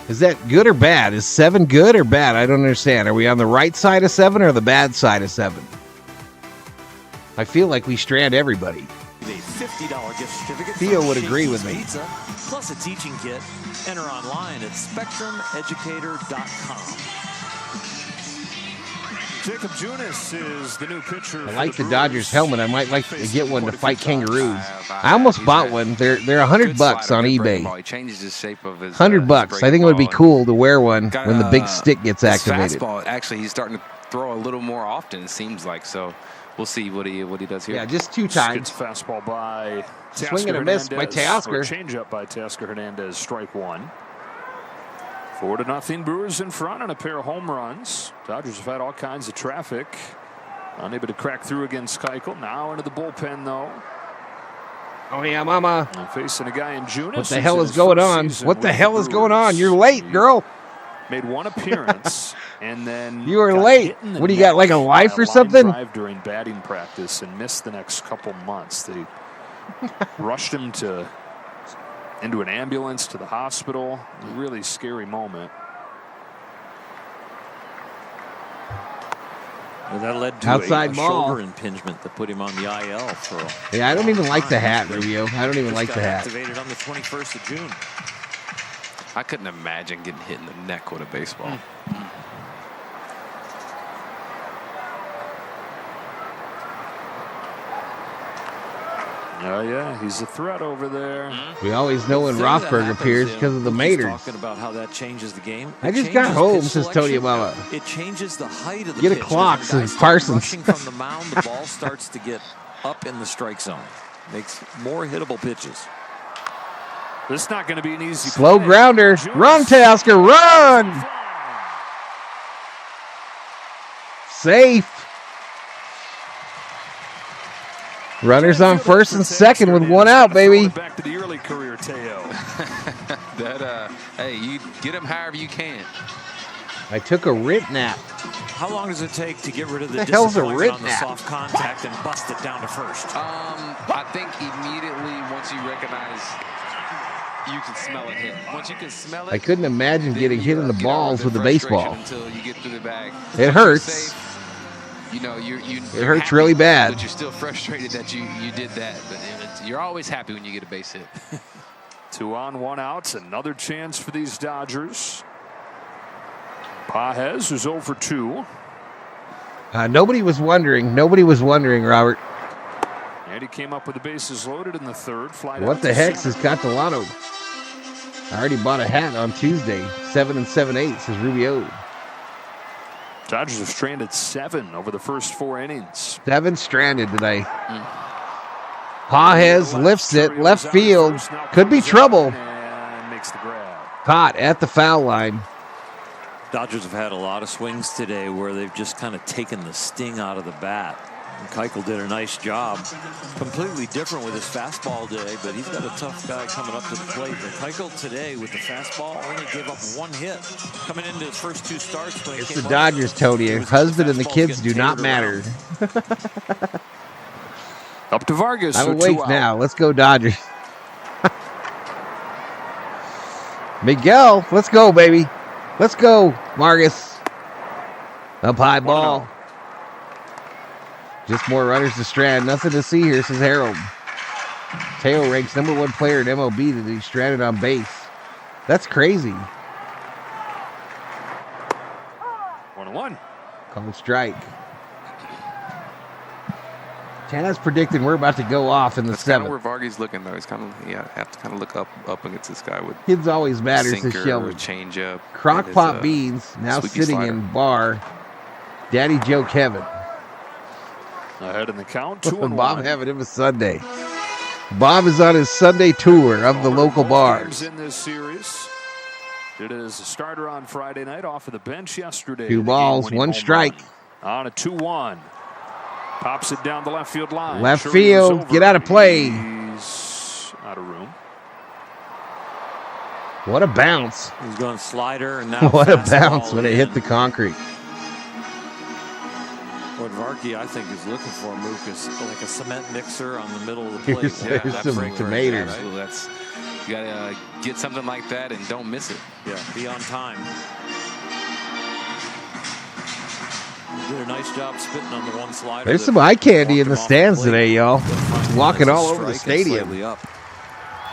B: Is that good or bad? Is 7 good or bad? I don't understand. Are we on the right side of 7 or the bad side of 7? I feel like we strand everybody.
Q: A $50 gift certificate.
B: Theo would agree with me.
Q: Pizza, plus a teaching kit. Enter online at spectrumeducator.com.
C: Jacob Junis is the new pitcher.
B: I like the Dodgers helmet. I might like to get one to fight kangaroos. I almost bought one. They're $100 on eBay.
N: He changes the shape of his
B: $100. I think it would be cool to wear one when the big stick gets activated.
N: Fastball, actually, he's starting to throw a little more often. It seems like so. We'll see what he does here.
B: Yeah, just 2 times.
C: Gets fastball by
B: Swing and a miss by Teoscar.
C: Change up by Teoscar Hernandez. Strike 1. 4-0 Brewers in front on a pair of home runs. Dodgers have had all kinds of traffic. Unable to crack through against Keuchel. Now into the bullpen, though.
B: Oh, yeah, mama.
C: And facing a guy in Junis.
B: What the hell is going on? What the hell is going on? You're late, girl.
C: Made one appearance, and then
B: you were late. What do you got, like a life or something?
C: Drive during batting practice and missed the next couple months. They rushed him into an ambulance to the hospital. A really scary moment.
Q: Well, that led to
B: outside
Q: a shoulder impingement that put him on the IL for.
B: Yeah, I don't even like the hat, Rubio. I don't even like the hat.
Q: Activated on the 21st of June.
N: I couldn't imagine getting hit in the neck with a baseball.
C: Oh, yeah, he's a threat over there.
B: We always know when Rothberg appears because of the Maynards.
Q: Talking about how that changes the game.
B: I just got home, says Tony Amala.
Q: It changes the height of the
B: Get a
Q: pitch.
B: clock, says Parsons.
Q: Rushing from the mound, the ball starts to get up in the strike zone. Makes more hittable pitches.
C: This is not going to be an easy
B: slow
C: play.
B: grounder. Run, Teoscar, run! Safe. Runners on first and second with 1 out, baby.
C: Back to the early career, Teo.
N: Hey, you get him however you can.
B: I took a rip nap.
Q: How long does it take to get rid of the
B: hell's a
Q: disappointment
B: rip
Q: on the
B: nap?
Q: soft contact and bust it down to first?
N: I think immediately once you recognize you can smell it hit. Once you can smell it,
B: I couldn't imagine getting hit in the balls with a baseball.
N: Until you get through the bag.
B: It hurts.
N: You know,
B: it hurts really bad.
N: But you're still frustrated that you did that. But you're always happy when you get a base hit.
C: 2 on, 1 out. Another chance for these Dodgers. Pages is 0 for 2.
B: Nobody was wondering, Robert.
C: And he came up with the bases loaded in the 3rd. Fly
B: What the heck is Catalano? I already bought a hat on Tuesday. 7 7/8 says Rubio.
C: Dodgers have stranded 7 over the first 4 innings.
B: 7 stranded today. Pages lifts it, left field. Could be trouble.
C: And makes the grab.
B: caught at the foul line.
Q: Dodgers have had a lot of swings today where they've just kind of taken the sting out of the bat. And Keuchel did a nice job. Completely different with his fastball today, but he's got a tough guy coming up to the plate. But Keuchel today with the fastball only gave up one hit. Coming into his first 2 starts. When
B: It's the Dodgers, Tony. Husband and the kids do not matter.
C: Up to Vargas.
B: I'm awake now. Let's go, Dodgers. Miguel, let's go, baby. Let's go, Vargas. Up high ball. Just more runners to strand. Nothing to see here, says Harold. Teo ranks #1 player in MLB that he stranded on base. That's crazy.
C: 1-1.
B: Called strike. Tana's predicting we're about to go off in the
N: That's kind of
B: 7th.
N: where Vargas looking though. He's kind of have to kind of look up against this guy with
B: Kids always matter, says
N: sinker,
B: Shelby.
N: change up.
B: Crockpot Beans now
N: sweepy
B: sitting
N: slider.
B: in bar. Daddy Joe Kevin.
C: Ahead in the count.
B: Bob having him a Sunday. Bob is on his Sunday tour of the local bars.
C: In this series, it is a starter on Friday night off of the bench yesterday.
B: 2 balls, 1 strike.
C: On a 2-1. Pops it down the left field line.
B: Left
C: Scherer's
B: field,
C: over.
B: get out of play.
C: He's out of room.
B: What a bounce.
Q: He's going slider and now
B: What a
Q: fastball
B: bounce when it hit
Q: in.
B: the concrete.
Q: What Varkey, I think, is looking for, Mook, is like a cement mixer on the middle of the plate.
B: Here's
N: Yeah,
B: some
N: break
B: tomatoes.
N: right? Absolutely. You gotta get something like that and don't miss it.
Q: Yeah, be on time. Did a nice job spitting on the 1 slider.
B: There's
Q: that
B: some eye candy in the
Q: walked him off
B: stands
Q: plate.
B: today, y'all. Walking
Q: That's a
B: all over the
Q: strike and
B: stadium.
Q: slightly up.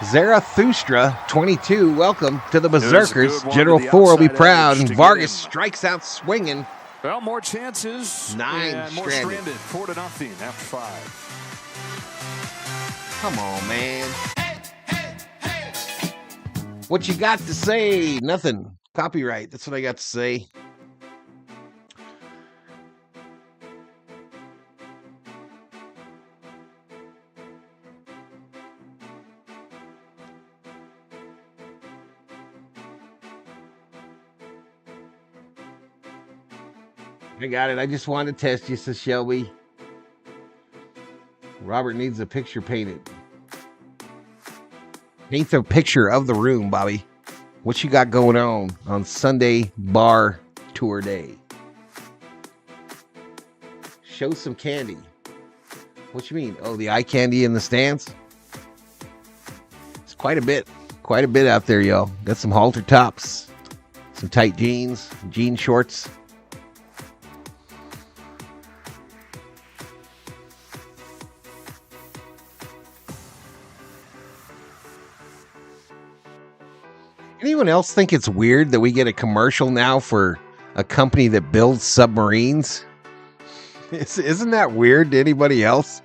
B: Zarathustra, 22. Welcome to the
C: There's a
B: Berserkers.
C: good one
B: General
C: to the
B: 4 will be
C: outside
B: proud.
C: edge
B: And
C: to get
B: Vargas
C: him.
B: strikes out swinging.
C: Well, more chances.
B: 9
C: and more
B: stranded.
C: stranded. 4-0 after 5.
B: Come on, man. What you got to say? Nothing. Copyright. That's what I got to say. I got it. I just wanted to test you, says Shelby. Robert needs a picture painted. Paint the picture of the room, Bobby. What you got going on Sunday bar tour day? Show some candy. What you mean? Oh, the eye candy in the stands? It's quite a bit out there, y'all. Got some halter tops, some tight jeans, jean shorts. Anyone else think it's weird that we get a commercial now for a company that builds submarines? Isn't that weird to anybody else?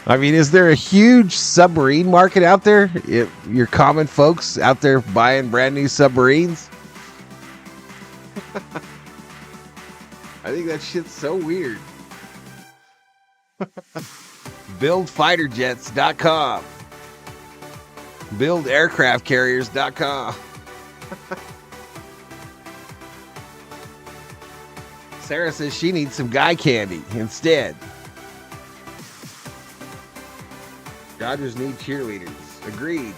B: I mean, is there a huge submarine market out there? If your common folks out there buying brand new submarines? I think that shit's so weird. BuildFighterJets.com. BuildAircraftCarriers.com. Sarah says she needs some guy candy instead. Dodgers need cheerleaders. Agreed.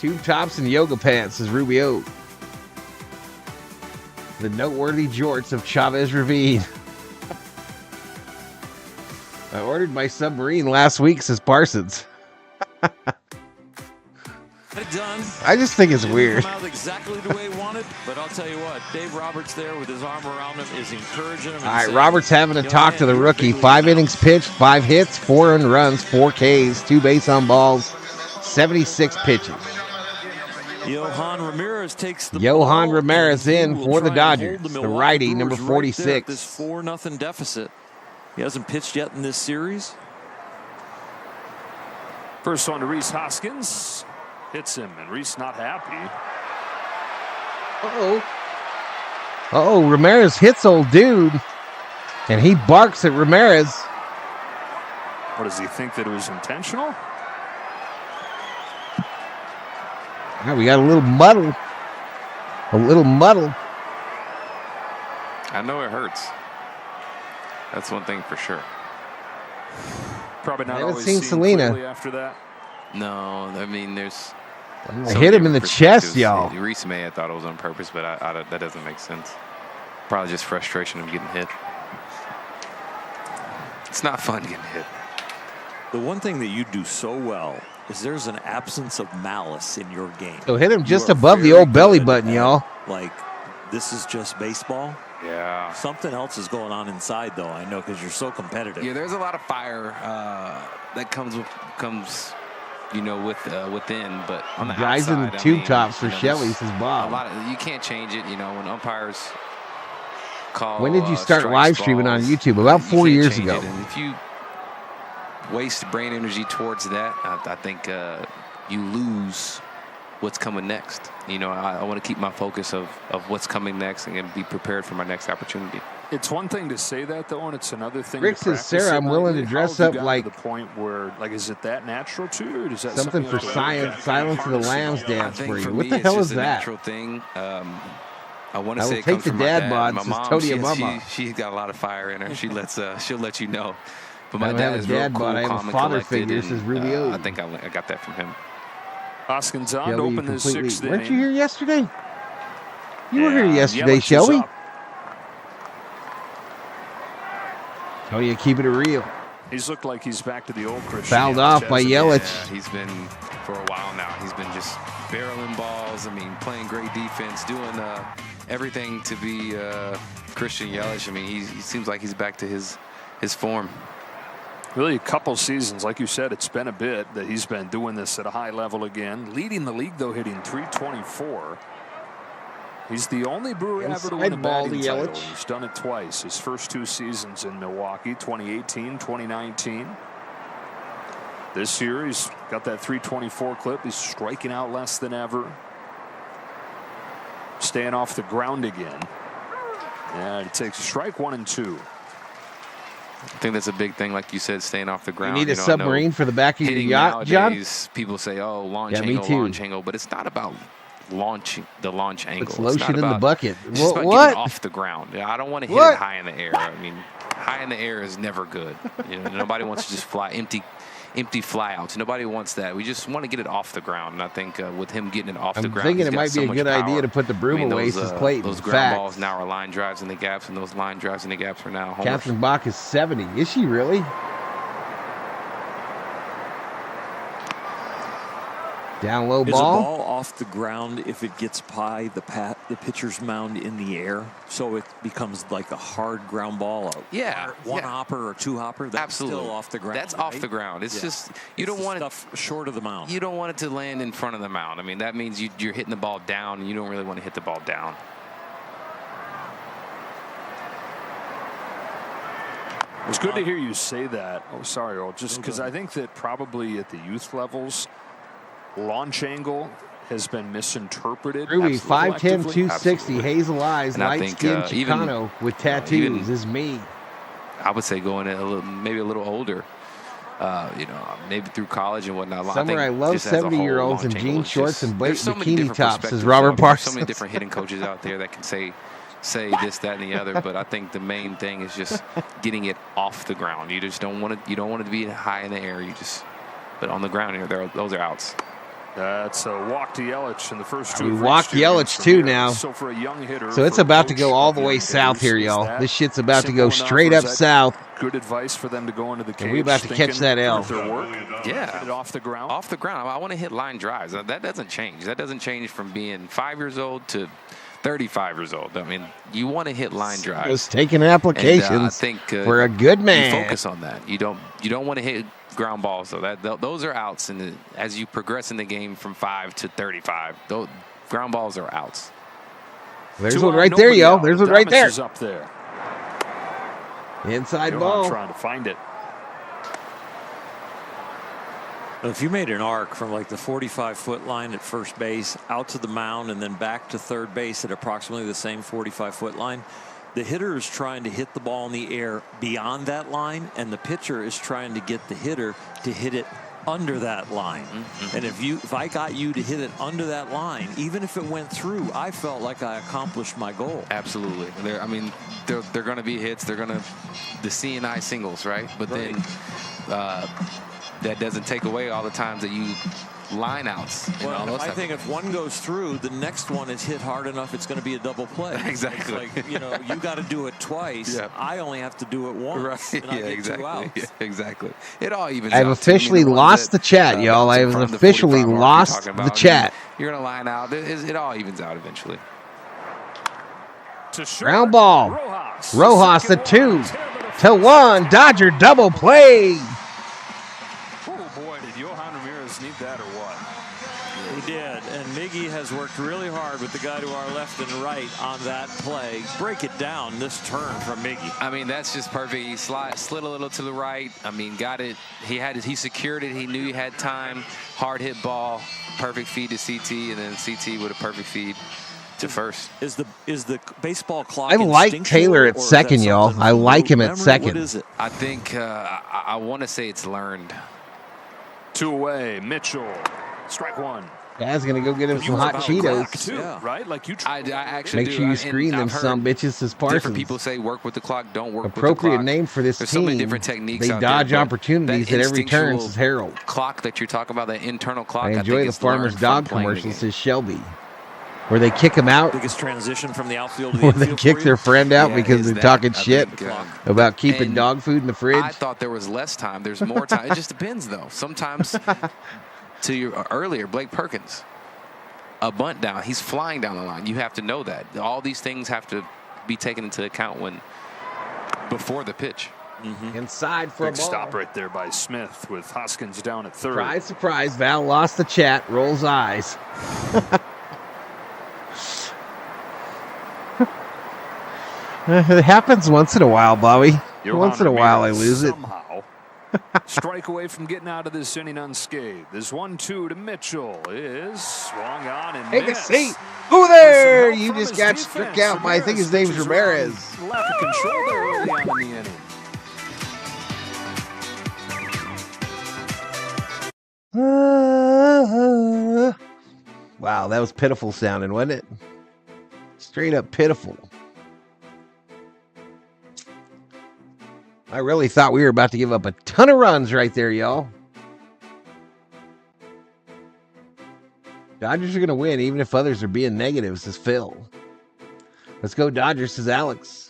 B: Tube tops and yoga pants, says Rubio. The noteworthy jorts of Chavez Ravine. I ordered my submarine last week, says Parsons.
Q: Done.
B: I just think it's weird.
Q: Come out exactly the way he wanted, but I'll tell you what, Dave Roberts there with his arm around him is encouraging him.
B: All right, Roberts having a talk to the rookie. 5 innings pitched, 5 hits, 4 earned runs, 4 Ks, 2 base on balls, 76 pitches.
Q: Johan Ramirez takes the
B: Johan
Q: ball,
B: Ramirez
Q: and he
B: in
Q: will
B: for the
Q: try and
B: Dodgers.
Q: hold
B: The
Q: Milwaukee
B: righty, number
Q: Brewers right there at
B: 46.
Q: this 4-0 deficit. He hasn't pitched yet in this series.
C: First on to Rhys Hoskins. Hits him, and Rhys not happy.
B: Uh-oh, Ramirez hits old dude, and he barks at Ramirez.
C: What, does he think that it was intentional?
B: Now we got a little muddle. A little muddle.
N: I know it hurts. That's one thing for sure.
C: Probably not
B: I haven't
C: always
B: seen
C: seen
B: Selena.
C: clearly after that.
N: No, I mean, there's.
B: I hit him in the chest, y'all.
N: Reese may have thought it was on purpose, but that doesn't make sense. Probably just frustration of getting hit. It's not fun getting hit.
Q: The one thing that you do so well is there's an absence of malice in your game.
B: So hit him just
Q: You are
B: above the
Q: very
B: old belly
Q: good
B: button,
Q: at,
B: y'all.
Q: Like, this is just baseball.
N: Yeah.
Q: Something else is going on inside, though. I know, because you're so competitive.
N: Yeah, there's a lot of fire that comes within, but on the
B: Guys in the
N: outside,
B: tube tops for
N: there's
B: Shelly, says Bob.
N: A lot of, you can't change it. When umpires call.
B: When did you start
N: strikes,
B: live streaming on
N: balls,
B: YouTube? About
N: you
B: 4
N: can't
B: years
N: change
B: ago.
N: it. And if you waste brain energy towards that, I think you lose what's coming next. I want to keep my focus of what's coming next and be prepared for my next opportunity.
C: It's one thing to say that, though, and it's another thing
B: Rick
C: to
B: says,
C: practice
B: Sarah,
C: it.
B: I'm willing to
C: How
B: dress
C: have
B: up
C: you gotten
B: like
C: to the point where, is it that natural to you, or is that
B: something for
C: you have to
B: Silence of the Lambs
N: I
B: dance
N: think
B: for you.
N: for
B: What
N: me,
B: the
N: it's
B: hell
N: just
B: is
N: a
B: that?
N: natural thing. I want
B: I
N: to say
B: will
N: it
B: take
N: comes
B: the
N: from my
B: dad bod,
N: My
B: says
N: mom,
B: Tony Mama.
N: she's got a lot of fire in her. She'll let you know. But
B: I
N: my
B: don't
N: dad
B: have a
N: is real
B: dad
N: cool,
B: bod. I have a
N: calm, and
B: father
N: collected,
B: figure,
N: and,
B: says Rubio.
N: I think I got that from him.
C: Hoskins on to
B: Shelby
C: open the
B: completely.
C: sixth
B: Weren't you
C: inning.
B: here yesterday? You were here
C: And
B: yesterday,
C: Yelich is
B: Shelby.
C: up.
B: Oh, you keeping it real.
C: He's looked like he's back to the old Christian.
B: Fouled
C: Yelich,
B: off by
C: hasn't he?
B: Yelich.
N: Yeah, he's been for a while now. He's been just barreling balls. Playing great defense, doing everything to be Christian Yelich. He seems like he's back to his form.
C: Really, a couple seasons, like you said, it's been a bit that he's been doing this at a high level again. Leading the league, though, hitting .324. He's the only Brewer ever to win a
B: Inside ball
C: batting
B: to
C: title.
B: Yelich.
C: He's done it twice. His first two seasons in Milwaukee, 2018, 2019. This year, he's got that .324 clip. He's striking out less than ever. Staying off the ground again. And it takes strike 1 and 2.
N: I think that's a big thing, like you said, staying off the ground.
B: You need a submarine for the back of your
N: hitting
B: yacht, John?
N: nowadays, people say, "Oh, launch
B: Yeah, me
N: angle,
B: too.
N: launch angle," but it's not about the launch angle.
B: It's lotion in the bucket.
N: It's just about
B: What?
N: getting off the ground. Yeah, I don't want to hit
B: What?
N: it high in the air. High in the air is never good. Nobody wants to just fly empty flyouts. Nobody wants that. We just want to get it off the ground. And I think with him getting it off the
B: I'm
N: ground,
B: thinking
N: he's
B: it
N: got
B: might
N: so
B: be a
N: much
B: good idea
N: power.
B: to put the broom away, says Clayton.
N: Those ground
B: Facts.
N: balls now are line drives in the gaps, and those line drives in the gaps are now homers.
B: Catherine Bach is 70. Is she really? Down low
Q: Is
B: ball.
Q: a ball off the ground if it gets by the pitcher's mound in the air, so it becomes like a hard ground ball? One hopper or two hopper. That's
N: Absolutely.
Q: still off the ground.
N: That's off
Q: right?
N: the ground. It's just you
Q: It's
N: don't
Q: the
N: want
Q: stuff short of the mound.
N: You don't want it to land in front of the mound. That means you're hitting the ball down, and you don't really want to hit the ball down.
C: It's good to hear you say that. Oh, sorry, Earl. Just because I think that probably at the youth levels, launch angle has been misinterpreted.
B: Ruby, 5'10",
C: collectively.
B: 260, hazel eyes,
N: And I
B: light
N: think,
B: skin
N: even-
B: Chicano with tattoos is me.
N: I would say going maybe a little older. Maybe through college and whatnot.
B: Summer, I love
N: just as a whole,
B: 70-year-olds in
N: launch angle
B: jean
N: is
B: shorts
N: just-
B: and
N: there's so many
B: bikini
N: different
B: tops, says
N: perspectives.
B: Robert
N: There's
B: Parsons.
N: so many different hitting coaches out there that can say this, that, and the other. But I think the main thing is just getting it off the ground. You just don't want it. You don't want it to be high in the air. But on the ground here, those are outs.
C: That's a walk to Yelich in the first two.
B: We walked Yelich too now.
C: So for a young hitter,
B: So it's
C: for a
B: about to
C: coach
B: go all
C: of
B: the
C: young
B: way south
C: hitters,
B: here,
C: is
B: y'all.
C: that
B: This shit's about to
C: simple
B: go
C: enough,
B: straight
C: or
B: up
C: is that
B: south.
C: Good advice for them to go into the cage.
B: we about to catch that L.
C: Their work.
N: Yeah.
C: Get it off the ground.
N: Off the ground. I want to hit line drives. That doesn't change. That doesn't change from being 5 years old to 35 years old. You want to hit line drives.
B: Just taking applications
N: And, I think
B: for a good man.
N: You focus on that. You don't want to hit ground balls. So those are outs. And as you progress in the game from 5 to 35, those ground balls are outs.
B: There's one right there, yo. There's one right there.
C: Is up there.
B: Inside
C: Johan
B: ball.
C: trying to find it.
Q: If you made an arc from like the 45-foot line at first base out to the mound and then back to third base at approximately the same 45-foot line, the hitter is trying to hit the ball in the air beyond that line, and the pitcher is trying to get the hitter to hit it under that line. And if I got you to hit it under that line, even if it went through, I felt like I accomplished my goal.
N: Absolutely. They're going to be hits. They're going to the CNI singles, right? But then that doesn't take away all the times that you line outs.
Q: Well, I think if one goes through, the next one is hit hard enough, it's going to be a double play.
N: Exactly.
Q: It's like, you got to do it twice.
N: Yeah.
Q: I only have to do it once.
N: Right.
Q: And I get
N: exactly.
Q: 2 outs.
N: Yeah, exactly. It all evens
B: I've
N: out.
B: officially lost the chat, y'all. I have officially lost the chat.
N: You're going to line out. It all evens out eventually.
B: Ground ball. Rojas at 2-1. Dodger double play.
C: Oh, boy, did Johan Ramirez need that or what?
Q: He did, and Miggy has worked really hard with the guy to our left and right on that play. Break it down, this turn from Miggy.
N: That's just perfect. He slid a little to the right. Got it. He secured it. He knew he had time. Hard hit ball. Perfect feed to CT, and then CT with a perfect feed to first.
Q: Is the baseball clock?
B: I like Taylor at second, y'all. I like him at second.
Q: What is it?
N: I think I want to say it's learned.
C: 2 away. Mitchell. Strike 1.
B: Dad's gonna go get him some hot Cheetos.
C: Too, right? Like you
N: I actually
B: make sure you screen them some bitches, says Parsons.
N: Different people say work with the clock, don't work with the
B: Appropriate
N: clock.
B: name for this
N: There's
B: team.
N: so many different techniques.
B: They
N: out
B: dodge
N: there,
B: opportunities at every turn, says Harold.
N: Clock that you're talking about, that internal clock.
B: I
N: think
B: enjoy the
N: it's
B: Farmer's
N: learned
B: Dog
N: from playing the
B: commercial,
N: game.
B: says Shelby. Where they kick him out.
Q: Biggest transition from the outfield to the
B: Where they
Q: infield
B: kick
Q: for
B: their
Q: you?
B: friend out
N: Yeah,
B: because
N: is
B: they're
N: that-
B: talking
N: I
B: shit
N: think,
B: about keeping
N: and
B: dog food in the fridge.
N: I thought there was less time. There's more time. It just depends, though. Sometimes, to your earlier, Blake Perkins, a bunt down. He's flying down the line. You have to know that. All these things have to be taken into account before the pitch.
B: Inside for
C: Big
B: a ball.
C: stop right there by Smith with Hoskins down at third.
B: Surprise, surprise. Val lost the chat. Rolls eyes. It happens once in a while, Bobby.
C: Johan
B: Once in a while I
C: Ramirez
B: lose it.
C: somehow strike away from getting out of this inning unscathed. This 1-2 to Mitchell is swung on and
B: Take a
C: missed.
B: seat. Who there?
C: With some help
B: You
C: from
B: just
C: his
B: got
C: defense.
B: struck out by, I think his name's
C: pitches
B: Ramirez.
C: around. Lack of control there early on in the inning.
B: Wow, that was pitiful sounding, wasn't it? Straight up pitiful. I really thought we were about to give up a ton of runs right there, y'all. Dodgers are going to win, even if others are being negative, says Phil. Let's go Dodgers, says Alex.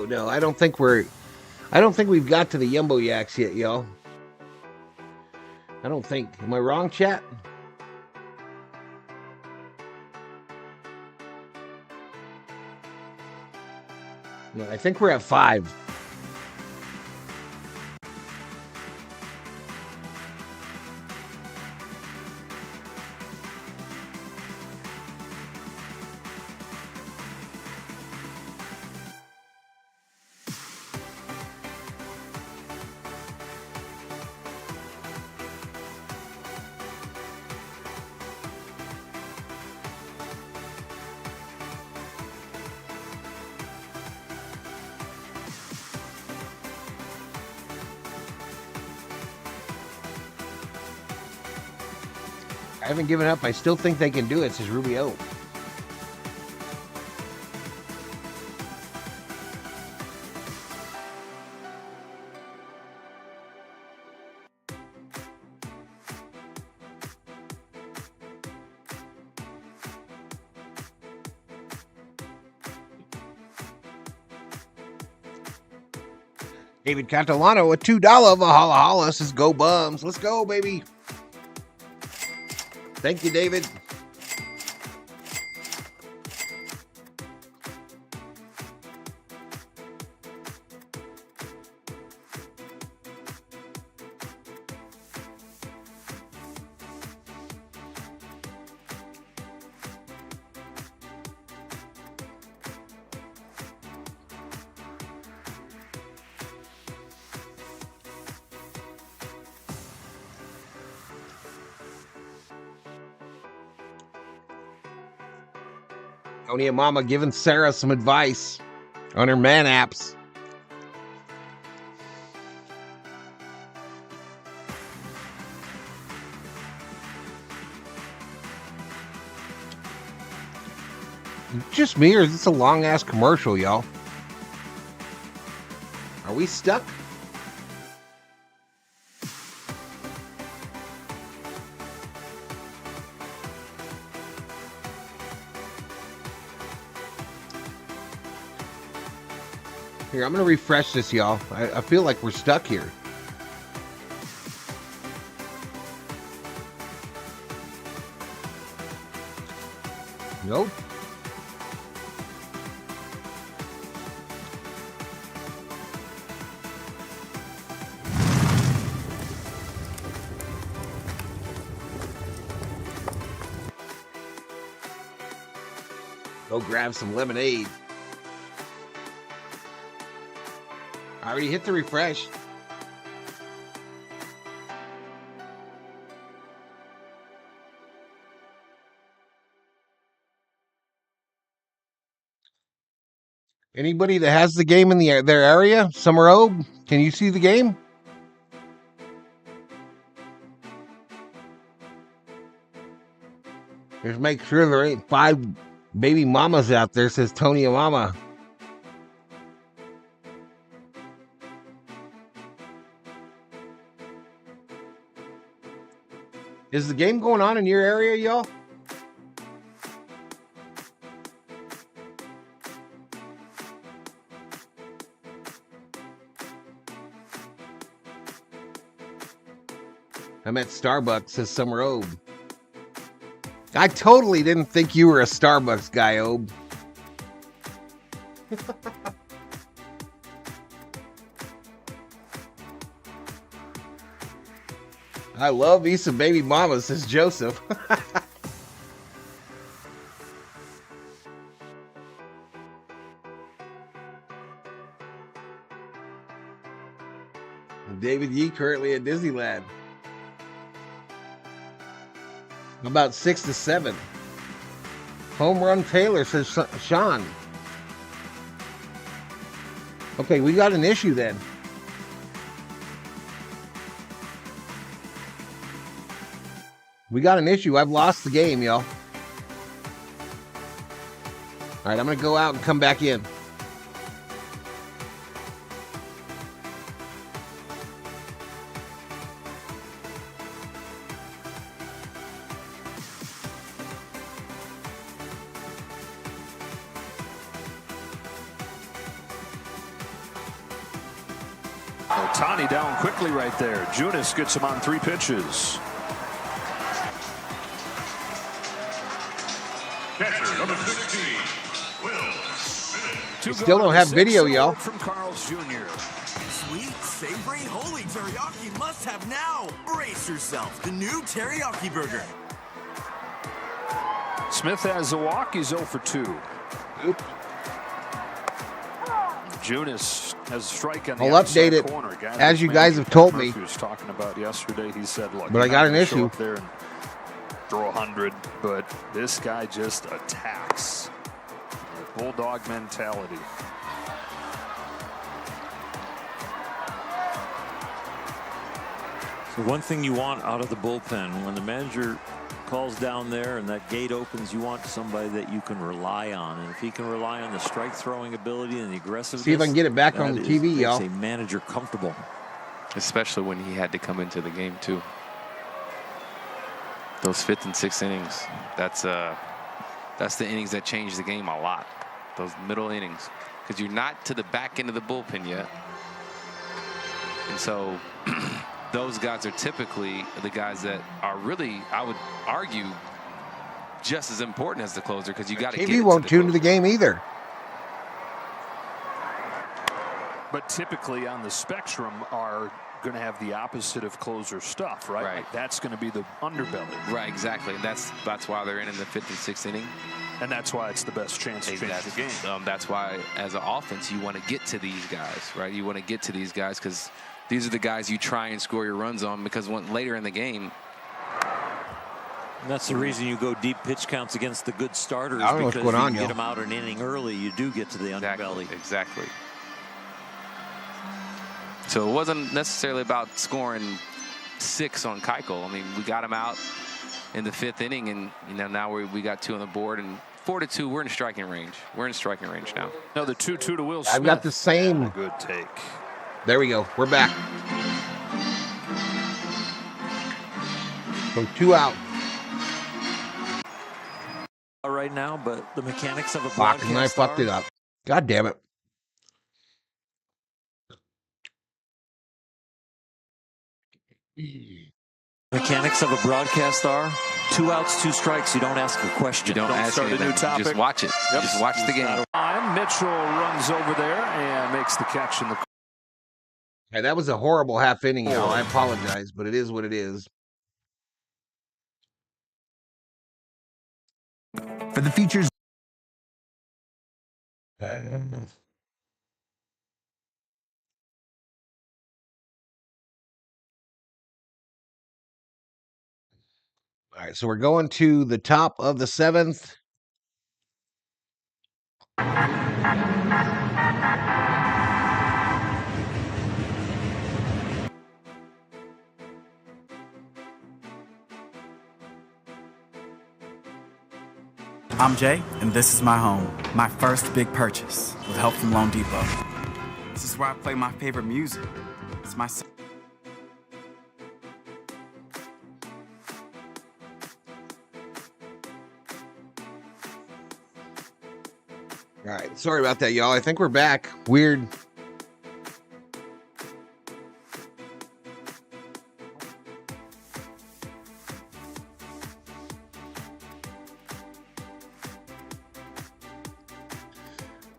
B: No, I don't think we've got to the Yumbo Yaks yet, y'all. I don't think. Am I wrong, chat? No, I think we're at 5. I haven't given up. I still think they can do it, says Rubio. David Catalano, a $2 Valhalla says go Bums. Let's go, baby. Thank you, David. Tony and Mama giving Sarah some advice on her man apps. Just me, or is this a long-ass commercial, y'all? Are we stuck? Here, I'm going to refresh this, y'all. I feel like we're stuck here. Nope. Go grab some lemonade. I already hit the refresh. Anybody that has the game in their area, Summer Oak, can you see the game? Just make sure there ain't 5 baby mamas out there, says Tony and Mama. Is the game going on in your area, y'all? I'm at Starbucks, says Summer Obe. I totally didn't think you were a Starbucks guy, Obe. I love me some baby mama, says Joseph. David Yee currently at Disneyland. About 6 to 7. Home Run Taylor, says Sean. Okay, we got an issue then. We got an issue. I've lost the game, y'all. All right, I'm going to go out and come back in.
C: Ohtani down quickly right there. Junis gets him on 3 pitches.
I: Catcher number 16, Will.
B: We still don't have video, y'all.
C: From Carl's Jr.
R: Sweet, savory, holy teriyaki must have now. Brace yourself. The new teriyaki burger.
C: Smith has a walk. He's 0 for 2.
B: Oop.
C: Junis has a strike on the
B: I'll update it
C: corner.
B: as you guys have told me.
C: He was talking about yesterday. He said, "Look,
B: but I got an issue.
C: Up there and throw 100, but this guy just attacks. Bulldog mentality."
Q: So one thing you want out of the bullpen, when the manager calls down there and that gate opens, you want somebody that you can rely on. And if he can rely on the strike throwing ability and the aggressiveness,
B: see if I can get it back on the TV, y'all.
Q: Makes a manager comfortable.
N: Especially when he had to come into the game too. Those 5th and 6th innings, that's the innings that change the game a lot. Those middle innings, because you're not to the back end of the bullpen yet, and so those guys are typically the guys that are really, I would argue, just as important as the closer, because you got to get it
B: TV won't tune to the game either.
C: But typically on the spectrum are going to have the opposite of closer stuff, right?
N: Right.
C: Like that's going to be the underbelly.
N: Right, exactly. And that's why they're in the 5th and 6th inning.
C: And that's why it's the best chance to change the game.
N: That's why, as an offense, you want to get to these guys, right? You want to get to these guys because these are the guys you try and score your runs on, because later in the game,
Q: And that's the reason you go deep pitch counts against the good starters.
B: I don't know what's
Q: because
B: going on,
Q: you
B: yo.
Q: get them out an inning early, you do get to the underbelly.
N: Exactly. So it wasn't necessarily about scoring 6 on Keuchel. I mean, we got him out in the 5th inning, and now we got 2 on the board, and 4-2. We're in striking range. We're in striking range now.
C: Another 2-2 to Will Smith.
B: I've got the same.
C: Good take.
B: There we go. We're back. So 2 out.
Q: Right now, but the mechanics of a
B: Fuck, and I
Q: broadcast
B: fucked it up. God damn it.
Q: Mechanics of a broadcast are 2 outs, 2 strikes. You don't ask a question.
N: You don't ask
C: start a
N: anything.
C: new topic.
N: Just watch it.
C: Yep.
N: Just watch the game.
C: Mitchell runs over there and makes the catch in the.
B: Hey, that was a horrible half inning, y'all. I apologize, but it is what it is.
P: For the features.
B: All right, so we're going to the top of the 7th.
S: I'm Jay, and this is my home. My first big purchase with help from Loan Depot. This is where I play my favorite music. It's my.
B: All right, sorry about that, y'all. I think we're back. Weird.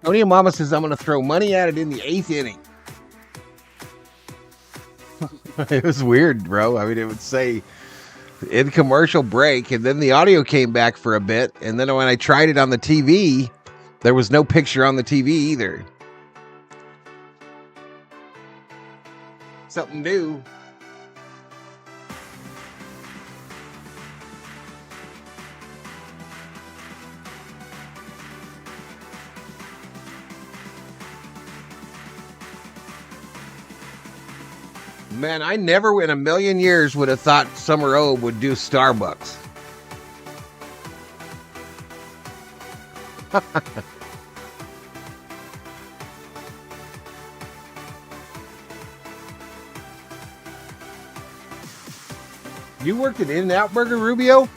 B: Tony Mama says I'm going to throw money at it in the 8th inning. It was weird, bro. I mean, it would say in commercial break, and then the audio came back for a bit, and then when I tried it on the TV, there was no picture on the TV either. Something new. Man, I never in a million years would have thought Summer O would do Starbucks. You worked at In-N-Out Burger, Rubio?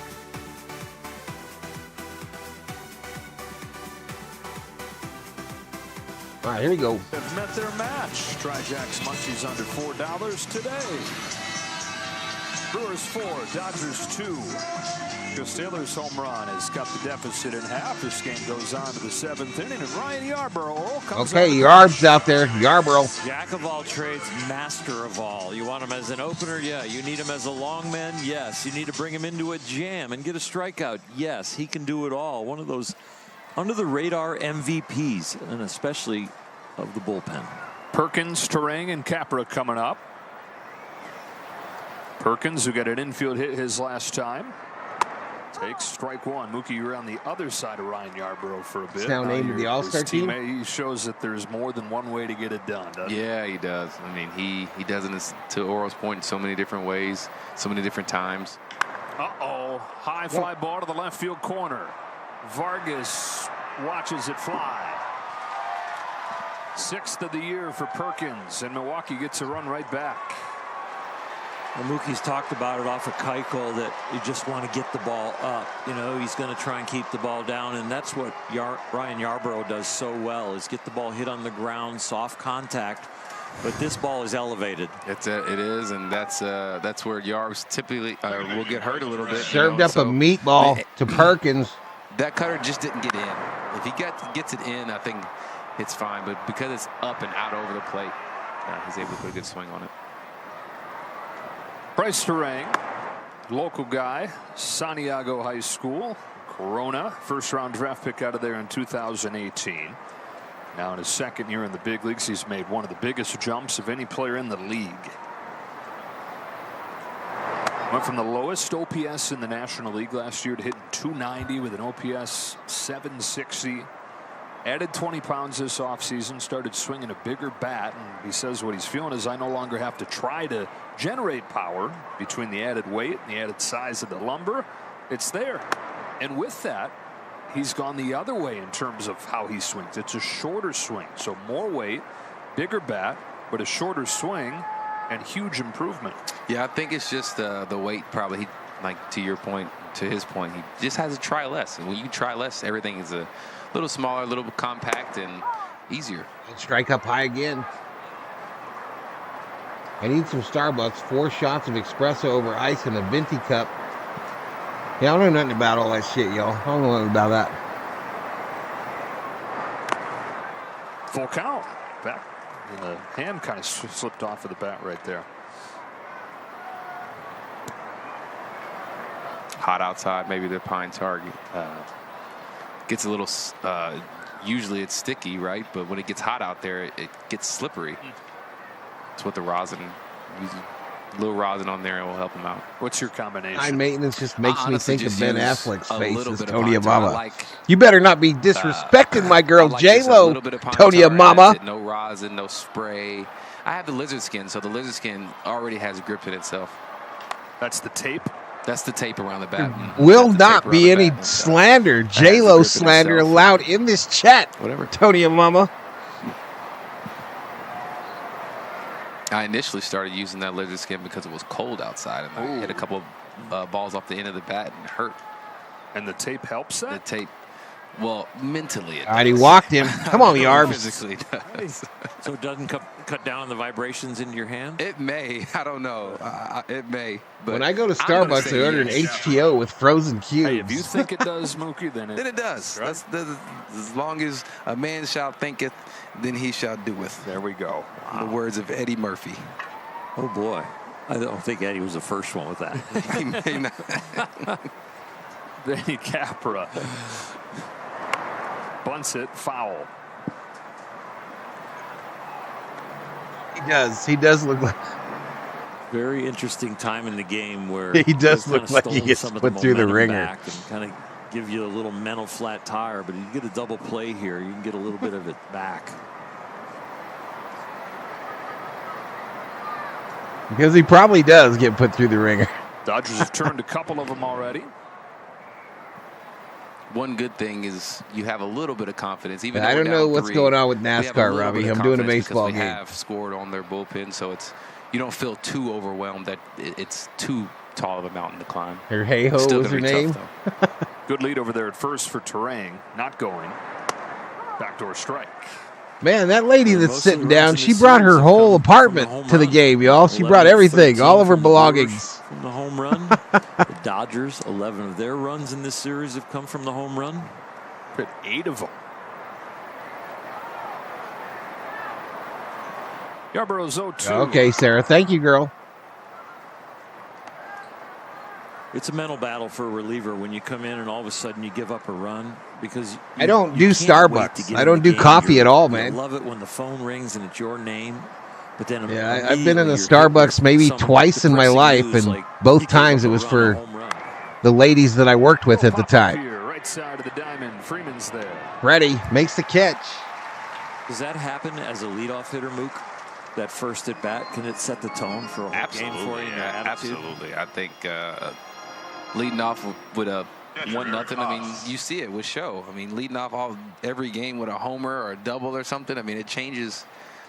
B: All right, here we go.
C: Have met their match. Try Jack's Munchies under $4 today. Brewers 4, Dodgers 2. Steelers home run has cut the deficit in half. This game goes on to the 7th inning, and Ryan Yarbrough comes
B: Okay, Yarb's out there. Yarbrough.
Q: Jack of all trades, master of all. You want him as an opener? Yeah. You need him as a long man? Yes. You need to bring him into a jam and get a strikeout? Yes. He can do it all. One of those under-the-radar MVPs, and especially of the bullpen.
C: Perkins, Terang, and Capra coming up. Perkins, who got an infield hit his last time, takes strike one. Mookie, you're on the other side of Ryan Yarbrough for a bit.
B: He's now named the All-Star team.
C: He shows that there's more than one way to get it done, doesn't he?
N: Yeah, he does. I mean, he does it, to Oral's point, in so many different ways, so many different times.
C: Uh-oh. High fly ball to the left field corner. Vargas watches it fly. 6th of the year for Perkins, and Milwaukee gets a run right back.
Q: Well, Mookie's talked about it off of Keuchel that you just want to get the ball up. You know, he's going to try and keep the ball down, and that's what Ryan Yarbrough does so well, is get the ball hit on the ground, soft contact. But this ball is elevated.
N: It is, and that's where Yarbs typically will get hurt a little bit.
B: Served up a meatball to Perkins.
N: That cutter just didn't get in. If he gets it in, I think it's fine. But because it's up and out over the plate, he's able to put a good swing on it.
C: Bryce Terang, local guy, Santiago High School, Corona, first-round draft pick out of there in 2018. Now in his 2nd year in the big leagues, he's made one of the biggest jumps of any player in the league. Went from the lowest OPS in the National League last year to hitting .290 with an OPS .760. Added 20 pounds this offseason, started swinging a bigger bat, and he says what he's feeling is I no longer have to try to generate power between the added weight and the added size of the lumber. It's there. And with that, he's gone the other way in terms of how he swings. It's a shorter swing, so more weight, bigger bat, but a shorter swing and huge improvement.
N: Yeah, I think it's just the weight probably. Like to your point, to his point, he just has to try less. And when you try less, everything is a little smaller, a little compact, and easier.
B: Strike up high again. I need some Starbucks. 4 shots of espresso over ice in a venti cup. Yeah, I don't know nothing about all that shit, y'all. I don't know nothing about that.
C: Full count. Back. And the hand kind of slipped off of the bat right there.
N: Hot outside, maybe the pine tar gets a little. Usually it's sticky, right? But when it gets hot out there, it gets slippery. That's what the rosin. A little rosin on there will help him out.
C: What's your combination?
B: High maintenance just makes me think of Ben Affleck's face as
N: Tony
B: Yamamoto. You better not be disrespecting my girl J-Lo, Tony Yamamoto.
N: No rosin, no spray. I have the lizard skin, so the lizard skin already has grip in itself.
C: That's the tape?
N: That's the tape around the bat.
B: Will not be any slander, J-Lo slander allowed in this chat.
N: Whatever.
B: Tony Yamamoto.
N: I initially started using that lizard skin because it was cold outside, and I hit a couple of balls off the end of the bat and it hurt.
C: And the tape helps that?
N: The tape, well, mentally it does.
B: All right, he walked him. Come on, Yarbs.
N: Physically does.
Q: So it doesn't cut down on the vibrations into your hand?
N: It may. I don't know. It may. But
B: when I go to Starbucks, I order an HTO with frozen cubes.
C: Hey, if you think it does, Mookie, then
N: it does.
C: Right?
N: As long as a man shall thinketh, then he shall doeth.
C: There we go.
N: Wow. The words of Eddie Murphy.
Q: Oh, boy. I don't think Eddie was the first one with that.
N: He may not.
C: Danny Capra bunts it, foul.
B: He does look like
Q: very interesting time in the game where
B: he does look like he gets put through the ringer
Q: back and kind of give you a little mental flat tire, but you get a double play here, you can get a little bit of it back.
B: Because he probably does get put through the ringer.
C: Dodgers have turned a couple of them already.
N: One good thing is you have a little bit of confidence. Even
B: I don't know what's going on with NASCAR, Robbie. I'm doing a baseball game.
N: We have scored on their bullpen, so you don't feel too overwhelmed that it's too tall of a mountain to climb.
B: Her Hey-Ho was her name.
C: Good lead over there at first for Terang. Not going. Backdoor strike.
B: Man, that lady that's sitting down, she brought her whole apartment to the game, y'all. She brought everything, all of her belongings.
Q: From the home run. The Dodgers, 11 of their runs in this series have come from the home run.
C: 8 of them. Yarborough's 0-2.
B: Okay, Sarah. Thank you, girl.
Q: It's a mental battle for a reliever when you come in and all of a sudden you give up a run because
B: I don't do Starbucks. I don't do coffee at all, man.
Q: I love it when the phone rings and it's your name. But then
B: I've been in a Starbucks maybe twice in my life, and both times it was for the ladies that I worked with at the time.
C: Right side of the diamond. Freeman's there.
B: Freddy makes the catch.
Q: Does that happen as a leadoff hitter, Mook? That first at bat, can it set the tone for a whole game for you?
N: Yeah, absolutely. I think leading off with a 1-0. I mean, you see it with Show. I mean, leading off every game with a homer or a double or something. I mean, it changes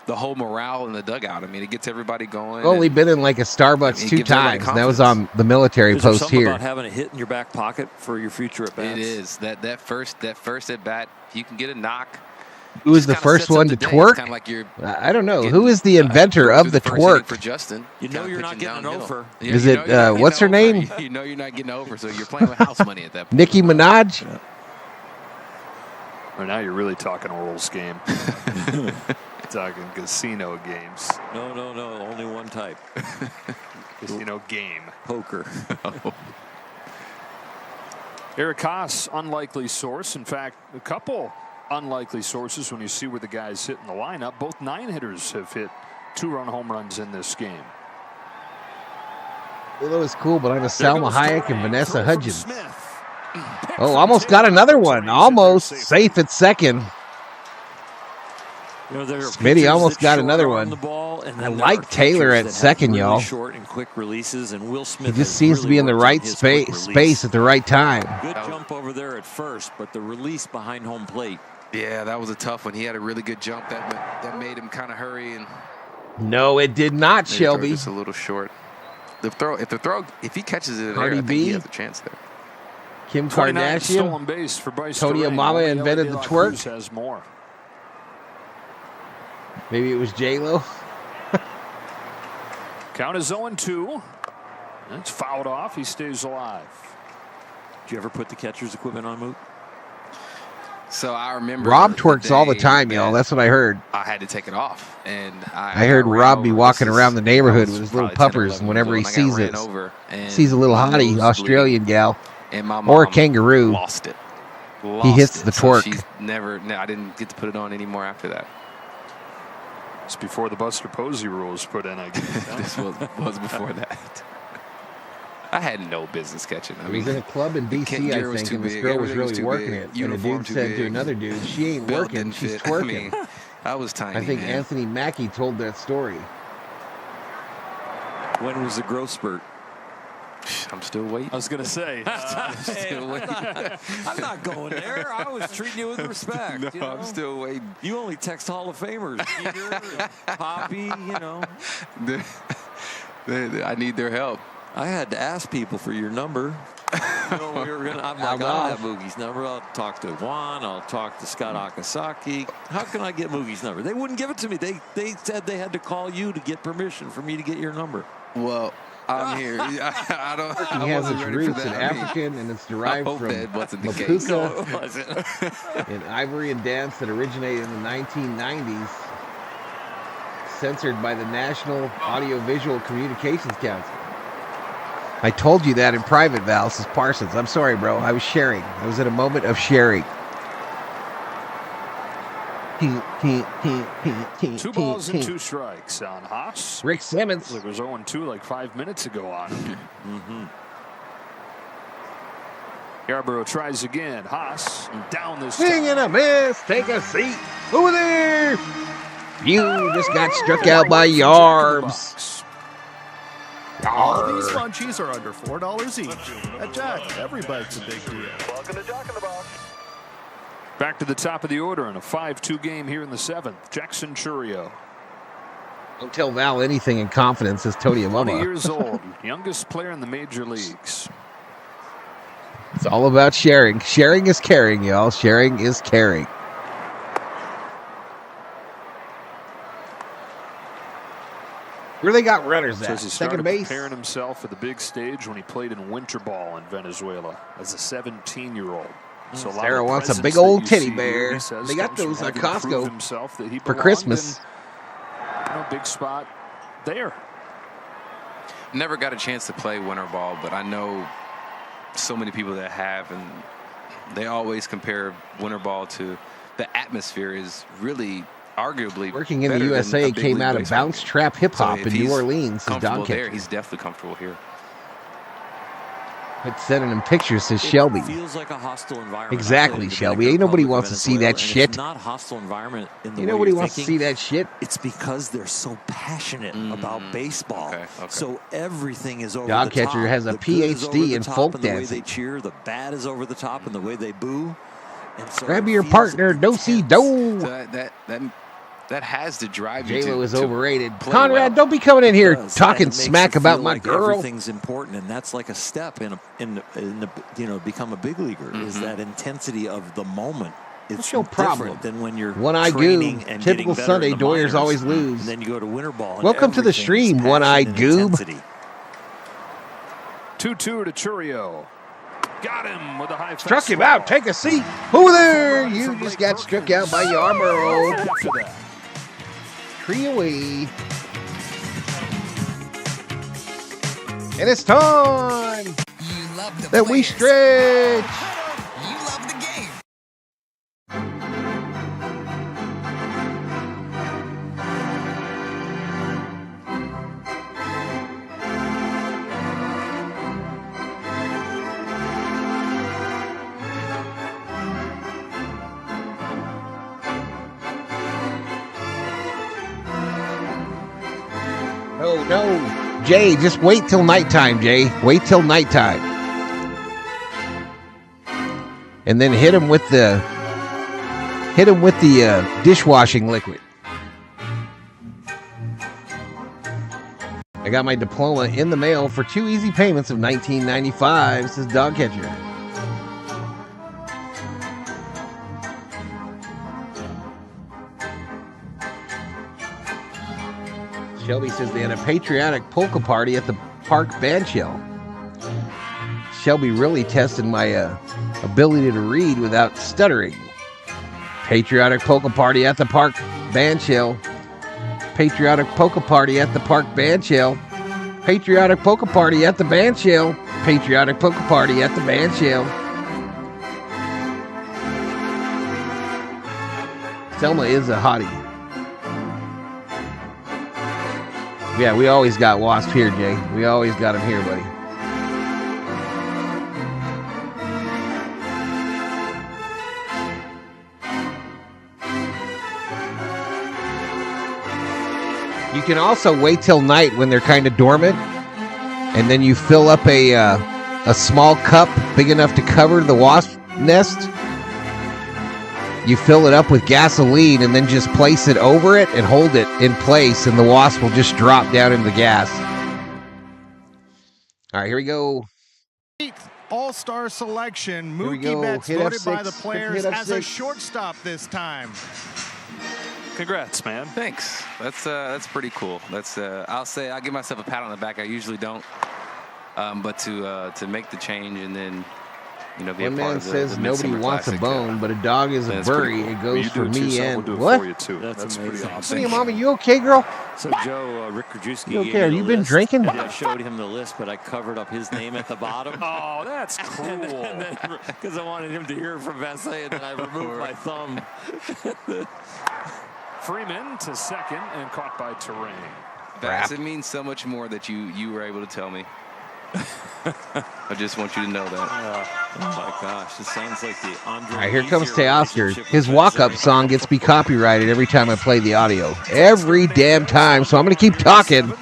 N: the whole morale in the dugout. I mean, it gets everybody going.
B: I've only been in like a Starbucks 2 times. And that was on the military post here.
Q: About having a hit in your back pocket for your future at bats.
N: It is that first at bat. You can get a knock.
B: Who was the first one to twerk?
N: Kind of like
B: I don't know. Who is the inventor of the twerk?
N: For Justin,
Q: you know you're not getting an over.
B: Is it what's her name?
N: You know you're not getting over, so you're playing with house money at that point.
B: Nicki Minaj.
C: Well, now you're really talking Oral's game. Talking casino games.
Q: No. Only one type.
C: Casino game.
Q: Poker.
C: Eric Haas, unlikely source. In fact, a couple unlikely sources when you see where the guys hit in the lineup. Both 9 hitters have hit 2-run home runs in this game.
B: Willow is cool, but I'm a Salma Hayek and Vanessa Hudgens. Oh, almost got another one. Almost safe at second. Smitty almost got another one. I like Taylor at second, y'all.
Q: Short and quick releases, and Will Smith
B: He just seems to be in the right space at the right time.
Q: Good jump over there at first, but the release behind home plate.
N: Yeah, that was a tough one. He had a really good jump that made him kind of hurry and.
B: No, it did not, Shelby.
N: Just a little short. If he catches it in
B: Cardi
N: there, I think
B: B,
N: he has a chance there.
B: Kim Kardashian,
C: stolen base for Bryce
B: Tony
C: Terang.
B: Amama
C: Only
B: invented
C: Ellie
B: the
C: De La
B: twerk.
C: Cruz has more.
B: Maybe it was J-Lo.
C: Count is 0-2. It's fouled off. He stays alive.
Q: Did you ever put the catcher's equipment on, Moot?
N: So I remember
B: Rob twerks all the time, y'all. That's what I heard.
N: I had to take it off, and
B: I heard Rob be walking around the neighborhood with his little puppers, and whenever he sees a little hottie Australian gal
N: and my
B: or a kangaroo,
N: lost it.
B: He hits the twerk.
N: So I didn't get to put it on anymore after that.
C: It's before the Buster Posey rule was put in, I guess.
N: This was before that. I had no business catching.
B: I was in a club in D.C., I think, and this girl was really working it. And a dude said to another dude, she ain't working, she's twerking.
N: I was tiny.
B: I think Anthony Mackie told that story.
Q: When was the growth spurt?
N: I'm still waiting.
C: I was going to say.
Q: I'm not going there. I was treating you with respect.
N: No, I'm still waiting.
Q: You only text Hall of Famers. Peter, Poppy,
N: I need their help.
Q: I had to ask people for your number. I'm like, I'll have Mookie's number. I'll talk to Juan. I'll talk to Scott Akasaki. How can I get Mookie's number? They wouldn't give it to me. They said they had to call you to get permission for me to get your number.
N: Well, I'm here. I don't.
B: He has its roots in African, and it's derived from Mapuka, an Ivorian dance that originated in the 1990s, censored by the National Audiovisual Communications Council. I told you that in private, Val. This is Parsons. I'm sorry, bro. I was sharing. I was at a moment of sharing.
C: 2 balls and 2 strikes on Haas.
B: Rick Simmons.
C: It was 0-2 like 5 minutes ago on him. Yarborough tries again. Haas down this
B: Swing and a miss. Take a seat. Over there. You just got struck out by Yarbs.
K: All these munchies are under $4 each. At Jack, every bite's a big deal. Welcome to Jack in the Box.
C: Back to the top of the order in a 5-2 game here in the 7th. Jackson Chourio.
B: Don't tell Val anything in confidence, says Tony Amama.
C: 20 years old, youngest player in the major leagues.
B: It's all about sharing. Sharing is caring, y'all. Sharing is caring. Where they got runners at? Second base?
C: Preparing himself for the big stage when he played in winter ball in Venezuela as a 17-year-old. So
B: Sarah wants a big old teddy bear. They got those at Costco for Christmas.
C: Big spot there.
N: Never got a chance to play winter ball, but I know so many people that have, and they always compare winter ball to the atmosphere is really arguably
B: working in the USA came out of bounce trap hip hop in New Orleans.
N: Comfortable there, he's definitely comfortable here.
B: It's sending him pictures, says Shelby.
Q: Feels like a hostile environment.
B: Exactly, Shelby. Ain't nobody wants to see that shit.
Q: It's not a hostile environment in the way
B: nobody
Q: you're
B: wants to see that shit.
Q: It's because they're so passionate about baseball. Okay. So everything is over the top.
B: Dog catcher has a PhD in folk dancing.
Q: The way they cheer, the bat is over the top, and the way they boo. And so
B: grab your partner, do-si-do.
N: That has to drive you.
B: J-Lo is overrated. Conrad, don't be coming in here talking smack about my girl.
Q: Everything's important, and that's like a step in become a big leaguer. Is that intensity of the moment? It's
B: no problem
Q: than when you're
B: one-eyed
Q: training
B: goob.
Q: and
B: Typical Sunday, Doyers always lose.
Q: And then you go to winter ball. And
B: welcome to the stream, one-eyed goob.
C: 2-2 to Chourio. Got him with a high
B: struck him out. Take a seat. Over there. You just got struck out by Yarborough. Tree away. And it's time that we stretch.
L: You love the game.
B: Oh, no. Jay, just wait till nighttime, Jay. Wait till nighttime. And then hit him with the dishwashing liquid. I got my diploma in the mail for 2 easy payments of $19.95, says Dog Catcher. Shelby says they had a patriotic polka party at the park band shell. Shelby really tested my ability to read without stuttering. Patriotic polka party at the park band shell. Patriotic polka party at the park band shell. Patriotic polka party at the band shell. Patriotic polka party at the band shell. Selma is a hottie. Yeah, we always got Wasp here, Jay. We always got him here, buddy. You can also wait till night when they're kind of dormant, and then you fill up a small cup big enough to cover the wasp nest. You fill it up with gasoline and then just place it over it and hold it in place, and the wasp will just drop down into the gas. All right, here we go.
M: All-star selection.
B: Here we
M: Mookie
B: go.
M: Betts
B: Hit
M: voted
B: F6.
M: by the players
B: Hit
M: as a
B: F6.
M: shortstop this time.
C: Congrats, man.
N: Thanks. That's pretty cool. I'll give myself a pat on the back. I usually don't, but to make the change and then be
B: One
N: a part
B: man
N: of the
B: says nobody
N: Midsummer
B: wants a
N: Classic,
B: bone, but a dog is a
N: that's pretty
B: bury.
N: cool.
B: It goes for
C: You do it
B: me
C: yourself,
B: and
C: we'll do it
B: what?
C: for you too.
Q: That's
C: pretty
Q: amazing.
C: awesome.
B: Hey, Mama, you okay, girl?
Q: So Joe, Rick Krajewski
B: You okay?
Q: gave me
B: Are
Q: the
B: you been
Q: list,
B: drinking?
Q: and I showed him the list, but I covered up his name at the bottom.
C: Oh, that's cool.
Q: Because I wanted him to hear it from Vassay, and then I removed my thumb.
C: Freeman to second and caught by terrain.
N: Bass, it means so much more that you were able to tell me. I just want you to know that.
Q: Oh my gosh, this sounds like the Andre.
B: All right, here comes
Q: Easier
B: Teoscar.
Q: relationship
B: His
Q: with
B: walk-up
Q: Vassay.
B: song gets me copyrighted every time I play the audio. Every damn time. So I'm going to keep talking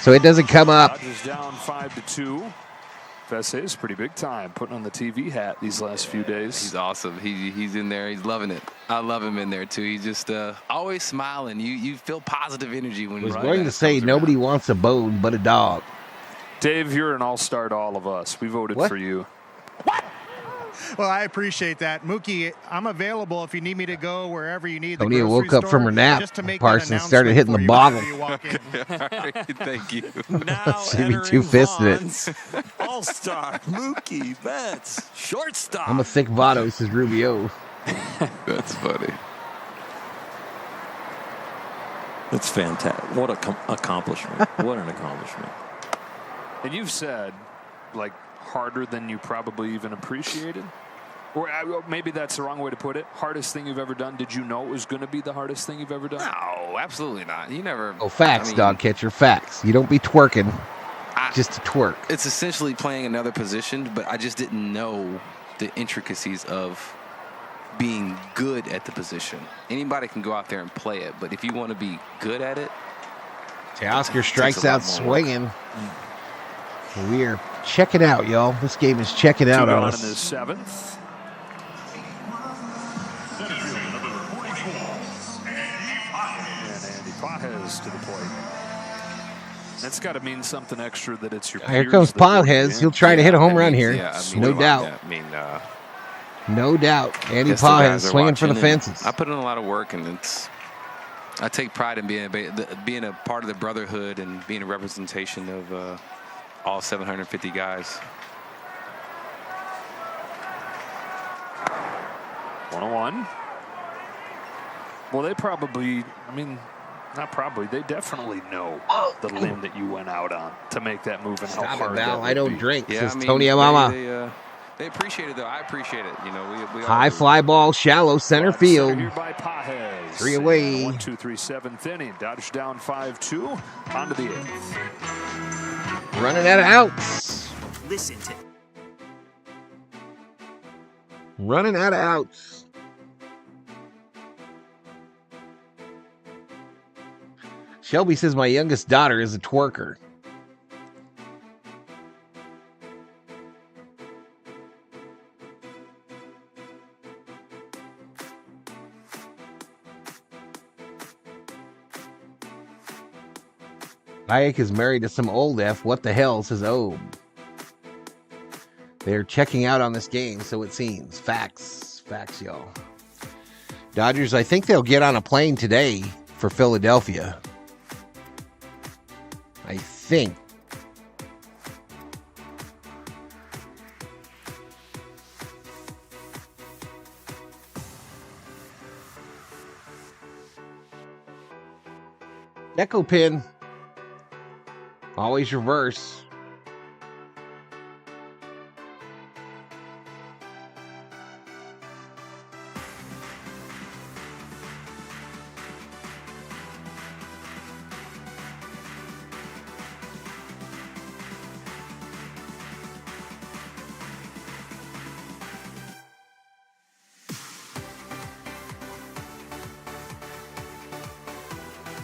B: so it doesn't come up.
C: Dodgers down 5-2. Vassay is pretty big time, putting on the TV hat these last few days.
N: He's awesome. He's in there. He's loving it. I love him in there too. He's just always smiling. You feel positive energy when
B: I was
N: Ryan
B: going to
N: Bass
B: say
N: comes
B: nobody wants a bone but a dog.
C: Dave, you're an all-star to all of us. We voted
B: What?
C: for you.
M: Well, I appreciate that. Mookie, I'm available if you need me to go wherever you need.
B: O'Neill woke up from her nap.
M: Just to make
B: Parsons
M: that
B: started hitting the
M: announcement
B: bottle.
M: for you before you walk in.
N: in. All right, thank you.
Q: Now
B: See me
Q: entering
B: two-fisted it.
Q: Vons, All-star, Mookie Betts, shortstop.
B: I'm a thick Votto, says Rubio.
N: That's funny.
Q: That's fantastic. What a accomplishment. What an accomplishment.
C: And you've said, like, harder than you probably even appreciated? Or maybe that's the wrong way to put it. Hardest thing you've ever done. Did you know it was going to be the hardest thing you've ever done?
N: No, absolutely not. You never.
B: Oh, facts,
N: I mean,
B: dog catcher, facts. You don't be twerking just to twerk.
N: It's essentially playing another position, but I just didn't know the intricacies of being good at the position. Anybody can go out there and play it, but if you want to be good at it,
B: Teoscar strikes
N: takes a lot
B: out
N: more work.
B: swinging. We are checking out, y'all. This game is checking out
C: Two
B: on
C: down
B: us.
C: in the seventh. And Andy Pajes to the plate. That's got to mean something extra that it's your
B: Here
C: peers
B: comes
C: that put you
B: Pajes.
C: in.
B: He'll try to hit a home run here.
N: Yeah, I mean,
B: No doubt.
N: I mean,
B: No doubt. Andy
N: guess the guys
B: Pajes
N: are
B: swinging for the
N: watching, and
B: fences.
N: I put in a lot of work, and I take pride in being a part of the brotherhood and being a representation of all 750 guys.
C: 1-1. Well, they probably, I mean, not probably, they definitely know the limb that you went out on to make that move and how
B: Stop it,
C: hard
B: Val.
C: that
B: I
C: would
B: don't
C: be.
B: drink,
N: Yeah,
B: says
N: I mean,
B: Tony Amama.
N: They appreciate it, though. I appreciate it. You know, we
B: High
N: all do.
B: fly ball, shallow center field.
C: Here by Pajes.
B: 3 away.
C: 1, 2, 3, 7th inning. Dodgers down 5-2. On to the 8th.
B: Running out of outs.
R: Listen to
B: Running out of outs. Shelby says my youngest daughter is a twerker. Hayek is married to some old F. What the hell, says Obe. They're checking out on this game, so it seems. Facts, y'all. Dodgers, I think they'll get on a plane today for Philadelphia. I think. Echo pin. Always reverse.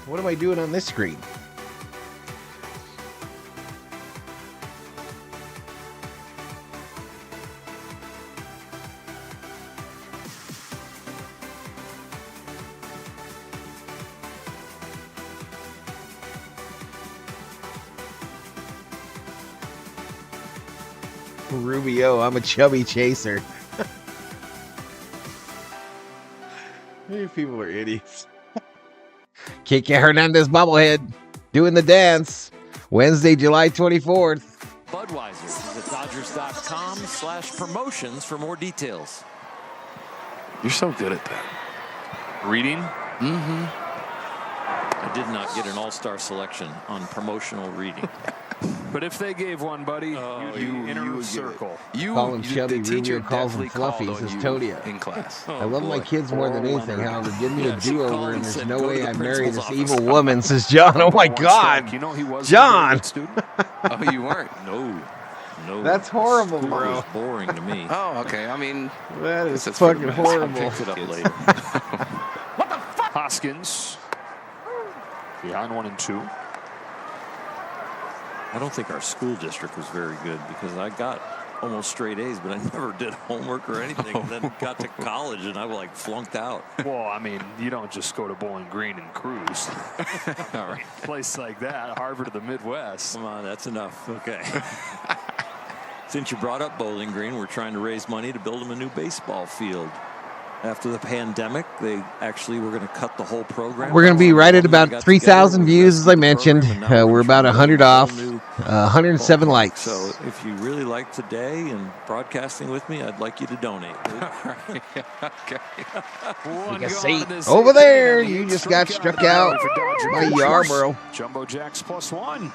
B: What am I doing on this screen? Rubio, I'm a chubby chaser. These people are idiots. Kike Hernandez bobblehead doing the dance. Wednesday, July 24th.
Q: Budweiser is at Dodgers.com/promotions for more details.
C: You're so good at that. Reading?
Q: Mm-hmm. I did not get an all-star selection on promotional reading.
C: But if they gave one, buddy, you inner circle.
B: Call him chubby. Rubio calls him fluffy, says Todia.
N: In class.
B: I love my kids more than anything. However, give me a do-over, and there's no way I'd marry this evil woman, says John. Oh my God,
C: you know he was
B: John.
N: Oh, you weren't?
Q: No.
B: That's horrible,
Q: School
B: bro.
Q: was boring to me.
N: Oh, okay. I mean,
B: that is
N: it's
B: fucking horrible.
Q: Picked it up later.
C: What the fuck? Hoskins behind 1-2.
Q: I don't think our school district was very good because I got almost straight A's, but I never did homework or anything. And then got to college and I like flunked out.
C: Well, I mean, you don't just go to Bowling Green and cruise.
Q: All right.
C: Place like that, Harvard of the Midwest.
Q: Come on, that's enough. Okay. Since you brought up Bowling Green, we're trying to raise money to build them a new baseball field. After the pandemic, they actually were going to cut the whole program.
B: We're going to be right at about 3,000 views, as I mentioned. We're about 100 off, 107 likes.
Q: So if you really like today and broadcasting with me, I'd like you to donate.
N: Okay.
B: Take a seat over there. You just got struck out by Yarborough.
C: Jumbo Jacks +1.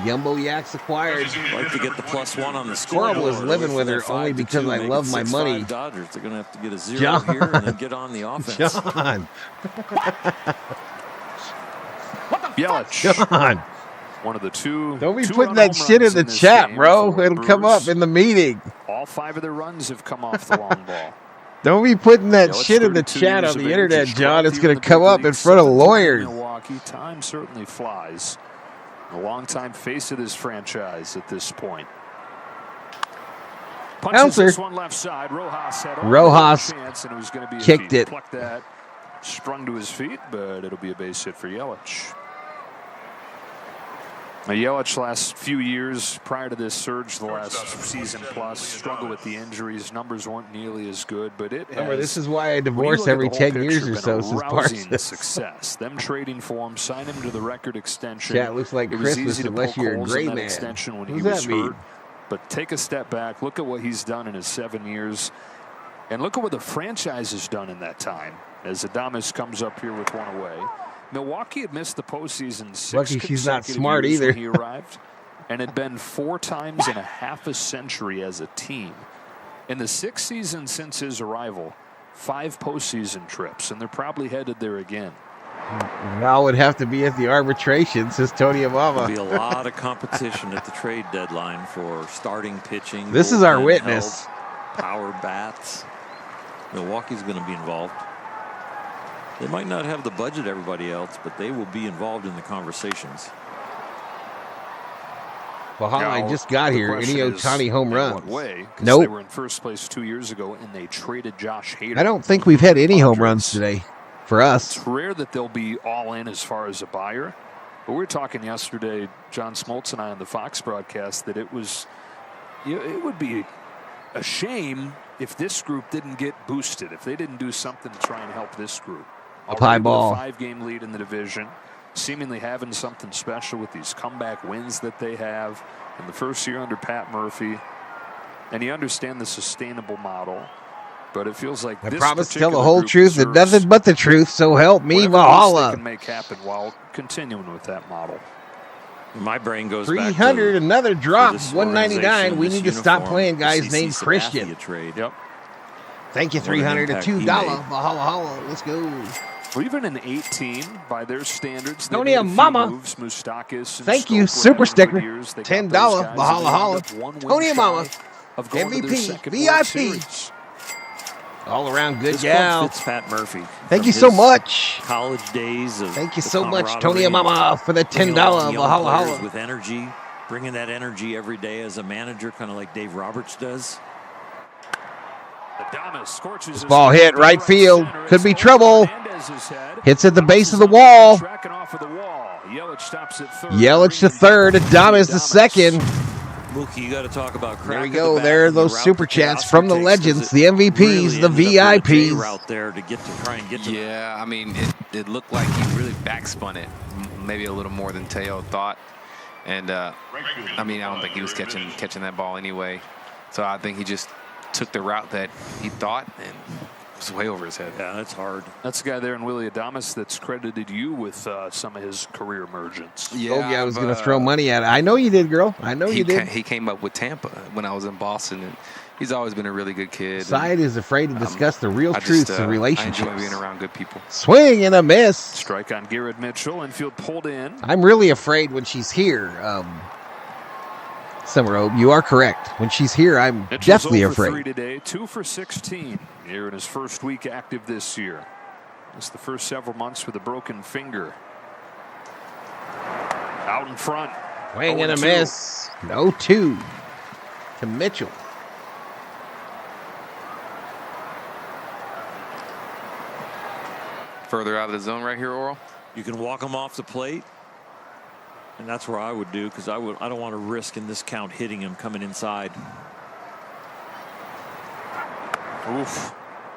B: Yumbo Yaks acquired.
Q: I'd like to get the +1 on the
B: Scoreboard is living with her only because I love my money.
Q: Dodgers, they're going to have to get a 0 here and then get on the offense.
B: John.
C: Yelich.
B: John.
C: One of the two.
B: Don't be putting that shit in the chat, bro. It'll come up in the meeting.
C: All 5 of their runs have come off the long ball.
B: Don't be putting that shit in the chat on the internet, John. It's going to come up in front of lawyers.
C: Milwaukee, time certainly flies. A longtime face of this franchise at this point. Punches this one left side. Rojas had a chance, and it was going to be
B: kicked it.
C: Plucked that, sprung to his feet, but it'll be a base hit for Yelich. Now, Yelich last few years prior to this surge, the last season plus, struggled with the injuries. Numbers weren't nearly as good, but it has.
B: This is why I divorce every 10 years or so since Parsons.
C: Success. Them trading for him, sign him to the record extension.
B: Yeah, it looks like Christmas unless you're a gray man.
C: Extension when
B: Who's
C: he was
B: that mean?
C: hurt. But take a step back, look at what he's done in his 7 years, and look at what the franchise has done in that time. As Adames comes up here with one away. Milwaukee had missed the postseason 6
B: Lucky she's not
C: consecutive
B: smart
C: years
B: either.
C: when he arrived, and had been 4 times in a half a century as a team. In the 6th season since his arrival, 5 postseason trips, and they're probably headed there again.
B: Now would have to be at the arbitration, says Tony Amama.
Q: There'll be a lot of competition at the trade deadline for starting pitching.
B: This is our
Q: bullpen
B: witness.
Q: help, power bats. Milwaukee's going to be involved. They might not have the budget everybody else, but they will be involved in the conversations.
B: Valhalla, I just got here. Any Ohtani home runs?
C: What way?
B: Nope.
C: They were in first place 2 years ago, and they traded Josh Hader.
B: I don't think we've had any home runs today for us.
C: It's rare that they'll be all in as far as a buyer. But we were talking yesterday, John Smoltz and I on the Fox broadcast, that it would be a shame if this group didn't get boosted, if they didn't do something to try and help this group.
B: A high ball.
C: A 5-game lead in the division, seemingly having something special with these comeback wins that they have in the first year under Pat Murphy. And you understand the sustainable model, but it feels like
B: I
C: this
B: promise to tell the
C: particular
B: whole
C: group
B: truth and
C: deserves
B: nothing but the truth, so help me,
C: whatever else
B: Valhalla.
C: they can make happen while continuing with that model.
Q: My brain goes back
B: 300,
Q: to
B: another drop,
Q: this
B: 199.
Q: organization,
B: We
Q: this
B: need to stop
Q: uniform,
B: playing
Q: the
B: guys
Q: CC
B: named
Q: Sabathia
B: Christian.
Q: Trade.
C: Yep.
B: Thank you,
Q: What an
B: 300 to
Q: impact he
B: $2.
Q: made.
B: Valhalla, let's go.
C: Well, even in 18, by their standards, they
B: Tony
C: made a
B: and
C: few
B: Mama.
C: moves. Moustakis and
B: Thank you,
C: Stoker
B: super
C: had
B: sticker.
C: good years. They got
B: $10.
C: those guys,
B: Valhalla.
C: and they ended up 1 win
B: Tony and
C: shy
B: Mama.
C: of going to their
B: MVP,
C: second World
B: VIP.
C: Series.
B: All around good
Q: This
B: gal.
Q: club fits Pat Murphy.
B: Thank
Q: from
B: you so
Q: his
B: much.
Q: College days. Of
B: Thank you
Q: the
B: so much,
Q: camaraderie
B: Tony and Mama, for the
Q: bringing
B: $10.
Q: along young
B: Valhalla.
Q: players with energy, bringing that energy every day as a manager, kind of like Dave Roberts does.
C: Adames scorches
B: This
C: his
B: ball
C: head
B: hit
C: to
B: right field.
C: center.
B: Could
C: It's
B: be
C: over
B: trouble.
C: Hernandez's head.
B: Hits at the base
C: Adames
B: of the
C: is
B: wall.
C: tracking off of the wall. Yelich stops at third.
B: Yelich to third. Adames the second.
Q: Mookie, you got to talk about crack.
B: There we
Q: of
B: go.
Q: the bat
B: There are
Q: and the
B: those
Q: route
B: super
Q: that
B: chats
Q: Teoscar
B: from the
Q: takes, 'cause
B: legends,
Q: it
B: the MVPs,
Q: really
B: the
Q: ended up with a J
B: VIPs.
Q: route there to try and get to.
N: Yeah, I mean, it looked like he really backspun it, maybe a little more than Teo thought. And I mean, I don't think he was catching that ball anyway. So I think he just took the route that he thought and was way over his head.
Q: Yeah, that's hard.
C: That's the guy there in Willie Adames that's credited you with some of his career emergence.
N: Yeah,
B: I was going to throw money at it. I know you did, girl. I know you did.
N: He came up with Tampa when I was in Boston, and he's always been a really good kid.
B: Side is afraid to discuss the real truths of relationships.
N: I enjoy being around good people.
B: Swing and a miss.
C: Strike on Garrett Mitchell. Infield pulled in.
B: I'm really afraid when she's here. Summer Oak, you are correct. When she's here, I'm
C: Mitchell's
B: definitely
C: 0 for
B: afraid.
C: 3 today, 2 for 16 here in his first week active this year. It's the first several months with a broken finger. Out in front.
B: Swing and a
C: 0-2.
B: miss. 0-2 to Mitchell.
N: Further out of the zone right here, Oral.
Q: You can walk him off the plate, and that's where I would do because I don't want to risk in this count hitting him coming inside.
C: Oof,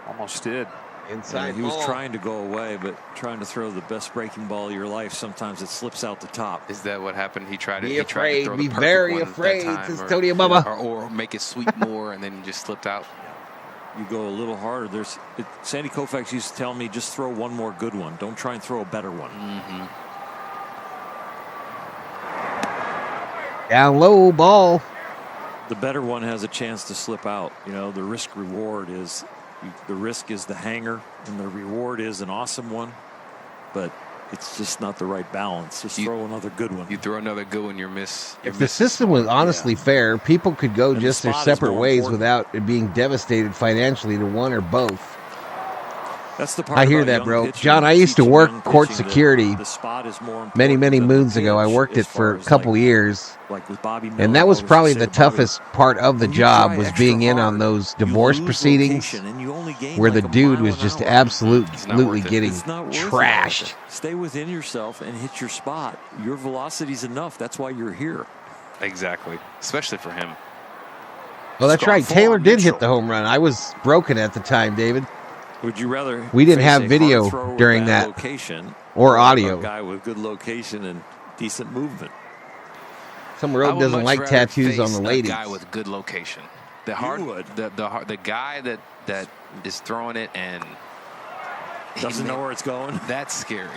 C: almost did.
B: Inside
Q: he was
B: ball.
Q: trying to go away, but trying to throw the best breaking ball of your life, sometimes it slips out the top.
N: Is that what happened? He tried to.
B: Be
N: He tried
B: afraid.
N: to throw
B: Be
N: the perfect
B: very
N: one
B: afraid,
N: That time,
B: says Tony and Bubba.
N: or make it sweep more, and then he just slipped out.
Q: You go a little harder. Sandy Koufax used to tell me, just throw one more good one. Don't try and throw a better one.
N: Mm-hmm.
B: Down low ball.
Q: The better one has a chance to slip out. You know, the risk reward is the risk is the hanger, and the reward is an awesome one, but it's just not the right balance. Just throw another good one.
N: You throw another good one, you're miss.
B: If the system was honestly fair, people could go
Q: And
B: just
Q: the
B: their
Q: spot is
B: separate
Q: more
B: ways
Q: important.
B: without it being devastated financially to one or both.
Q: That's the part
B: I hear
Q: about
B: that,
Q: young
B: bro.
Q: pitching,
B: John, I used to
Q: teaching
B: work
Q: young
B: court
Q: pitching that
B: security
Q: the spot is more important
B: many
Q: than the
B: moons ago. I
Q: pitch
B: worked it
Q: as
B: for
Q: far
B: a
Q: as
B: couple years.
Q: like with Bobby Miller,
B: And that was
Q: I always
B: probably
Q: say
B: the
Q: to Bobby,
B: toughest part of the
Q: when you
B: job
Q: try
B: was
Q: extra
B: being in on
Q: hard,
B: those
Q: you
B: divorce
Q: lose
B: proceedings
Q: location and you only gain
B: where
Q: like
B: the
Q: a
B: dude
Q: mile
B: was
Q: an
B: just
Q: hour.
B: absolutely getting
Q: It's not worth it.
B: trashed.
Q: Stay within yourself and hit your spot. Your velocity's enough. That's why you're here.
N: Exactly, especially for him.
B: Well, that's right. Taylor did hit the home run. I was broken at the time, David.
Q: Would you rather
B: We didn't
Q: face
B: have
Q: a
B: video
Q: hard thrower with
B: during
Q: bad
B: that
Q: location
B: or
Q: a
B: audio.
Q: guy with good location and decent movement?
B: Summer
N: I
B: Road
N: would
B: doesn't
N: much
B: like
N: rather
B: tattoos on
N: face
B: the
N: a
B: ladies.
N: guy with good location. The guy that is throwing it and
Q: doesn't know where it's going.
N: That's scary.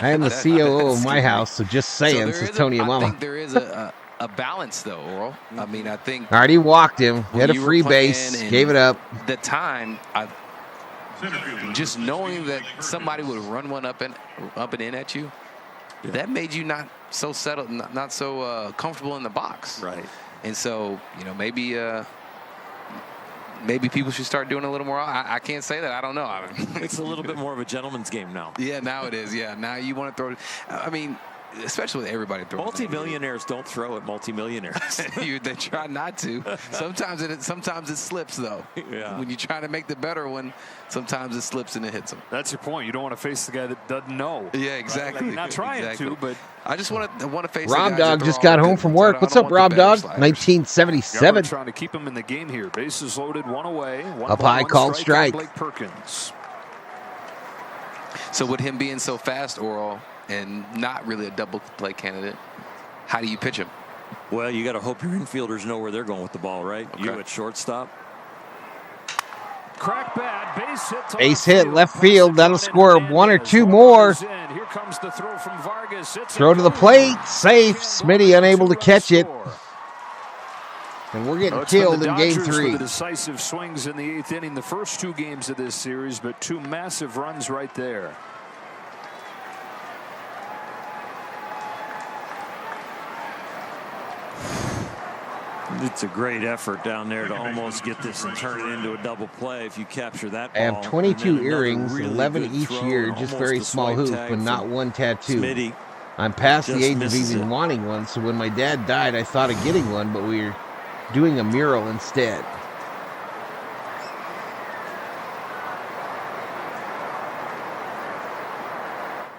B: I am the COO of my house, so just saying,
N: there
B: says
N: is
B: Tony and
N: I
B: Mama.
N: think there is a balance though, Oral. I mean, I think
B: Already walked him,
N: when
B: had a
N: you were
B: free
N: playing
B: base,
N: and
B: gave it up.
N: The time, just knowing that somebody would run one up and in at you, that made you not so settled, not so comfortable in the box.
Q: Right.
N: And so, maybe maybe people should start doing a little more. I can't say that. I don't know.
Q: It's a little bit more of a gentleman's game now.
N: Yeah, now it is. Yeah, now you want to throw. I mean, especially with everybody throwing.
Q: Multi-millionaires don't throw at multi-millionaires.
N: They try not to. Sometimes it slips though.
Q: Yeah.
N: When you're trying to make the better one, sometimes it slips and it hits them.
C: That's your point. You don't want to face the guy that doesn't know.
N: Yeah, exactly.
C: Like, not trying to, but
N: I just want to face.
B: Rob Dog just got home from work. What's up, Rob Dog? 1977.
C: Trying to keep him in the game here. Bases loaded, one away.
B: Up high, called strike.
C: Blake Perkins.
N: So with him being so fast, Oral, and not really a double play candidate, how do you pitch him?
Q: Well, you got to hope your infielders know where they're going with the ball, right?
N: Okay.
Q: You at shortstop.
C: Crack bad, base hit.
B: Base hit, left field. That'll score one or two more.
C: Here comes the throw from Vargas.
B: Throw to the plate, safe. Smitty unable to catch it. And we're getting killed in game 3.
C: The decisive swings in the 8th inning, the first 2 games of this series, but 2 massive runs right there.
Q: It's a great effort down there to almost get this and turn it into a double play if you capture that ball.
B: I have 22 earrings, really 11 each year, just very small hoop, but not one tattoo.
Q: Smitty
B: I'm past the age of even wanting one, so when my dad died, I thought of getting one, but we were doing a mural instead.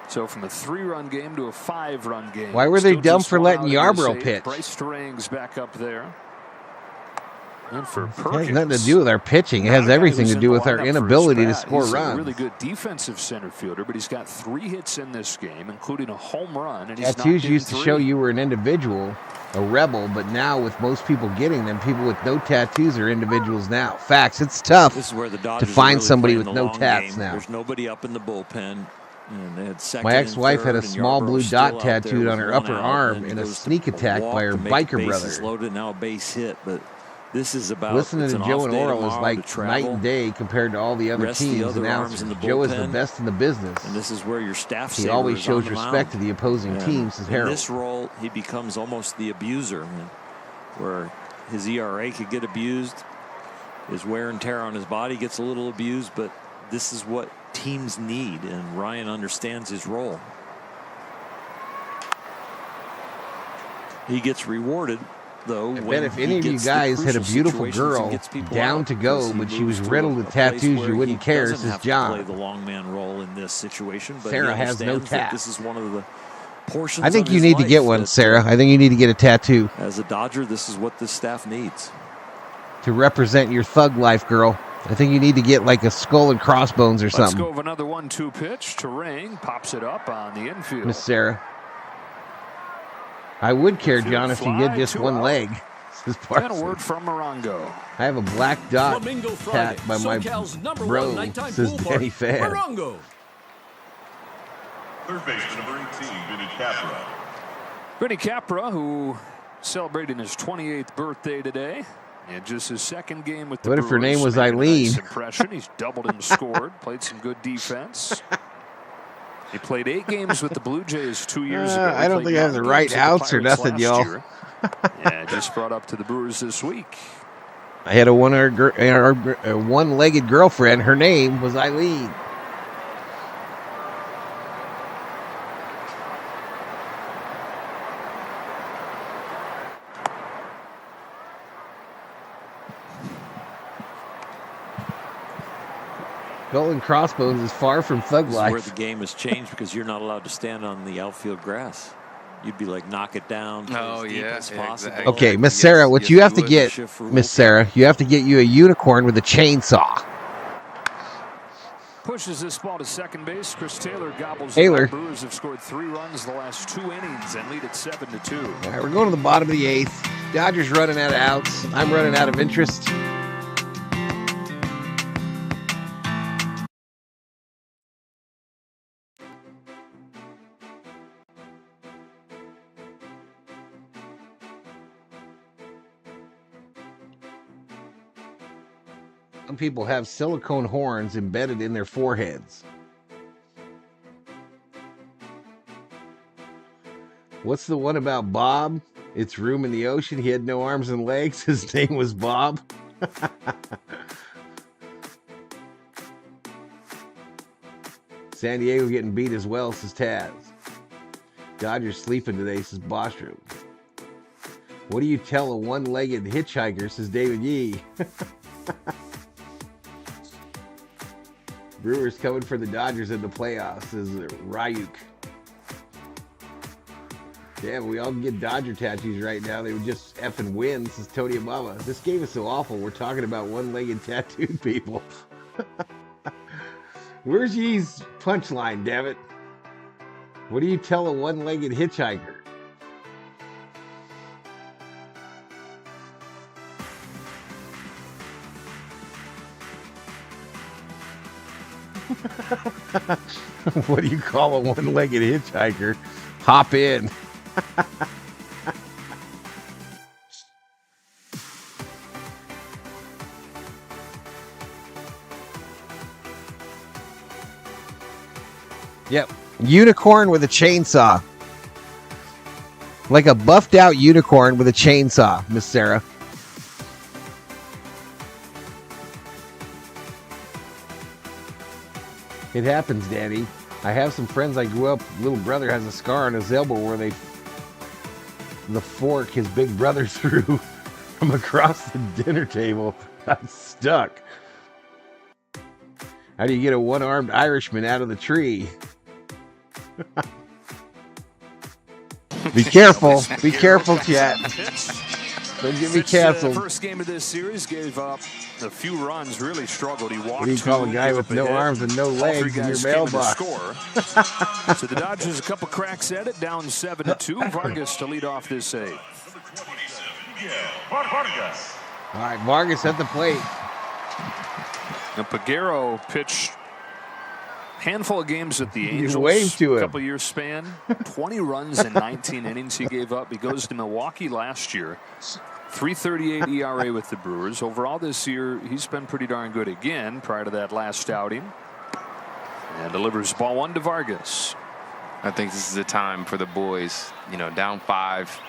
C: So from a 3-run game to a 5-run game.
B: Why were they dumb for letting Yarbrough pitch?
C: Bryce Strang's back up there. And for
B: It
C: Perkins,
B: has nothing to do with our pitching. It has everything to do with our inability to score
C: he's
B: runs.
C: a really good defensive center fielder, but he's got 3 hits in this game, including a home run. And he's
B: Tattoos used to show you were an individual, a rebel, but now with most people getting them, people with no tattoos are individuals now. Facts. It's tough
Q: This is where the
B: to
Q: Dodgers
B: find
Q: are really
B: somebody
Q: playing
B: with
Q: the
B: no
Q: long
B: tats
Q: game.
B: now.
Q: There's nobody up in the bullpen. And they had second
B: My ex-wife
Q: and
B: had a
Q: third, and
B: small blue
Q: Yarbrough's
B: dot
Q: still out there
B: tattooed
Q: with
B: on her
Q: one
B: upper
Q: out,
B: arm
Q: and
B: in a
Q: goes
B: sneak
Q: to
B: attack
Q: walk
B: by her
Q: to make
B: biker
Q: bases
B: brother.
Q: loaded, now a base hit, but this is about
B: Listening
Q: it's
B: to
Q: an
B: Joe
Q: off
B: and
Q: day
B: Oral is
Q: tomorrow
B: like
Q: to travel.
B: night and day compared to all the other
Q: Rest the
B: teams'
Q: other arms
B: announcers.
Q: in the
B: Joe is the
Q: bullpen.
B: best in the business.
Q: And this is where your staff
B: He always
Q: saver is on
B: shows
Q: the
B: respect
Q: mound.
B: to the opposing
Q: And
B: team, says
Q: in
B: Harold.
Q: this role, he becomes almost the abuser, where his ERA could get abused, his wear and tear on his body gets a little abused, but this is what teams need, and Ryan understands his role. He gets rewarded, though.
B: I bet if any of you guys had a beautiful girl down to go, but she was riddled with tattoos you wouldn't care, this is John.
Q: Play the long man role in this situation, but
B: Sarah
Q: he
B: has no
Q: understands that
B: tat.
Q: This is one of the portions.
B: I think
Q: of
B: you
Q: his
B: need to
Q: life
B: get one,
Q: that,
B: Sarah. I think you need to get a tattoo
Q: As a Dodger, this is what this staff needs.
B: to represent your thug life, girl. I think you need to get like a skull and crossbones or
C: Let's
B: something,
C: go with another 1-2 pitch to Ring. Pops it up on the infield.
B: Miss Sarah. I would care, John, if you did just one leg. Says
C: And a
B: Parsley.
C: word from Morongo.
B: I have a black dot
T: Flamingo Friday,
B: tat by my
T: SoCal's #1
B: bro,
T: nighttime
B: says
T: pool
B: Danny
T: party.
B: Fan.
T: Morongo.
I: Third baseman number 18, Vinny Capra.
C: Vinny Capra, who celebrating his 28th birthday today. And just his 2nd game with the
B: What if her
C: Brewers.
B: name was
C: Made a
B: Eileen?
C: nice impression. He's doubled and scored. Played some good defense. He played 8 games with the Blue Jays 2 years ago.
B: I don't
C: Played
B: think I have
C: 9
B: the right
C: games with the
B: outs or
C: Pirates
B: nothing,
C: last
B: y'all.
C: year. Yeah, just brought up to the Brewers this week.
B: I had a one-legged girlfriend. Her name was Eileen. Skull and crossbones is far from thug
Q: This is where
B: life.
Q: the game has changed because you're not allowed to stand on the outfield grass. You'd be like, knock it down.
N: Oh,
Q: as deep
N: yeah,
Q: as possible.
N: exactly.
B: Okay, Miss Sarah, what you have to get, Miss Sarah, you have to get you a unicorn with a chainsaw.
C: Pushes this ball to second base. Chris Taylor gobbles
B: Taylor.
C: it up. Brewers have scored 3 runs the last 2 innings and lead it 7-2.
B: All right, we're going to the bottom of the 8th. Dodgers running out of outs. I'm running out of interest. Some people have silicone horns embedded in their foreheads. What's the one about Bob? It's room in the ocean. He had no arms and legs. His name was Bob. San Diego getting beat as well, says Taz. Dodgers sleeping today, says Bostrom. What do you tell a one-legged hitchhiker, says David Yee. Brewers coming for the Dodgers in the playoffs, says Ryuk. Damn, we all can get Dodger tattoos right now. They would just effing win, says Tony Amama. This game is so awful. We're talking about one-legged tattooed people. Where's Yee's punchline, damn it? What do you tell a one-legged hitchhiker? What do you call a one-legged hitchhiker? Hop in. Yep. Unicorn with a chainsaw. Like a buffed out unicorn with a chainsaw, Miss Sarah. It happens, Daddy. I have some friends I grew up, little brother has a scar on his elbow where the fork his big brother threw from across the dinner table got stuck. How do you get a one-armed Irishman out of the tree? Be careful. Be careful, chat. Don't get me canceled.
C: First game of this series gave up a few runs, really struggled. He walked.
B: What do you call a guy with no arms and no legs in your mailbox?
C: So the Dodgers a couple cracks at it, down 7-2. Vargas to lead off this eighth.
B: All right, Vargas at the plate.
C: Now Peguero pitched handful of games at the Angels.
B: Waved to him.
C: A couple years span. 20 runs in 19 innings he gave up. He goes to Milwaukee last year. 3.38 ERA with the Brewers. Overall this year, he's been pretty darn good again prior to that last outing. And delivers ball one to Vargas.
N: I think this is the time for the boys. You know, down 5.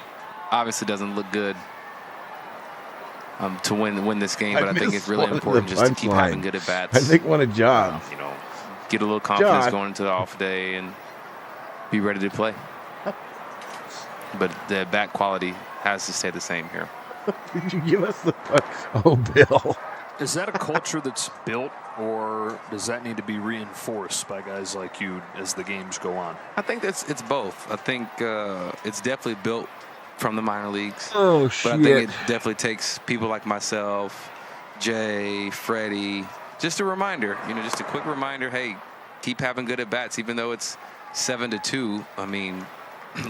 N: Obviously doesn't look good to win this game, but I think it's really important just to keep having good at bats.
B: I think one of John's.
N: You know, get a little confidence going into the off day and be ready to play. But the bat quality has to stay the same here.
B: Did you give us the... Oh, Bill.
C: Is that a culture that's built, or does that need to be reinforced by guys like you as the games go on?
N: I think it's both. I think it's definitely built from the minor leagues.
B: Oh,
N: shit. But I think it definitely takes people like myself, Jay, Freddy, just a reminder, you know, just a quick reminder, hey, keep having good at bats, even though it's 7-2. I mean,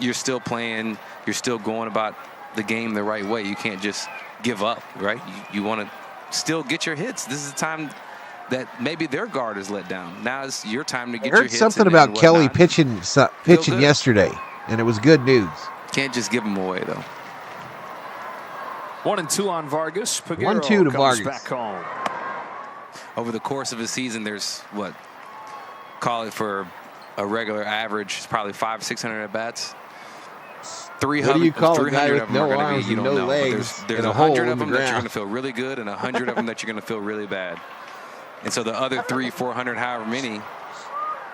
N: you're still playing, you're still going about the game the right way. You can't just give up, right? You want to still get your hits. This is the time that maybe their guard is let down. Now it's your time to get your hits.
B: I heard something about Kelly pitching yesterday, and it was good news.
N: Can't just give them away, though.
C: 1-2 on Vargas. Peguero
B: 1-2 to
C: comes
B: Vargas.
C: back home.
N: Over the course of a season, there's what, call it for a regular average, it's probably 500-600 at bats. 300,
B: what do you call a guy with
N: of them
B: no
N: are
B: arms
N: be, you
B: and
N: don't
B: no
N: know.
B: legs
N: There's
B: and a hole
N: 100
B: in
N: of
B: the
N: them that you're
B: ground?
N: going to feel really good, and 100 of them that you're going to feel really bad. And so the other 300-400, however many,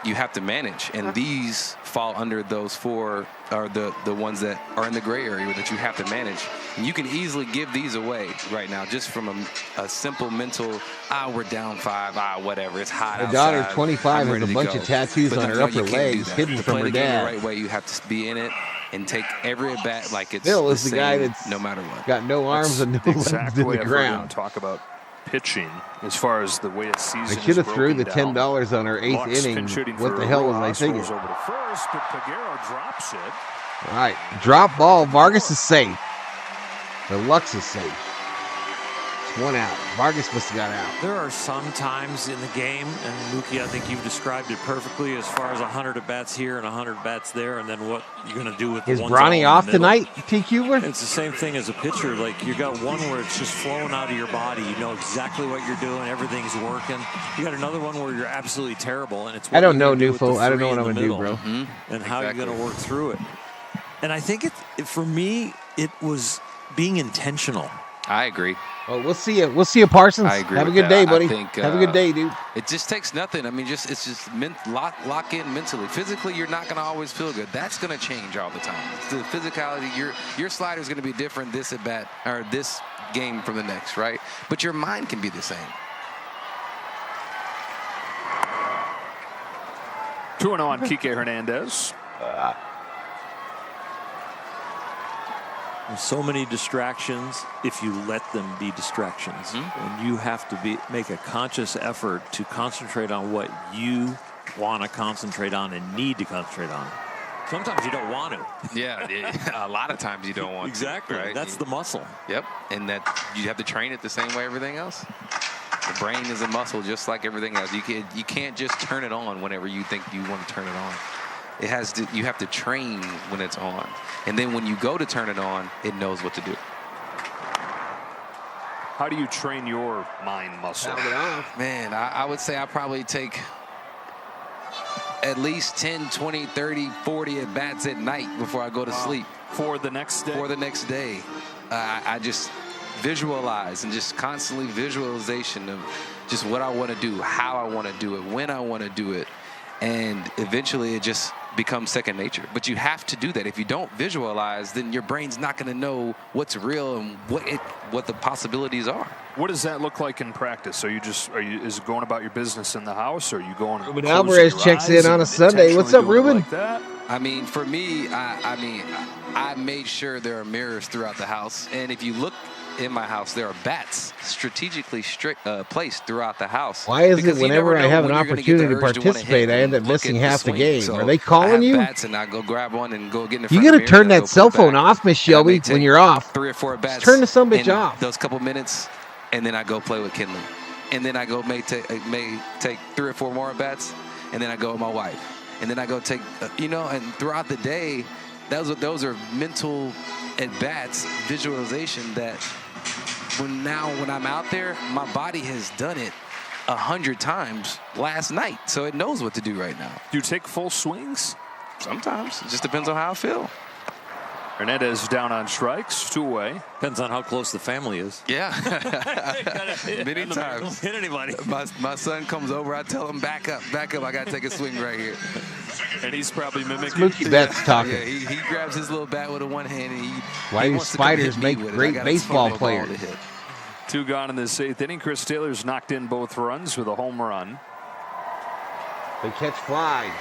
N: you have to manage, and these fall under those 4 are the ones that are in the gray area that you have to manage. And you can easily give these away right now just from a simple mental, we're down 5, whatever, it's hot outside.
B: My daughter, 25, has a bunch of tattoos
N: But
B: on her
N: no,
B: upper
N: you can't do
B: legs
N: that.
B: hidden
N: To
B: from
N: play
B: her
N: the game
B: dad.
N: the right way, you have to be in it and take every at bat like it's
B: Bill is the
N: same,
B: guy that's
N: no matter what.
B: got no arms and no
C: The
B: legs
C: exact
B: in
C: way
B: the
C: I've heard him
B: ground.
C: talk about pitching as far as the way a season
B: I should have
C: is
B: threw the
C: broken down.
B: $10 on her 8th
C: Lux
B: inning.
C: pinch hitting
B: What
C: for
B: the hell was I
C: Rojas,
B: thinking?
C: rolls over to first, but Peguero drops it.
B: All right, drop ball. Vargas is safe. The Lux is safe. It's 1 out. Vargas must have got out.
Q: There are some times in the game, and Mookie, I think you've described it perfectly as far as 100 at bats here and 100 bats there, and then what you're going to do with the
B: Is
Q: ones
B: Bronny
Q: all
B: off
Q: in the middle.
B: tonight, T. Kubler?
Q: It's the same thing as a pitcher. Like, you got one where it's just flowing out of your body. You know exactly what you're doing. Everything's working. You got another one where you're absolutely terrible, and it's what
B: I don't
Q: you're
B: know,
Q: gonna do with the
B: Newfo. I don't know
Q: three
B: what I'm
Q: in
B: going
Q: the
B: to do, bro.
Q: middle and how you're going to work through it. And I think for me, it was being intentional.
N: I agree.
B: Well, we'll see you. We'll see you, Parsons.
N: I agree.
B: Have a
N: with
B: good
N: that.
B: day,
N: I
B: buddy.
N: think,
B: Have a good day, dude.
N: It just takes nothing. I mean, it's just lock in mentally. Physically, you're not going to always feel good. That's going to change all the time. The physicality, your slider is going to be different this at bat or this game from the next, right? But your mind can be the same.
C: 2-0 on Kike Hernandez.
Q: There's so many distractions if you let them be distractions. And you have to make a conscious effort to concentrate on what you want to concentrate on and need to concentrate on. Sometimes you don't want to.
N: Yeah, a lot of times you don't want
Q: exactly.
N: to. Right?
Q: That's the muscle.
N: Yep, and that you have to train it the same way everything else. The brain is a muscle just like everything else. You can't just turn it on whenever you think you want to turn it on. It has to. You have to train when it's on, and then when you go to turn it on, it knows what to do.
C: How do you train your mind muscle?
N: Man, I would say I probably take at least 10, 20, 30, 40 at bats at night before I go to sleep.
C: For the next day?
N: For the next day. I just visualize and just constantly visualization of just what I want to do, how I want to do it, when I want to do it. And eventually it just becomes second nature. But you have to do that. If you don't visualize, then your brain's not going to know what's real and what the possibilities are.
C: What does that look like in practice? Is it going about your business in the house, or are you going?
B: Ruben Alvarez checks in on a Sunday. What's up, Ruben?
C: Like that?
N: I mean, for me, I made sure there are mirrors throughout the house, and if you look in my house, there are bats strategically placed throughout the house.
B: Why is it whenever I have an opportunity to participate, I end up missing half the game? Are they calling you?
N: Bats and I go grab one and go get in the
B: You
N: got
B: to turn that cell phone off, Miss Shelby, when you're off.
N: 3 or 4 bats.
B: Just turn the sumbitch off.
N: Those couple minutes, and then I go play with Kinley. And then I go may take 3 or 4 more bats, and then I go with my wife. And then I go take, and throughout the day, those are mental at-bats, visualization that when I'm out there, my body has done it 100 times last night, so it knows what to do right now.
C: Do you take full swings?
N: Sometimes. It just depends on how I feel.
C: Hernandez down on strikes, 2 away.
Q: Depends on how close the family is.
N: Yeah. Many times.
Q: Don't hit anybody.
N: My son comes over, I tell him, back up. I got to take a swing right here.
C: And he's probably mimicking.
B: Mookie Betts talking.
N: Yeah, he grabs his little bat with one hand, and
B: why do spiders make great baseball players?
C: 2 gone in this 8th inning. Chris Taylor's knocked in both runs with a home run.
B: They catch flies.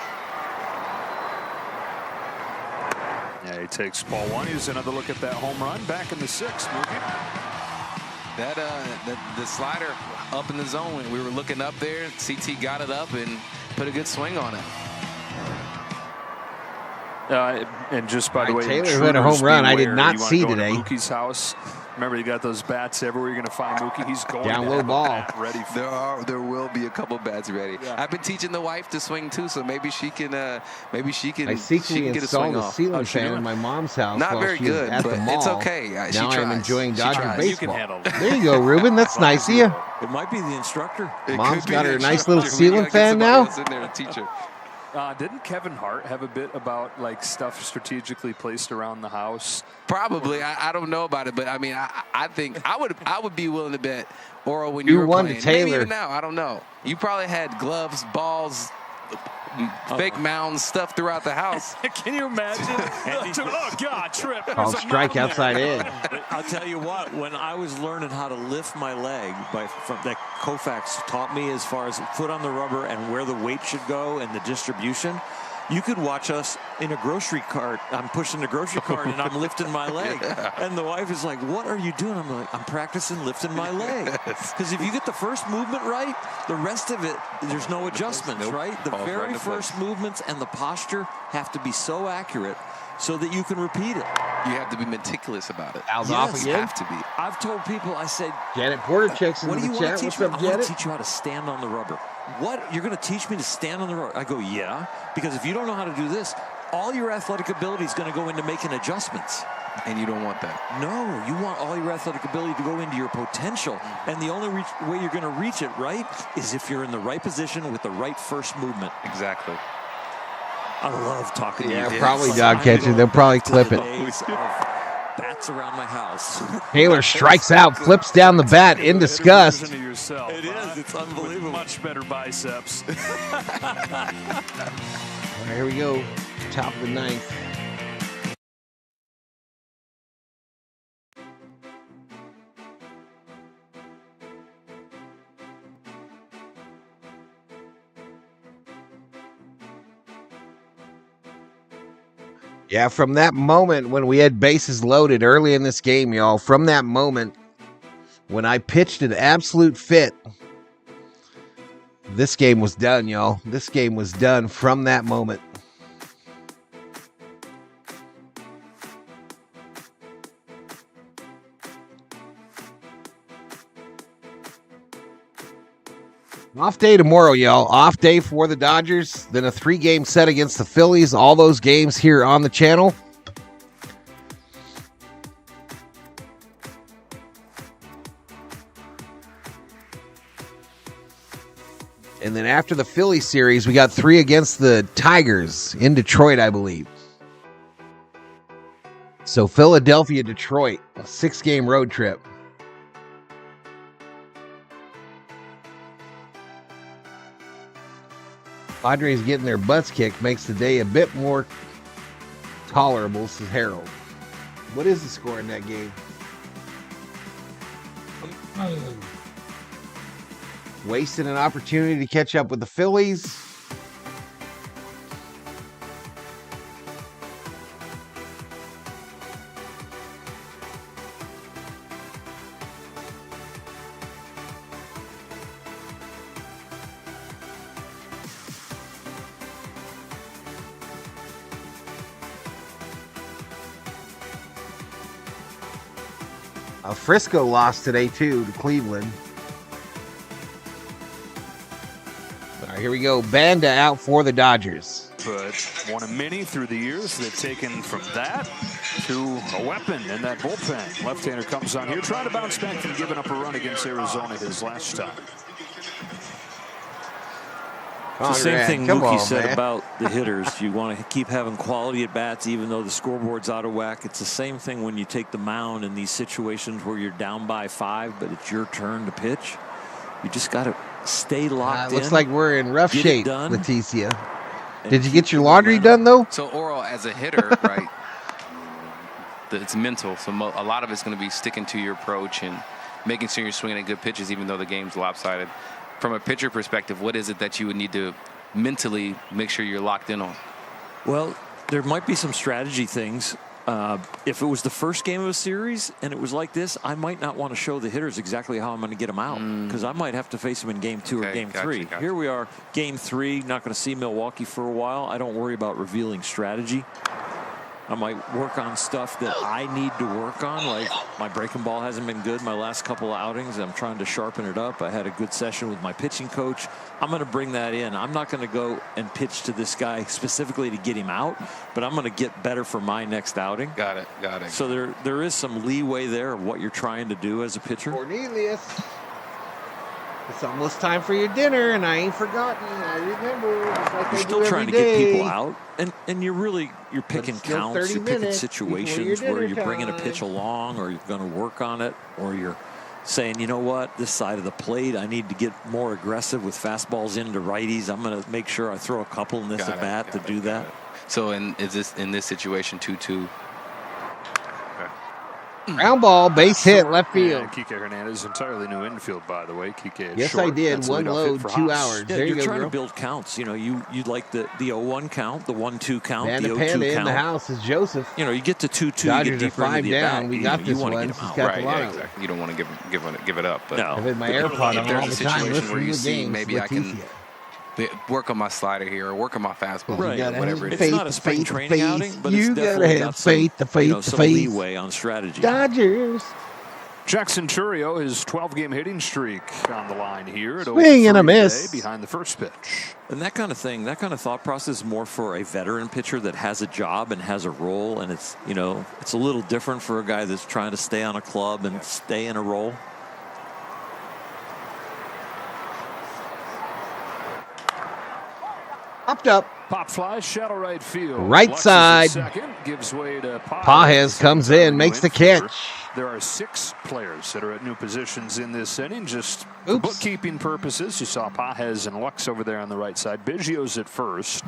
C: Yeah, he takes ball 1. Here's another look at that home run back in the 6th. Mookie.
N: The slider up in the zone. We were looking up there. CT got it up and put a good swing on it.
C: And just by the way,
B: Taylor had a home run I did not see today.
C: Mookie's house. Remember, you got those bats everywhere. You're going to find Mookie. He's going
B: down low ball.
C: Ready.
N: There will be a couple bats ready. Yeah. I've been teaching the wife to swing too, so maybe she can.
B: I
N: secretly
B: installed a ceiling fan in my mom's house.
N: Not very good,
B: at the mall.
N: It's okay.
B: Now I'm enjoying Dodger baseball.
C: You can handle it.
B: There you go, Ruben. That's nice of you.
Q: It might be the instructor.
B: Mom's got her nice little ceiling fan now.
N: In there to teach her.
C: Didn't Kevin Hart have a bit about like stuff strategically placed around the house?
N: Probably. I don't know about it, but I mean, I think I would be willing to bet. Or when you were
B: won
N: playing,
B: to Taylor.
N: maybe even now, I don't know. You probably had gloves, balls, fake mounds, stuff throughout the house.
C: Can you imagine? Oh God, trip.
B: Called strike outside in.
Q: I'll tell you what. When I was learning how to lift my leg, that Koufax taught me as far as foot on the rubber and where the weight should go and the distribution. You could watch us in a grocery cart. I'm pushing the grocery cart and I'm lifting my leg.
N: Yeah.
Q: And the wife is like, what are you doing? I'm like, I'm practicing lifting my leg. Because if you get the first movement right, the rest of it, there's no adjustments, right? The very first movements and the posture have to be so accurate so that you can repeat it.
N: You have to be meticulous about it.
B: Al's off again.
N: You have to be.
Q: I've told people, I said,
B: Janet Porter checks into
Q: what do you
B: the
Q: want
B: chat.
Q: to teach
B: What's
Q: me?
B: up,
Q: I want
B: Janet?
Q: to teach you how to stand on the rubber. What? You're going to teach me to stand on the rubber? I go, yeah. Because if you don't know how to do this, all your athletic ability is going to go into making adjustments.
N: And you don't want that.
Q: No, you want all your athletic ability to go into your potential. And the only way you're going to reach it right is if you're in the right position with the right first movement.
N: Exactly.
Q: I love talking to you.
B: Yeah, probably dog catching. They'll probably clip it.
Q: bats around my house.
B: Taylor strikes out, flips down the bat in disgust.
C: It is.
Q: It's unbelievable.
C: With much better biceps.
B: All right, here we go. Top of the ninth. Yeah, from that moment when we had bases loaded early in this game, y'all, from that moment when I pitched an absolute fit, this game was done, y'all. This game was done from that moment. Off day tomorrow, y'all. Off day for the Dodgers. Then a 3-game set against the Phillies. All those games here on the channel. And then after the Philly series, we got 3 against the Tigers in Detroit, I believe. So Philadelphia, Detroit, a 6-game road trip. Padres getting their butts kicked makes the day a bit more tolerable, says Harold. What is the score in that game? Wasted an opportunity to catch up with the Phillies. Frisco lost today, too, to Cleveland. All right, here we go. Banda out for the Dodgers.
C: But won a mini through the years. They've taken from that to a weapon in that bullpen. Left-hander comes on here, trying to bounce back from giving up a run against Arizona his last time.
Q: It's the same thing Mookie said about the hitters. You want to keep having quality at bats even though the scoreboard's out of whack. It's the same thing when you take the mound in these situations where you're down by 5, but it's your turn to pitch. You just got to stay locked in.
B: Looks like we're in rough shape, Leticia. Did you get your laundry done, though?
N: So, Oral, as a hitter, right, it's mental. So a lot of it's going to be sticking to your approach and making sure you're swinging at good pitches even though the game's lopsided. From a pitcher perspective, what is it that you would need to mentally make sure you're locked in on?
Q: Well, there might be some strategy things. If it was the first game of a series and it was like this, I might not want to show the hitters exactly how I'm going to get them out because I might have to face them in game 2 or game 3.
N: Gotcha.
Q: Here we are, game 3, not going to see Milwaukee for a while. I don't worry about revealing strategy. I might work on stuff that I need to work on, like my breaking ball hasn't been good my last couple of outings. I'm trying to sharpen it up. I had a good session with my pitching coach. I'm going to bring that in. I'm not going to go and pitch to this guy specifically to get him out, but I'm going to get better for my next outing.
N: Got it.
Q: So there is some leeway there of what you're trying to do as a pitcher.
B: Cornelius, it's almost time for your dinner, and I ain't forgotten. I remember. Like
Q: you're still trying to get people out, and you're picking counts. You're picking situations where you're bringing a pitch along, or you're going to work on it, or you're saying, you know what, this side of the plate, I need to get more aggressive with fastballs into righties. I'm going to make sure I throw a couple in this at bat to do that.
N: So in this situation, 2-2.
B: Ground ball, base hit, left field.
C: Kike Hernandez, entirely new infield, by the way. Kike
B: yes,
C: short.
B: I did.
C: That's
B: one load, 2 hours.
Q: Yeah,
B: there
Q: you're
B: you go,
Q: trying to build counts. You know, you'd like the 0-1 count, the 1-2 count,
B: and
Q: the 0-2
B: count.
Q: count.
B: In the house is Joseph.
Q: You know, you get to 2-2,
B: Dodgers
Q: you get deeper
B: are 5
Q: into the
B: down.
Q: at-bat.
B: We got this one.
Q: Right,
N: exactly. You don't want to give it up. But
Q: no.
B: I've had my AirPod on all the time.
N: Situation where you see
B: games,
N: maybe I can work on my slider here or work on my fastball, whatever it is.
Q: It's not a spring training outing, but it's definitely got some leeway on strategy.
B: Dodgers.
C: Jackson Churio, his 12-game hitting streak on the line here. At
B: swing and a miss
C: behind the first pitch.
Q: And that kind of thing, that kind of thought process is more for a veteran pitcher that has a job and has a role, and it's a little different for a guy that's trying to stay on a club and stay in a role.
B: popped up.
C: Pop fly, shallow right field.
B: Right
C: Lux is
B: side.
C: at second, gives way to
B: Pages comes in, makes the catch.
C: There are 6 players that are at new positions in this inning. Just for
B: Oops.
C: bookkeeping purposes, you saw Pages and Lux over there on the right side. Biggio's at first.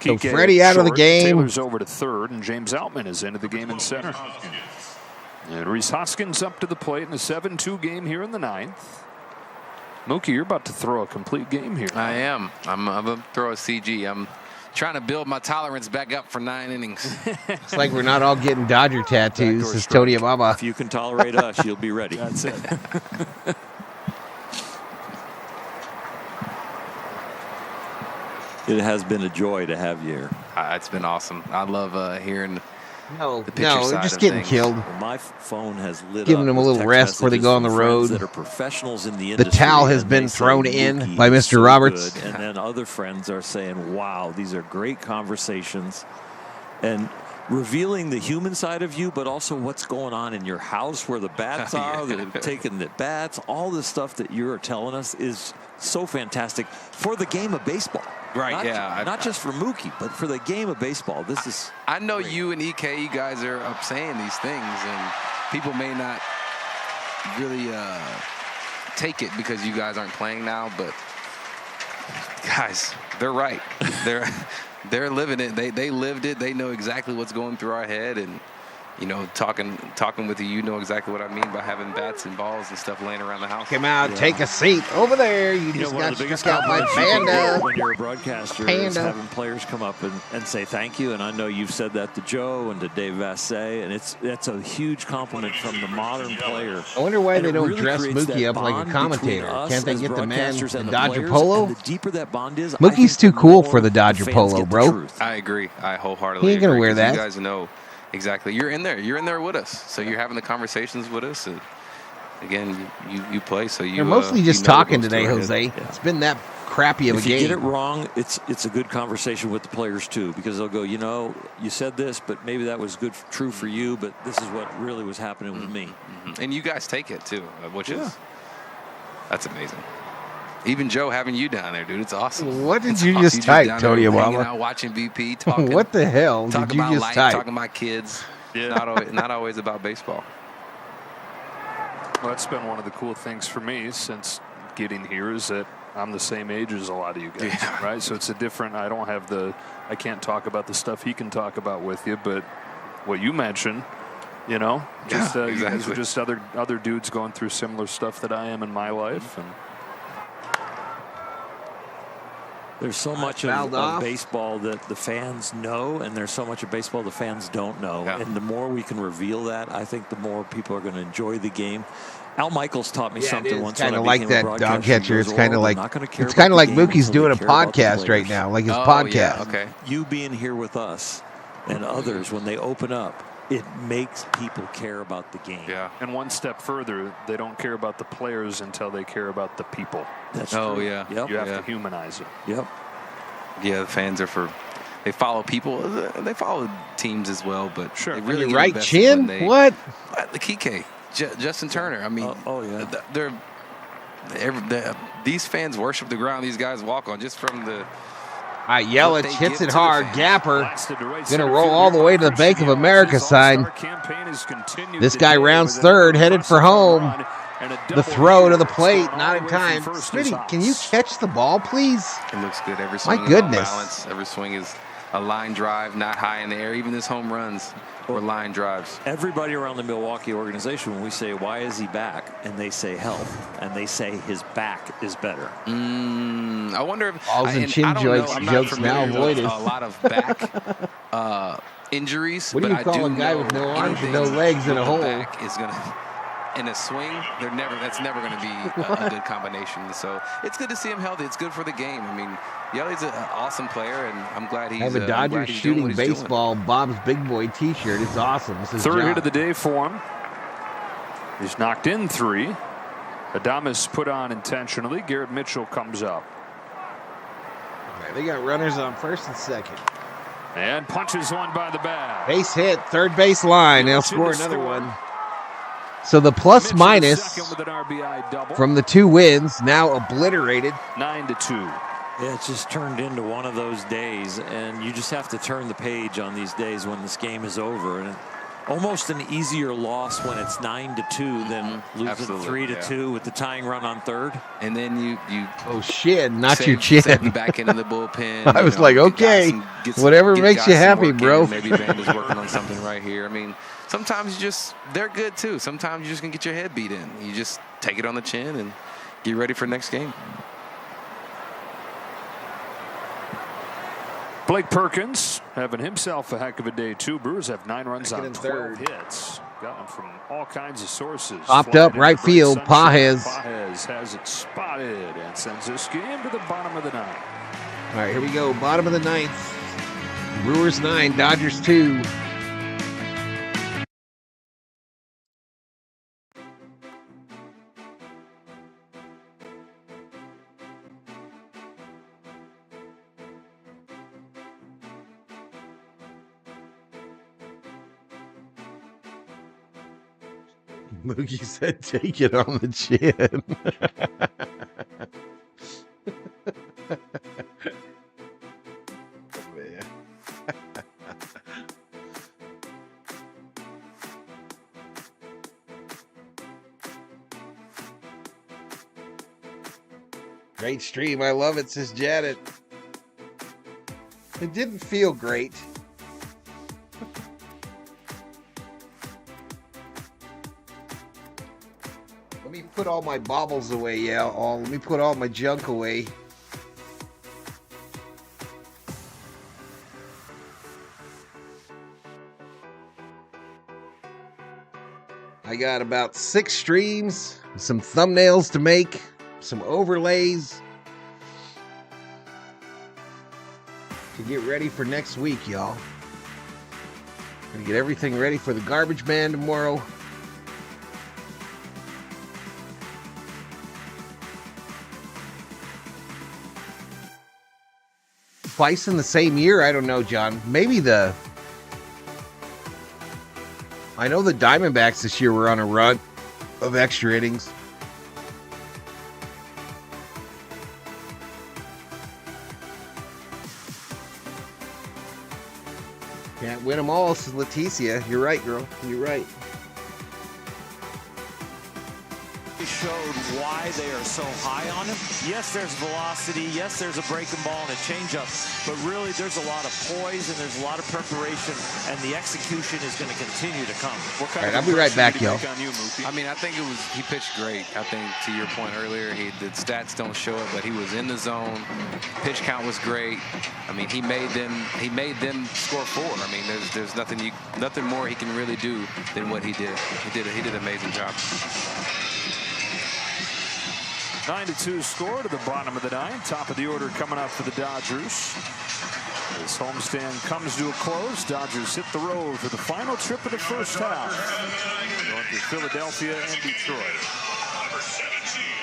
B: So
C: Kike
B: Freddie out of the
C: short.
B: game.
C: Taylor's over to third, and James Outman is into the game in center. And Rhys Hoskins up to the plate in a 7-2 game here in the 9th. Mookie, you're about to throw a complete game here.
N: I am. I'm going to throw a CG. I'm trying to build my tolerance back up for 9 innings.
B: It's like we're not all getting Dodger tattoos. This is Tony Yamamoto.
Q: If you can tolerate us, you'll be ready.
C: That's it.
Q: It has been a joy to have you here.
N: It's been awesome. I love hearing
B: No,
N: the picture side
B: just
N: of
B: getting
N: things.
B: killed.
Q: Well, my phone has lit
B: Giving
Q: up
B: them a
Q: with
B: little
Q: text
B: rest before they
Q: messages
B: go on the
Q: from friends
B: road.
Q: that are professionals in the
B: The
Q: industry,
B: towel has
Q: and
B: been
Q: they say
B: thrown in
Q: Mookie
B: by
Q: is
B: Mr.
Q: so
B: Roberts.
Q: good. And then other friends are saying, wow, these are great conversations. And revealing the human side of you, but also what's going on in your house, where the bats are, they're taking the bats, all the stuff that you're telling us is so fantastic for the game of baseball.
N: Right,
Q: Not just for Mookie, but for the game of baseball. This is.
N: I know you and EK, you guys are up saying these things, and people may not really take it because you guys aren't playing now, but guys, they're right. They're living it. They lived it. They know exactly what's going through our head, and you know, talking with you know exactly what I mean by having bats and balls and stuff laying around the house.
B: Come out, take a seat over there. You
Q: You
B: just
Q: know, one
B: got
Q: of the biggest
B: struck out by
Q: compliments you can
B: Panda.
Q: get when you're a broadcaster is
B: Panda.
Q: having players come up and say thank you. And I know you've said that to Joe and to Dave Vassay, and that's a huge compliment from the modern player.
B: I wonder why
Q: And
B: they
Q: it
B: don't
Q: really
B: dress
Q: creates
B: Mookie
Q: that
B: up like a
Q: bond
B: commentator.
Q: between us
B: Can't they
Q: as
B: get the man
Q: broadcasters
B: in
Q: and the
B: Dodger
Q: players,
B: polo?
Q: and the deeper that bond is, I
B: Mookie's
Q: think
B: too
Q: the
B: cool
Q: more
B: for the Dodger
Q: fans
B: polo,
Q: get the
B: bro.
Q: truth.
N: I agree. I wholeheartedly
B: He ain't gonna
N: agree,
B: wear
N: 'cause
B: that.
N: You guys know exactly. You're in there. You're in there with us. So you're having the conversations with us. And again, you play, so you.
B: They're mostly
N: you
B: just
N: know what
B: talking
N: goes
B: today,
N: through our
B: Jose.
N: head.
B: It's been that crappy of
Q: If
B: a
Q: you
B: game.
Q: get it wrong, it's a good conversation with the players too, because they'll go, you know, you said this, but maybe that was true for you, but this is what really was happening with me.
N: And you guys take it too, which is that's amazing. Even Joe having you down there, dude, it's awesome.
B: What did
N: It's
B: you
N: awesome.
B: just
N: You
B: type,
N: down there
B: Tony
N: hanging
B: Obama?
N: out, watching BP, talking.
B: What the hell
N: talking
B: did you
N: about
B: just
N: life,
B: type?
N: talking about kids.
C: Yeah.
N: Not always about baseball.
C: Well, that's been one of the cool things for me since getting here is that I'm the same age as a lot of you guys, right? So it's a different. I can't talk about the stuff he can talk about with you, but what you mentioned, you know, just you guys are just other dudes going through similar stuff that I am in my life, and
Q: There's so much of baseball that the fans know, and there's so much of baseball the fans don't know.
N: Yeah.
Q: And the more we can reveal that, I think the more people are going to enjoy the game. Al Michaels taught me something once.
B: Kind
Q: when
B: of
Q: I
B: like
Q: became a
B: that
Q: broadcaster.
B: dog catcher.
Q: He
B: It's
Q: goes,
B: kind of
Q: "Oh,
B: like
Q: they're not gonna care
B: it's
Q: about
B: kind of
Q: the
B: like
Q: game
B: Mookie's
Q: until
B: doing a
Q: they care about the
B: podcast right
Q: players."
B: now, like his
N: Oh,
B: podcast.
N: yeah, okay.
Q: You being here with us and others, when they open up, it makes people care about the game.
N: Yeah.
C: And one step further, they don't care about the players until they care about the people.
Q: That's
N: Oh,
Q: true.
N: yeah.
Q: Yep.
C: You have
N: Yeah.
C: to humanize it.
Q: Yep.
N: Yeah, the fans are they follow people. They follow teams as well, but
C: Sure.
N: they really get
B: Right
N: invested when
B: chin?
N: they-
B: What?
N: The Kike, Justin Turner. I mean,
Q: yeah.
N: These fans worship the ground these guys walk on just from the.
B: All right, Yelich
N: they
B: hits
N: give
B: it
N: to the
B: hard.
N: fans.
B: Gapper
C: Blasted to right
B: gonna
C: center
B: roll
C: field
B: all the
C: here
B: way
C: by
B: to the Bank of
C: Christian
B: America
C: Yelich. His
B: side.
C: all-star campaign has continued
B: This guy
C: today
B: rounds
C: with
B: third,
C: another
B: headed for
C: impressive
B: home.
C: run and a
B: The
C: double
B: throw
C: here.
B: to the
C: It's
B: plate,
C: going
B: not
C: all
B: in
C: the way from
B: time.
C: first to
B: Smitty,
C: top.
B: can you catch the ball, please?
N: It looks good. Every
B: My
N: swing is on
B: goodness.
N: balance. Every swing is a line drive, not high in the air. Even his home runs were line drives.
Q: Everybody around the Milwaukee organization, when we say, why is he back? And they say health. And they say his back is better.
N: I wonder if
B: Balls and chin
N: I don't know,
B: joints
N: I'm not
B: jokes now
N: familiar with
B: avoided.
N: a lot of back injuries.
B: What do
N: but
B: you call
N: I do
B: a guy
N: know
B: with no arms and
N: anything
B: no legs in a
N: with the
B: hole?
N: Back is gonna in a swing. That's never going to be a good combination. So it's good to see him healthy. It's good for the game. I mean, Yelly's an awesome player, and I'm glad he's.
B: I have a
N: I'm
B: Dodgers
N: glad he's doing
B: shooting
N: what he's doing.
B: baseball Bob's Big Boy T-shirt. It's awesome. This is
C: Third
B: John.
C: hit of the day for him. He's knocked in 3. Adames put on intentionally. Garrett Mitchell comes up.
B: All right, they got runners on first and second.
C: And punches one by the bat.
B: Base hit, third base line. They'll
C: Mitchell
B: score
C: to
B: another
C: score.
B: one. So the plus
C: Mitchell
B: minus
C: second with an RBI double.
B: from the 2 wins now obliterated.
C: 9-2.
Q: Yeah, it's just turned into one of those days, and you just have to turn the page on these days when this game is over. And almost an easier loss when it's 9-2 than losing 3-2 with the tying run on third.
N: And then you
B: oh shit, not your chin.
N: Send back into the bullpen.
B: I was like, okay, whatever makes you happy, bro.
N: Maybe Vanda's working on something right here. I mean, sometimes they're good too. Sometimes you just can get your head beat in. You just take it on the chin and get ready for next game.
C: Blake Perkins having himself a heck of a day, too. Brewers have 9 runs on 12 hits. Got them from all kinds of sources.
B: Popped up right field. Pages
C: has it spotted and sends this game to the bottom of the 9th.
B: All right, here we go. Bottom of the 9th. Brewers 9, Dodgers 2. Mookie said, take it on the chin. Oh, man. Great stream. I love it, says Janet. It didn't feel great. Let me put all my baubles away, let me put all my junk away. I got about 6 streams, some thumbnails to make, some overlays to get ready for next week, y'all. Gonna get everything ready for the garbage man tomorrow. Twice in the same year? I don't know, John. Maybe I know the Diamondbacks this year were on a run of extra innings. Can't win them all, says Leticia. You're right, girl. You're right.
Q: Showed why they are so high on him. Yes, there's velocity. Yes, there's a breaking ball and a changeup. But really, there's a lot of poise and there's a lot of preparation, and the execution is going to continue to come.
B: All right, I'll be right back, y'all.
N: I mean, I think he pitched great. I think to your point earlier, the stats don't show it, but he was in the zone. Pitch count was great. I mean, he made them score 4. I mean, there's nothing more he can really do than what he did. He did an amazing job.
C: 9-2 score to the bottom of the 9th. Top of the order coming up for the Dodgers. This homestand comes to a close. Dodgers hit the road for the final trip of the first half. Going through Philadelphia and Detroit.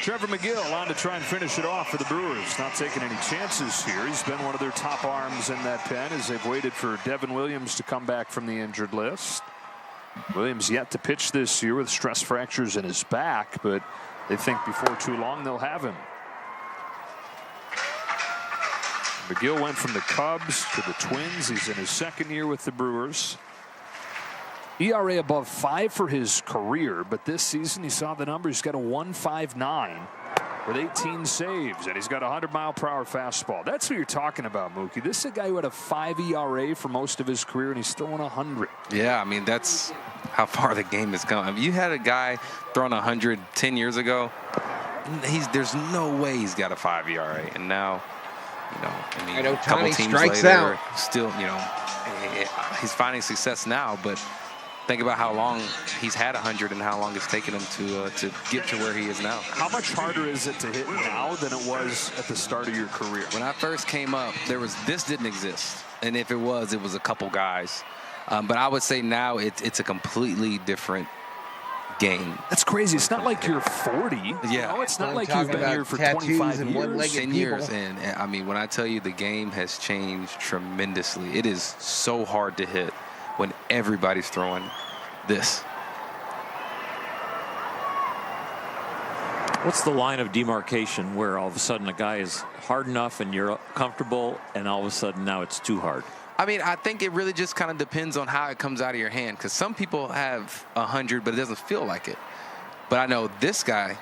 C: Trevor McGill on to try and finish it off for the Brewers. Not taking any chances here. He's been one of their top arms in that pen as they've waited for Devin Williams to come back from the injured list. Williams yet to pitch this year with stress fractures in his back, but they think before too long they'll have him. McGill went from the Cubs to the Twins. He's in his 2nd year with the Brewers. ERA above 5 for his career, but this season he saw the numbers. He's got a 1.59 with 18 saves, and he's got a 100-mile-per-hour fastball. That's who you're talking about, Mookie. This is a guy who had a 5 ERA for most of his career, and he's throwing 100.
N: Yeah, I mean, that's how far the game has come. If you had a guy throwing 100 10 years ago, there's no way he's got a 5 ERA. And now, I mean,
B: a couple
N: teams
B: strikes
N: later,
B: out.
N: still, he's finding success now, but think about how long he's had 100 and how long it's taken him to get to where he is now.
C: How much harder is it to hit now than it was at the start of your career?
N: When I first came up, this didn't exist, and if it was a couple guys. But I would say now it's a completely different game.
C: That's crazy. It's not like you're 40.
N: Yeah.
C: It's not like you've been here for 25 years.
N: 10 years. And I mean, when I tell you the game has changed tremendously, it is so hard to hit when everybody's throwing this.
Q: What's the line of demarcation where all of a sudden a guy is hard enough and you're comfortable, and all of a sudden now it's too hard?
N: I mean, I think it really just kind of depends on how it comes out of your hand, because some people have 100, but it doesn't feel like it. But I know this guy,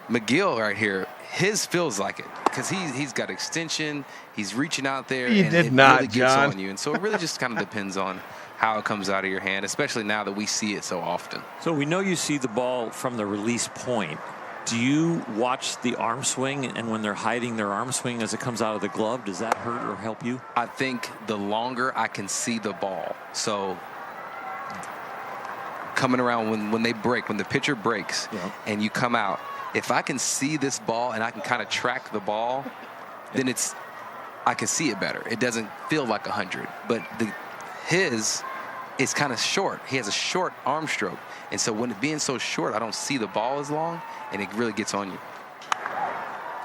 N: McGill right here, his feels like it, because he's got extension, he's reaching out there,
B: You
N: and
B: did
N: it
B: not,
N: really gets
B: John.
N: on you. And so it really just kind of depends on how it comes out of your hand, especially now that we see it so often.
Q: So we know you see the ball from the release point. Do you watch the arm swing, and when they're hiding their arm swing as it comes out of the glove, does that hurt or help you?
N: I think the longer I can see the ball, so coming around when they break, when the pitcher breaks, and you come out, if I can see this ball and I can kind of track the ball, then I can see it better. It doesn't feel like 100, but his is kind of short. He has a short arm stroke, and so when it being so short, I don't see the ball as long, and it really gets on you.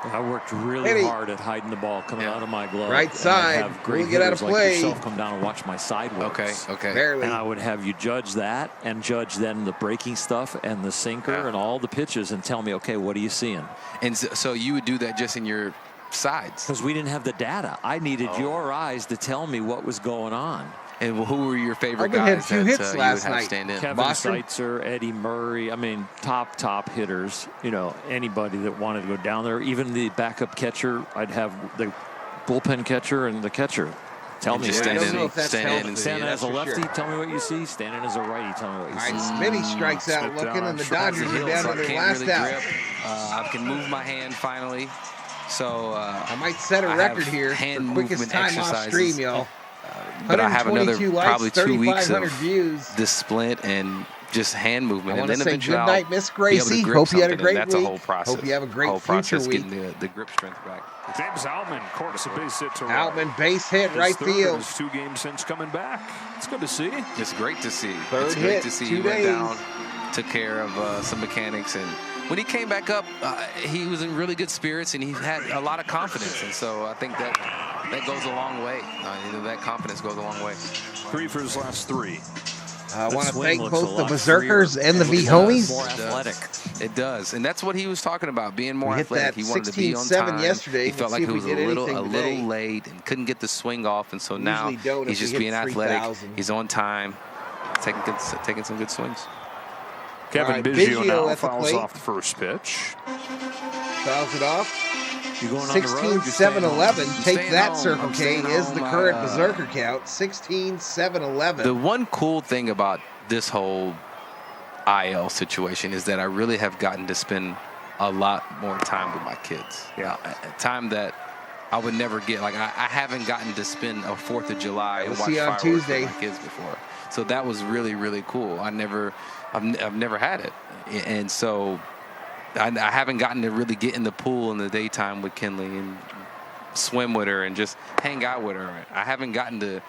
Q: I worked really hard at hiding the ball coming out of my glove.
B: Right side.
Q: And I'd have great
B: We'll get out of
Q: hitters like
B: play.
Q: yourself come down and watch my side works.
N: Okay.
B: Barely.
Q: And I would have you judge that and judge then the breaking stuff and the sinker and all the pitches and tell me, okay, what are you seeing?
N: And so you would do that just in your sides?
Q: Because we didn't have the data. I needed your eyes to tell me what was going on.
N: And who were your favorite
B: I've
N: guys
B: had 2
N: that
B: hits
N: you
B: last
N: would have
B: night.
N: stand in?
Q: Kevin Seitzer, Eddie Murray. I mean, top hitters. You know, anybody that wanted to go down there. Even the backup catcher. I'd have the bullpen catcher and the catcher. Tell me.
N: Just stand in and see
Q: Stand
N: it.
Q: as a lefty, tell me what you see. Stand in as a righty, tell me what you see.
B: All right, Smitty strikes out looking, and the Dodgers are down to their last out.
N: I can move my hand finally. So
B: I might set a record here for quickest time off stream, y'all.
N: But I have another
B: 122 likes,
N: probably 2 weeks of
B: views.
N: this splint and just hand movement.
B: I
N: and
B: want
N: then
B: to say
N: eventually
B: good night, Miss Gracie. Hope you had a great week.
N: That's a whole process.
B: Hope you have a great
N: whole
B: future
N: process
B: week.
N: Getting the grip strength back.
C: James Outman corks a base hit to right.
B: Outman base hit
C: His
B: right
C: third of
B: field.
C: his 2 games since coming back. It's good to see.
N: It's great to see.
B: Third
N: it's great
B: hit,
N: to see.
B: 2
N: He went
B: days.
N: down, took care of some mechanics, and when he came back up, he was in really good spirits and he had a lot of confidence. And so I think that goes a long way. That confidence goes a long way.
C: 3 for his last 3.
B: I want to
Q: swing
B: thank
Q: looks a
B: both the
Q: lot
B: Berserkers
Q: freer.
B: and the
Q: It
B: V
Q: looks
B: Homies.
Q: more athletic.
N: It does, and that's what he was talking about, being more
B: We hit
N: athletic.
B: that
N: He wanted to be on
B: 16-7
N: time.
B: yesterday.
N: He
B: Let's
N: felt
B: see
N: like
B: if
N: he
B: we
N: was a
B: did
N: little
B: anything today.
N: late and couldn't get the swing off, and so now
B: Usually don't
N: he's
B: if we
N: just
B: hit
N: being athletic.
B: 3,000.
N: He's on time, taking some good swings.
C: Kevin
B: right,
C: Biggio
B: Biggio
C: now
B: at the
C: fouls
B: plate.
C: off the first pitch.
B: Fouls it off.
Q: You going on the road?
B: 16-7-11. Take that,
N: home.
B: Circle
N: I'm
B: K
N: staying
B: is the
N: home.
B: current Berserker count. 16-7-11.
N: The one cool thing about this whole IL situation is that I really have gotten to spend a lot more time with my kids.
C: Yeah.
N: Time that I would never get. Like I haven't gotten to spend a 4th of July and
B: We'll
N: watch
B: see you on
N: fireworks
B: Tuesday.
N: with my kids before. So that was really, really cool. I've never had it. And so I haven't gotten to really get in the pool in the daytime with Kinley and swim with her and just hang out with her. I haven't gotten to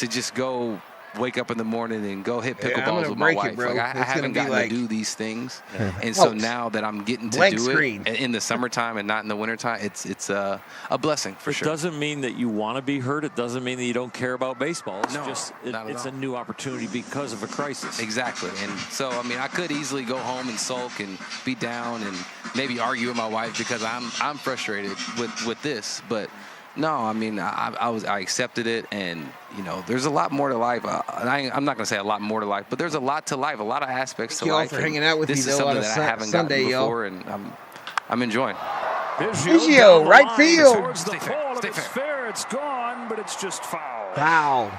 N: just go wake up in the morning and go hit
B: Yeah, I'm
N: pickleballs
B: gonna
N: with my
B: break it,
N: wife.
B: bro.
N: Like I
B: It's
N: haven't
B: gonna be
N: gotten to
B: like-
N: do these things.
B: Yeah.
N: And so
B: Oh,
N: now that I'm getting to
B: blank
N: do
B: screen.
N: it in the summertime and not in the wintertime, it's a blessing for
Q: It
N: sure.
Q: doesn't mean that you want to be hurt. It doesn't mean that you don't care about baseball. It's
N: No,
Q: just
N: not at
Q: it's
N: all.
Q: a new opportunity because of a crisis.
N: Exactly. And so, I mean, I could easily go home and sulk and be down and maybe argue with my wife because I'm frustrated with this. But no, I mean, I accepted it, and you know, there's a lot more to life. I'm not gonna say a lot more to life, but there's a lot to life, a lot of aspects
B: Thank
N: to
B: you all
N: life.
B: for
N: and
B: hanging out with
N: this
B: me,
N: is
B: though,
N: something
B: on a
N: that I haven't
B: Sunday,
N: gotten
B: y'all.
N: before, and I'm enjoying.
C: Biggio
B: Down the
C: right
B: line
C: field.
B: field.
C: Towards the
N: Stay fair,
C: pole. If
N: stay
C: it's
N: fair.
C: fair, it's gone, but it's just foul.
B: Foul.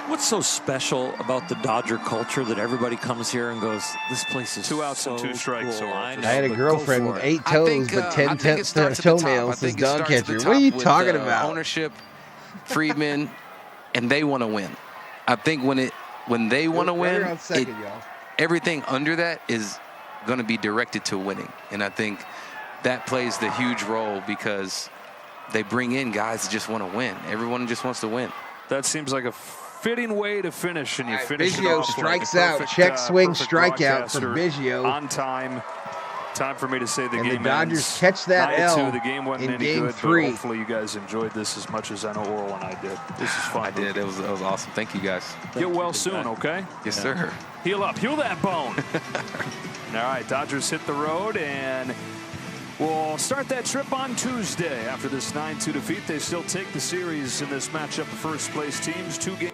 Q: What's so special about the Dodger culture that everybody comes here and goes, this place is
C: 2 outs
Q: so
C: and 2 strikes.
Q: cool.
C: Or
Q: I
B: I had a
Q: know, but
B: girlfriend
Q: go
B: with
Q: for it.
B: 8
N: I
B: toes
N: think,
B: but
N: I
B: 10
N: think it starts at the top. I
B: toenails as
N: think it
B: dog
N: starts at the
B: catcher.
N: top
B: What are you
N: with,
B: talking about?
N: Ownership, Freeman, and they want to win. I think when they want to
B: Right
N: win,
B: around second, y'all.
N: everything under that is going to be directed to winning. And I think that plays the huge role because they bring in guys that just want to win. Everyone just wants to win.
C: That seems like a fitting way to finish, and you
B: All right,
C: finish it
B: Biggio
C: off
B: strikes
C: like a
B: out.
C: perfect,
B: Check swing
C: perfect
B: strikeout for
C: broadcaster.
B: Biggio.
C: On time. Time for me to say the
B: And
C: game
B: the Dodgers
C: ends.
B: catch that
C: 9-2.
B: L
C: The game wasn't
B: in
C: any
B: game
C: good,
B: 3.
C: but hopefully you guys enjoyed this as much as I know Oral and I did. This is fun.
N: I did. It was awesome. Thank you, guys.
C: Get well soon, okay?
N: Yes, sir.
C: Heal up. Heal that bone. All right, Dodgers hit the road, and we'll start that trip on Tuesday. After this 9-2 defeat, they still take the series in this matchup of first-place teams. 2 games.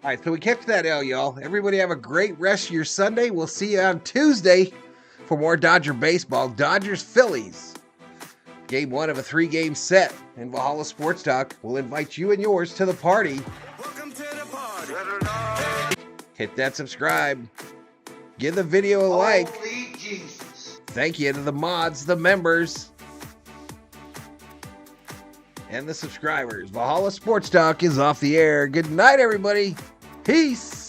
B: All right, so we kept that L, y'all. Everybody have a great rest of your Sunday. We'll see you on Tuesday for more Dodger baseball. Dodgers-Phillies. Game 1 of a 3-game set. And Valhalla Sports Talk will invite you and yours to the party.
R: Welcome to the party.
B: Hit that subscribe. Give the video a like.
R: Holy Jesus.
B: Thank you to the mods, the members, and the subscribers. Valhalla Sports Talk is off the air. Good night, everybody. Peace.